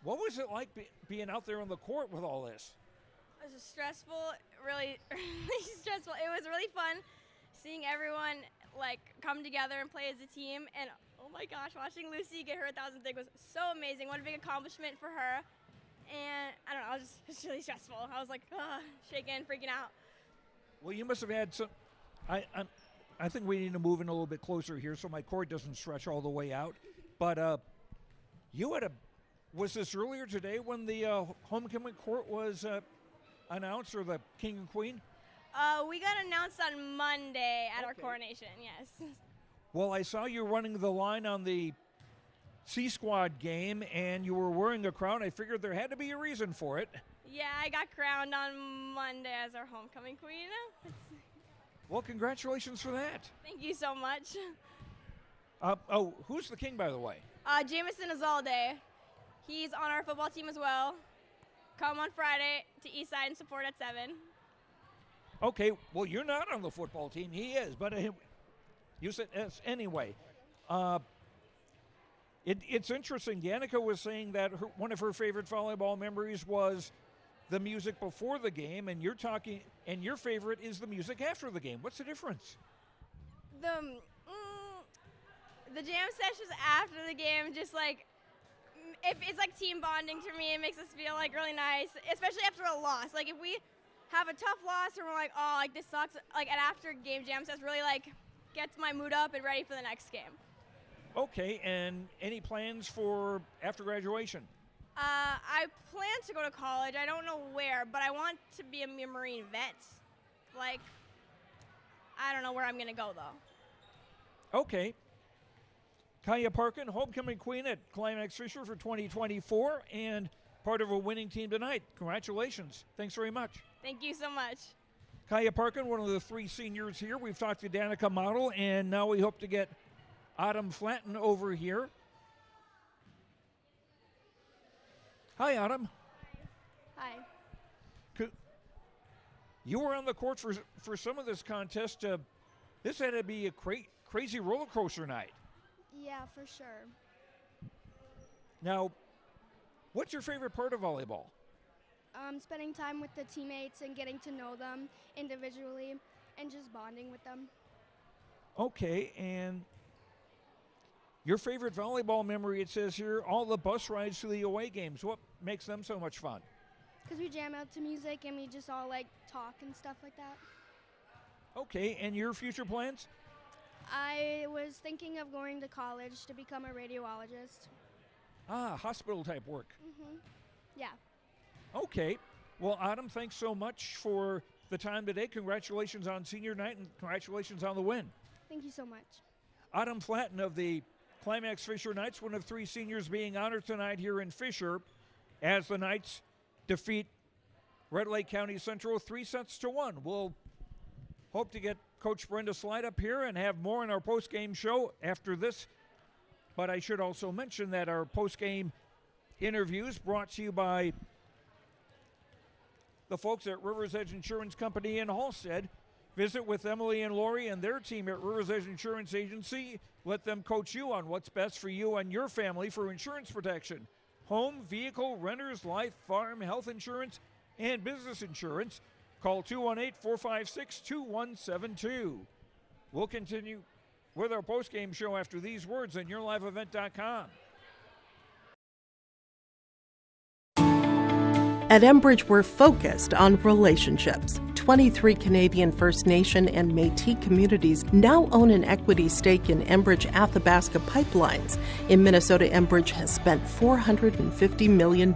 S6: What was it like being out there on the court with all this?
S22: It was stressful, really stressful. It was really fun seeing everyone
S1: come together and play as a team. And oh my gosh, watching Lucy get her 1,000th dig was so amazing. What a big accomplishment for her. And I don't know, it's really stressful. I was shaking, freaking out.
S6: Well, you must have had some. I think we need to move in a little bit closer here so my cord doesn't stretch all the way out. But you had was this earlier today when the homecoming court was announced, or the king and queen?
S1: We got announced on Monday at our coronation, yes.
S6: Well, I saw you running the line on the C Squad game, and you were wearing a crown. I figured there had to be a reason for it.
S1: Yeah, I got crowned on Monday as our homecoming queen.
S6: Well, congratulations for that.
S1: Thank you so much.
S6: Who's the king, by the way?
S1: Jamison Azalde. He's on our football team as well. Come on Friday to Eastside and support at 7.
S6: Okay, well, you're not on the football team. He is, but you said yes anyway. It's interesting. Danica was saying that one of her favorite volleyball memories was the music before the game, and you're talking, and your favorite is the music after the game. What's the difference?
S1: The jam sessions after the game, it's like team bonding to me. It makes us feel really nice, especially after a loss. If we have a tough loss and we're this sucks, an after game jam session really gets my mood up and ready for the next game.
S6: Okay, and any plans for after graduation?
S1: I plan to go to college. I don't know where, but I want to be a Marine vet. I don't know where I'm going to go, though.
S6: Okay. Kaya Parkin, homecoming queen at Climax-Fisher for 2024, and part of a winning team tonight. Congratulations. Thanks very much.
S1: Thank you so much.
S6: Kaya Parkin, one of the 3 seniors here. We've talked to Danica Model, and now we hope to get Autumn Flatten over here. Hi, Autumn.
S1: Hi.
S6: You were on the court for some of this contest. This had to be a crazy roller coaster night.
S22: Yeah, for sure.
S6: Now, what's your favorite part of volleyball?
S22: Spending time with the teammates and getting to know them individually and just bonding with them.
S6: Okay, and your favorite volleyball memory, it says here, all the bus rides to the away games. What makes them so much fun?
S22: Because we jam out to music and we just all talk and stuff like that.
S6: Okay, and your future plans?
S22: I was thinking of going to college to become a radiologist.
S6: Hospital type work.
S22: Mm-hmm. Yeah.
S6: Okay. Well, Autumn, thanks so much for the time today. Congratulations on senior night and congratulations on the win.
S22: Thank you so much.
S6: Autumn Flatten of the Climax-Fisher Knights, one of 3 seniors being honored tonight here in Fisher as the Knights defeat Red Lake County Central 3-1. We'll hope to get Coach Brenda Slide up here and have more in our post-game show after this. But I should also mention that our post-game interviews brought to you by the folks at Rivers Edge Insurance Company in Halstead. Visit with Emily and Lori and their team at Rivers Edge Insurance Agency. Let them coach you on what's best for you and your family for insurance protection. Home, vehicle, renters, life, farm, health insurance, and business insurance. Call 218-456-2172. We'll continue with our post-game show after these words on YourLiveEvent.com.
S12: At Enbridge, we're focused on relationships. 23 Canadian First Nation and Métis communities now own an equity stake in Enbridge Athabasca Pipelines. In Minnesota, Enbridge has spent $450 million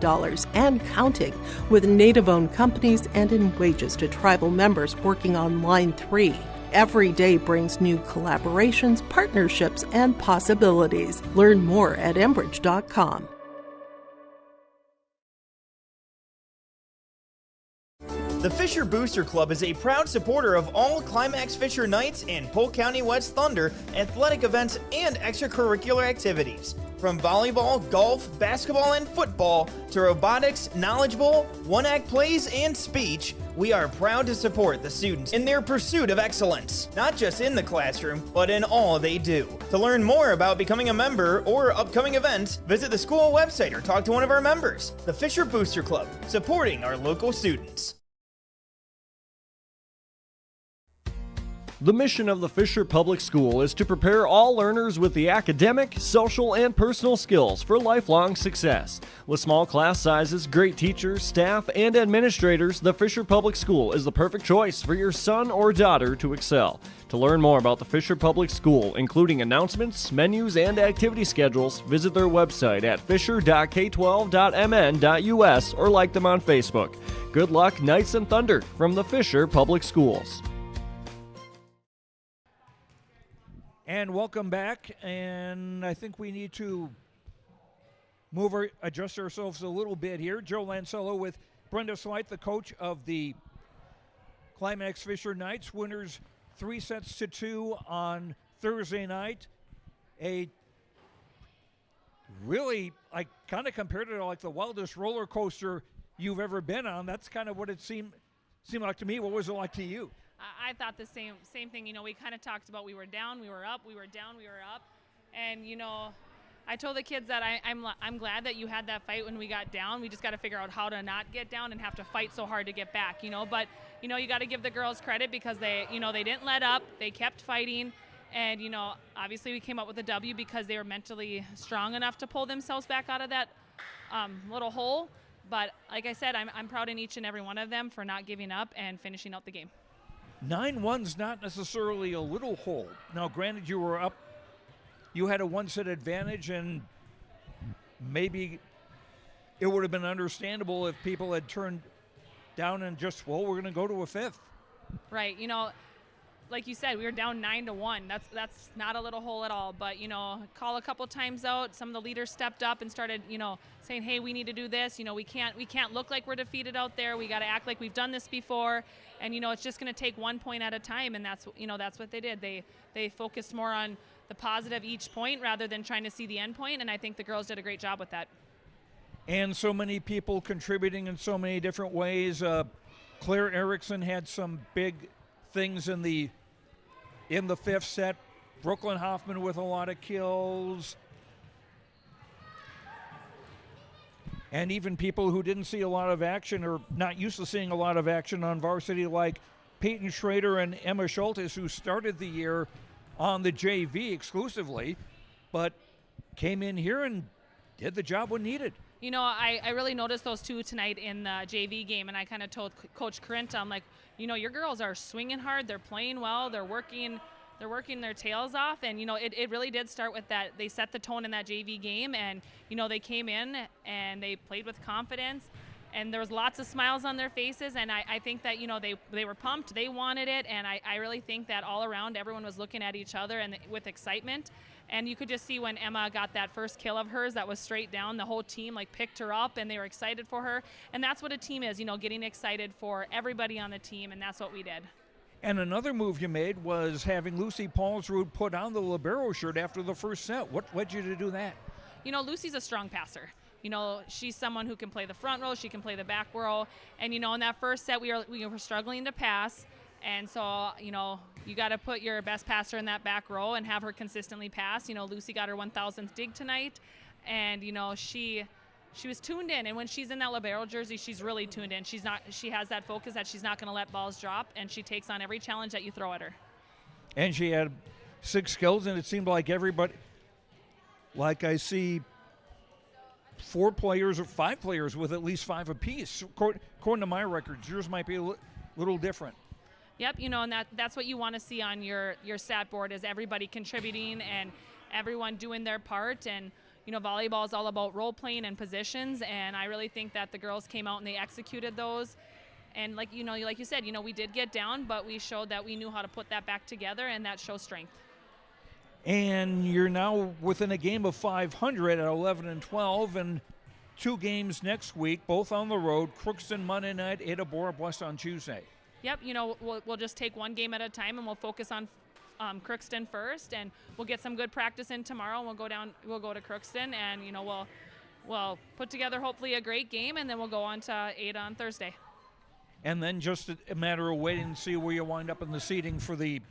S12: and counting with Native-owned companies and in wages to tribal members working on Line 3. Every day brings new collaborations, partnerships, and possibilities. Learn more at Enbridge.com.
S13: The Fisher Booster Club is a proud supporter of all Climax-Fisher Knights and Polk County West Thunder athletic events and extracurricular activities. From volleyball, golf, basketball, and football to robotics, knowledge bowl, one-act plays, and speech, we are proud to support the students in their pursuit of excellence, not just in the classroom, but in all they do. To learn more about becoming a member or upcoming events, visit the school website or talk to one of our members. The Fisher Booster Club, supporting our local students.
S9: The mission of the Fisher Public School is to prepare all learners with the academic, social, and personal skills for lifelong success. With small class sizes, great teachers, staff, and administrators, the Fisher Public School is the perfect choice for your son or daughter to excel. To learn more about the Fisher Public School, including announcements, menus, and activity schedules, visit their website at fisher.k12.mn.us or like them on Facebook. Good luck, Knights and Thunder, from the Fisher Public Schools.
S6: And welcome back, and I think we need to adjust ourselves a little bit here. Joe Lancello with Brenda Slight, the coach of the Climax-Fisher Knights, winners 3-2 on Thursday night. Really, I kind of compared it to like the wildest roller coaster you've ever been on. That's kind of what it seemed like to me. What was it like to you?
S3: I thought the same thing. You know, we kind of talked about we were down, we were up, we were down, we were up. And, you know, I told the kids that I'm glad that you had that fight when we got down. We just got to figure out how to not get down and have to fight so hard to get back, you know. But, you know, you got to give the girls credit because they didn't let up. They kept fighting. And, you know, obviously we came up with a W because they were mentally strong enough to pull themselves back out of that little hole. But like I said, I'm proud in each and every one of them for not giving up and finishing out the game.
S6: 9-1's not necessarily a little hole. Now, granted, you were up. You had a one-set advantage, and maybe it would have been understandable if people had turned down and just, well, we're going to go to a fifth.
S3: Right. You know, like you said, we were down 9-1. That's not a little hole at all. But, you know, call a couple times out. Some of the leaders stepped up and started, you know, saying, hey, we need to do this. You know, we can't look like we're defeated out there. We got to act like we've done this before. And, you know, it's just going to take 1 point at a time. And that's what they did. They focused more on the positive each point rather than trying to see the end point. And I think the girls did a great job with that.
S6: And so many people contributing in so many different ways. Claire Erickson had some big things in the fifth set. Brooklyn Hoffman with a lot of kills. And even people who didn't see a lot of action or not used to seeing a lot of action on varsity, like Peyton Schrader and Emma Schultes, who started the year on the JV exclusively, but came in here and did the job when needed.
S3: You know, I really noticed those two tonight in the JV game, and I kind of told Coach Corinta, I'm like, you know, your girls are swinging hard, they're playing well, they're working their tails off, and, you know, it really did start with that. They set the tone in that JV game, and, you know, they came in and they played with confidence, and there was lots of smiles on their faces, and I think that, you know, they were pumped, they wanted it, and I really think that all around everyone was looking at each other and with excitement. And you could just see when Emma got that first kill of hers that was straight down, the whole team like picked her up and they were excited for her. And that's what a team is, you know, getting excited for everybody on the team, and that's what we did.
S6: And another move you made was having Lucy Paulsrud put on the libero shirt after the first set. What led you to do that?
S3: You know, Lucy's a strong passer. You know, she's someone who can play the front row, she can play the back row. And, you know, in that first set, we were struggling to pass. And so, you know, you got to put your best passer in that back row and have her consistently pass. You know, Lucy got her 1,000th dig tonight, and, you know, she was tuned in. And when she's in that libero jersey, she's really tuned in. She has that focus that she's not going to let balls drop, and she takes on every challenge that you throw at her.
S6: And she had 6 kills, and it seemed like everybody, like I see 4 players or 5 players with at least 5 apiece. According to my records, yours might be a little different.
S3: Yep, you know, and that's what you want to see on your stat board is everybody contributing and everyone doing their part. And, you know, volleyball is all about role playing and positions, and I really think that the girls came out and they executed those. And like you said, you know, we did get down, but we showed that we knew how to put that back together, and that shows strength.
S6: And you're now within a game of 500 at 11-12, and 2 games next week, both on the road. Crookston Monday night, Ada Bora Blessed on Tuesday.
S3: Yep, you know, we'll just take one game at a time, and we'll focus on Crookston first, and we'll get some good practice in tomorrow, and we'll go to Crookston, and, you know, we'll put together hopefully a great game, and then we'll go on to Ada on Thursday.
S6: And then just a matter of waiting to see where you wind up in the seating for the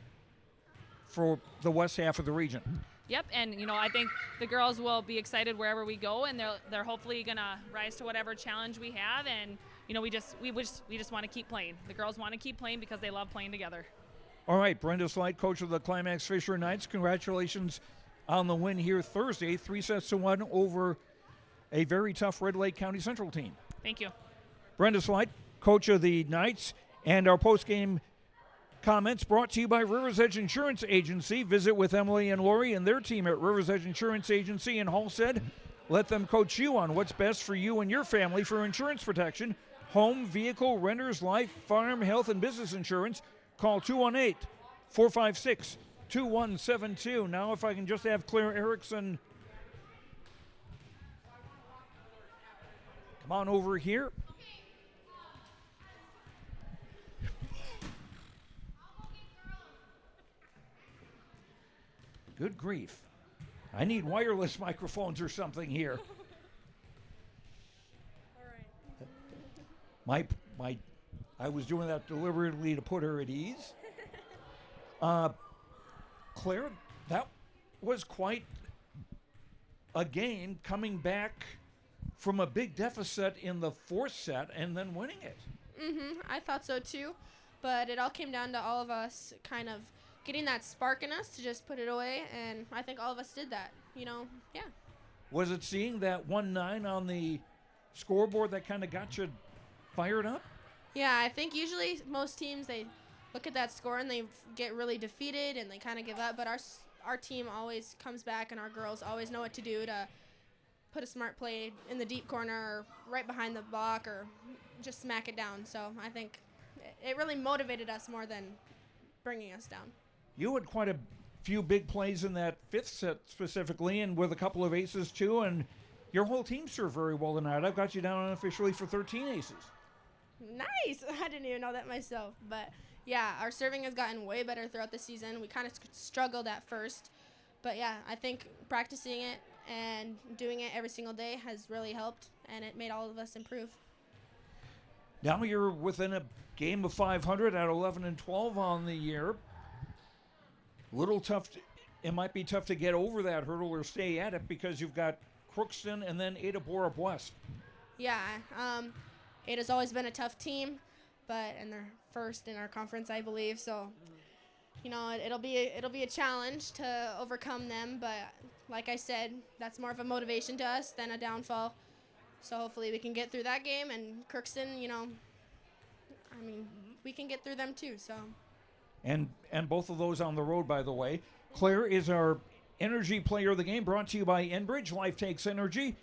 S6: west half of the region.
S3: Yep, and, you know, I think the girls will be excited wherever we go, and they're hopefully going to rise to whatever challenge we have, and, you know, we just want to keep playing. The girls want to keep playing because they love playing together.
S6: All right, Brenda Slight, coach of the Climax-Fisher Knights. Congratulations on the win here Thursday, 3-1 over a very tough Red Lake County Central team.
S3: Thank you.
S6: Brenda Slight, coach of the Knights, and our post-game comments brought to you by River's Edge Insurance Agency. Visit with Emily and Lori and their team at River's Edge Insurance Agency in Halstead. Let them coach you on what's best for you and your family for insurance protection. Home, vehicle, renters, life, farm, health, and business insurance. Call 218-456-2172. Now if I can just have Claire Erickson come on over here. Good grief. I need wireless microphones or something here. I was doing that deliberately to put her at ease. Claire, that was quite a game, coming back from a big deficit in the fourth set and then winning it.
S2: I thought so too, but it all came down to all of us kind of getting that spark in us to just put it away, and I think all of us did that, yeah.
S6: Was it seeing that 1-9 on the scoreboard that kind of got you fired up?
S2: Yeah, I think usually most teams, they look at that score and they get really defeated and they kind of give up, but our team always comes back, and our girls always know what to do to put a smart play in the deep corner or right behind the block or just smack it down. So I think it really motivated us more than bringing us down.
S6: You had quite a few big plays in that fifth set specifically, and with a couple of aces too, and your whole team served very well tonight. I've got you down unofficially for 13 aces.
S2: Nice. I didn't even know that myself. But, yeah, our serving has gotten way better throughout the season. We kind of struggled at first. But, yeah, I think practicing it and doing it every single day has really helped, and it made all of us improve.
S6: Now you're within a game of 500 at 11-12 on the year. Little tough. It might be tough to get over that hurdle or stay at it because you've got Crookston and then Ada Borup West.
S2: Yeah, Ada's always been a tough team, but and they're first in our conference, I believe. So, it'll be a challenge to overcome them. But like I said, that's more of a motivation to us than a downfall. So hopefully we can get through that game, and Crookston, we can get through them too. So.
S6: And both of those on the road, by the way. Claire is our Energy Player of the Game, brought to you by Enbridge. Life takes energy.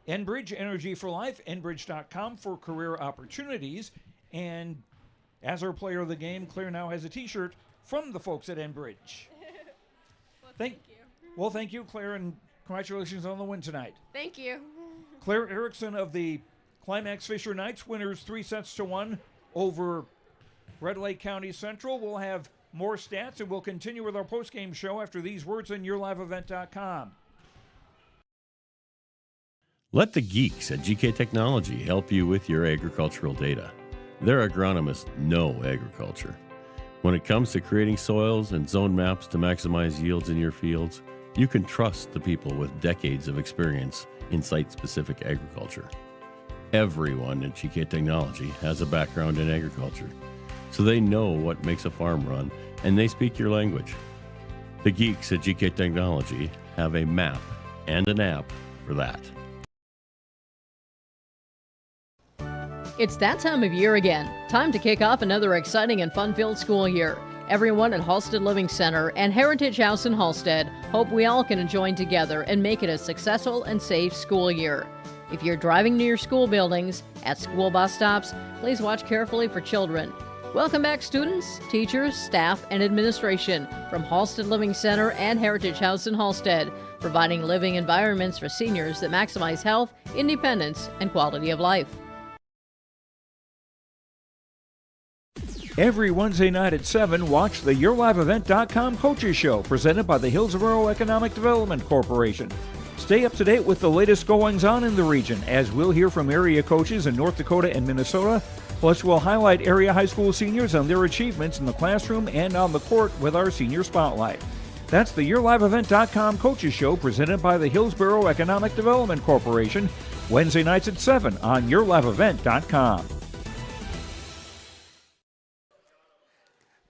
S6: Enbridge, energy for life. Enbridge.com for career opportunities. And as our Player of the Game, Claire now has a T-shirt from the folks at Enbridge. Thank you. Well, thank you, Claire, and congratulations on the win tonight.
S2: Thank you.
S6: Claire Erickson of the Climax-Fisher Knights, winners 3-1 over Red Lake County Central. We'll have more stats, and we'll continue with our postgame show after these words on YourLiveEvent.com.
S14: Let the geeks at GK Technology help you with your agricultural data. Their agronomists know agriculture. When it comes to creating soils and zone maps to maximize yields in your fields, you can trust the people with decades of experience in site-specific agriculture. Everyone at GK Technology has a background in agriculture, so they know what makes a farm run, and they speak your language. The geeks at GK Technology have a map and an app for that.
S8: It's that time of year again. Time to kick off another exciting and fun-filled school year. Everyone at Halstead Living Center and Heritage House in Halstead hope we all can join together and make it a successful and safe school year. If you're driving near school buildings, at school bus stops, please watch carefully for children. Welcome back, students, teachers, staff, and administration from Halstead Living Center and Heritage House in Halstead, providing living environments for seniors that maximize health, independence, and quality of life.
S6: Every Wednesday night at 7, watch the YourLiveEvent.com Coaches Show, presented by the Hillsborough Economic Development Corporation. Stay up to date with the latest goings-on in the region, as we'll hear from area coaches in North Dakota and Minnesota. Plus, we'll highlight area high school seniors and their achievements in the classroom and on the court with our Senior Spotlight. That's the YourLiveEvent.com Coaches Show, presented by the Hillsborough Economic Development Corporation, Wednesday nights at 7 on YourLiveEvent.com.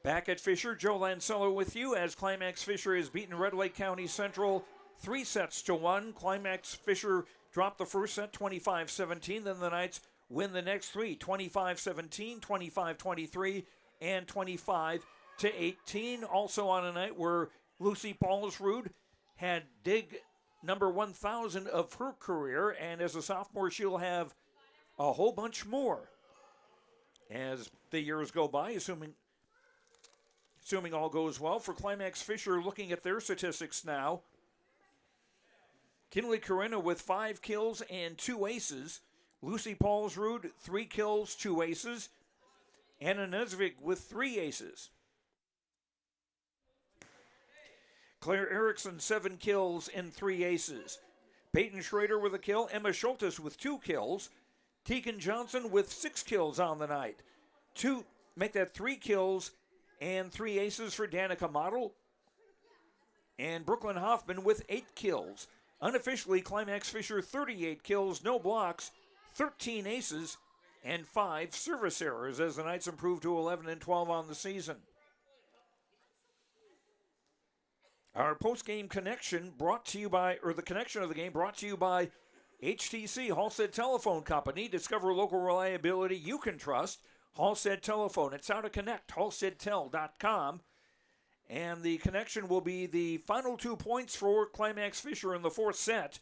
S6: Back at Fisher, Joe Lancello with you as Climax-Fisher has beaten Red Lake County Central 3-1. Climax-Fisher dropped the first set 25-17. Then the Knights win the next three 25-17, 25-23, and 25-18. Also on a night where Lucy Paulsrud had dig number 1,000 of her career, and as a sophomore she'll have a whole bunch more as the years go by, assuming all goes well. For Climax-Fisher, looking at their statistics now, Kinley Corinna with 5 kills and 2 aces. Lucy Paulsrud, 3 kills, 2 aces. Anna Nesvig with 3 aces. Claire Erickson, 7 kills and 3 aces. Peyton Schrader with a kill. Emma Schultes with 2 kills. Tegan Johnson with 6 kills on the night. Make that 3 kills and 3 aces for Danica Model. And Brooklyn Hoffman with 8 kills. Unofficially, Climax-Fisher 38 kills, no blocks, 13 aces, and 5 service errors as the Knights improve to 11-12 on the season. Our post-game connection brought to you by, or the connection of the game brought to you by HTC, Halstead Telephone Company. Discover local reliability you can trust. Halstead Telephone. It's how to connect. HalsteadTel.com. And the connection will be the final 2 points for Climax-Fisher in the fourth set.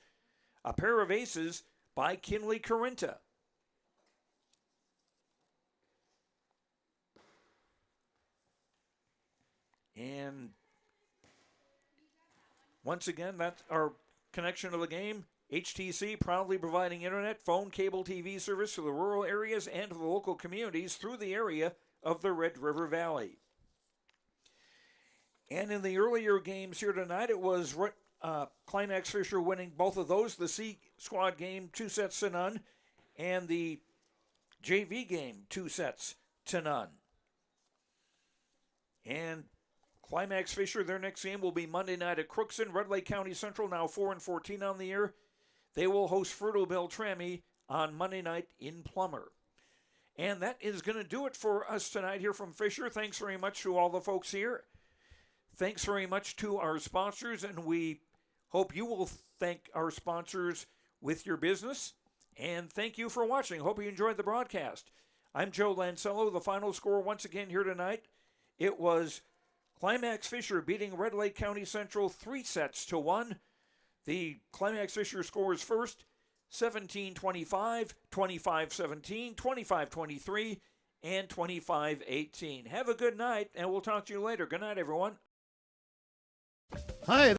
S6: A pair of aces by Kinley Corinta. And once again, that's our connection of the game. HTC proudly providing internet, phone, cable TV service to the rural areas and to the local communities through the area of the Red River Valley. And in the earlier games here tonight, it was Climax-Fisher winning both of those. The C squad game 2-0, and the JV game 2-0. And Climax-Fisher, their next game will be Monday night at Crookston. Red Lake County Central now 4-14 on the year. They will host Fertile Beltrami on Monday night in Plummer. And that is going to do it for us tonight here from Fisher. Thanks very much to all the folks here. Thanks very much to our sponsors, and we hope you will thank our sponsors with your business. And thank you for watching. Hope you enjoyed the broadcast. I'm Joe Lancello. The final score once again here tonight, it was Climax-Fisher beating Red Lake County Central 3-1. The Climax-Fisher scores first, 17-25, 25-17, 25-23, and 25-18. Have a good night, and we'll talk to you later. Good night, everyone.
S5: Hi.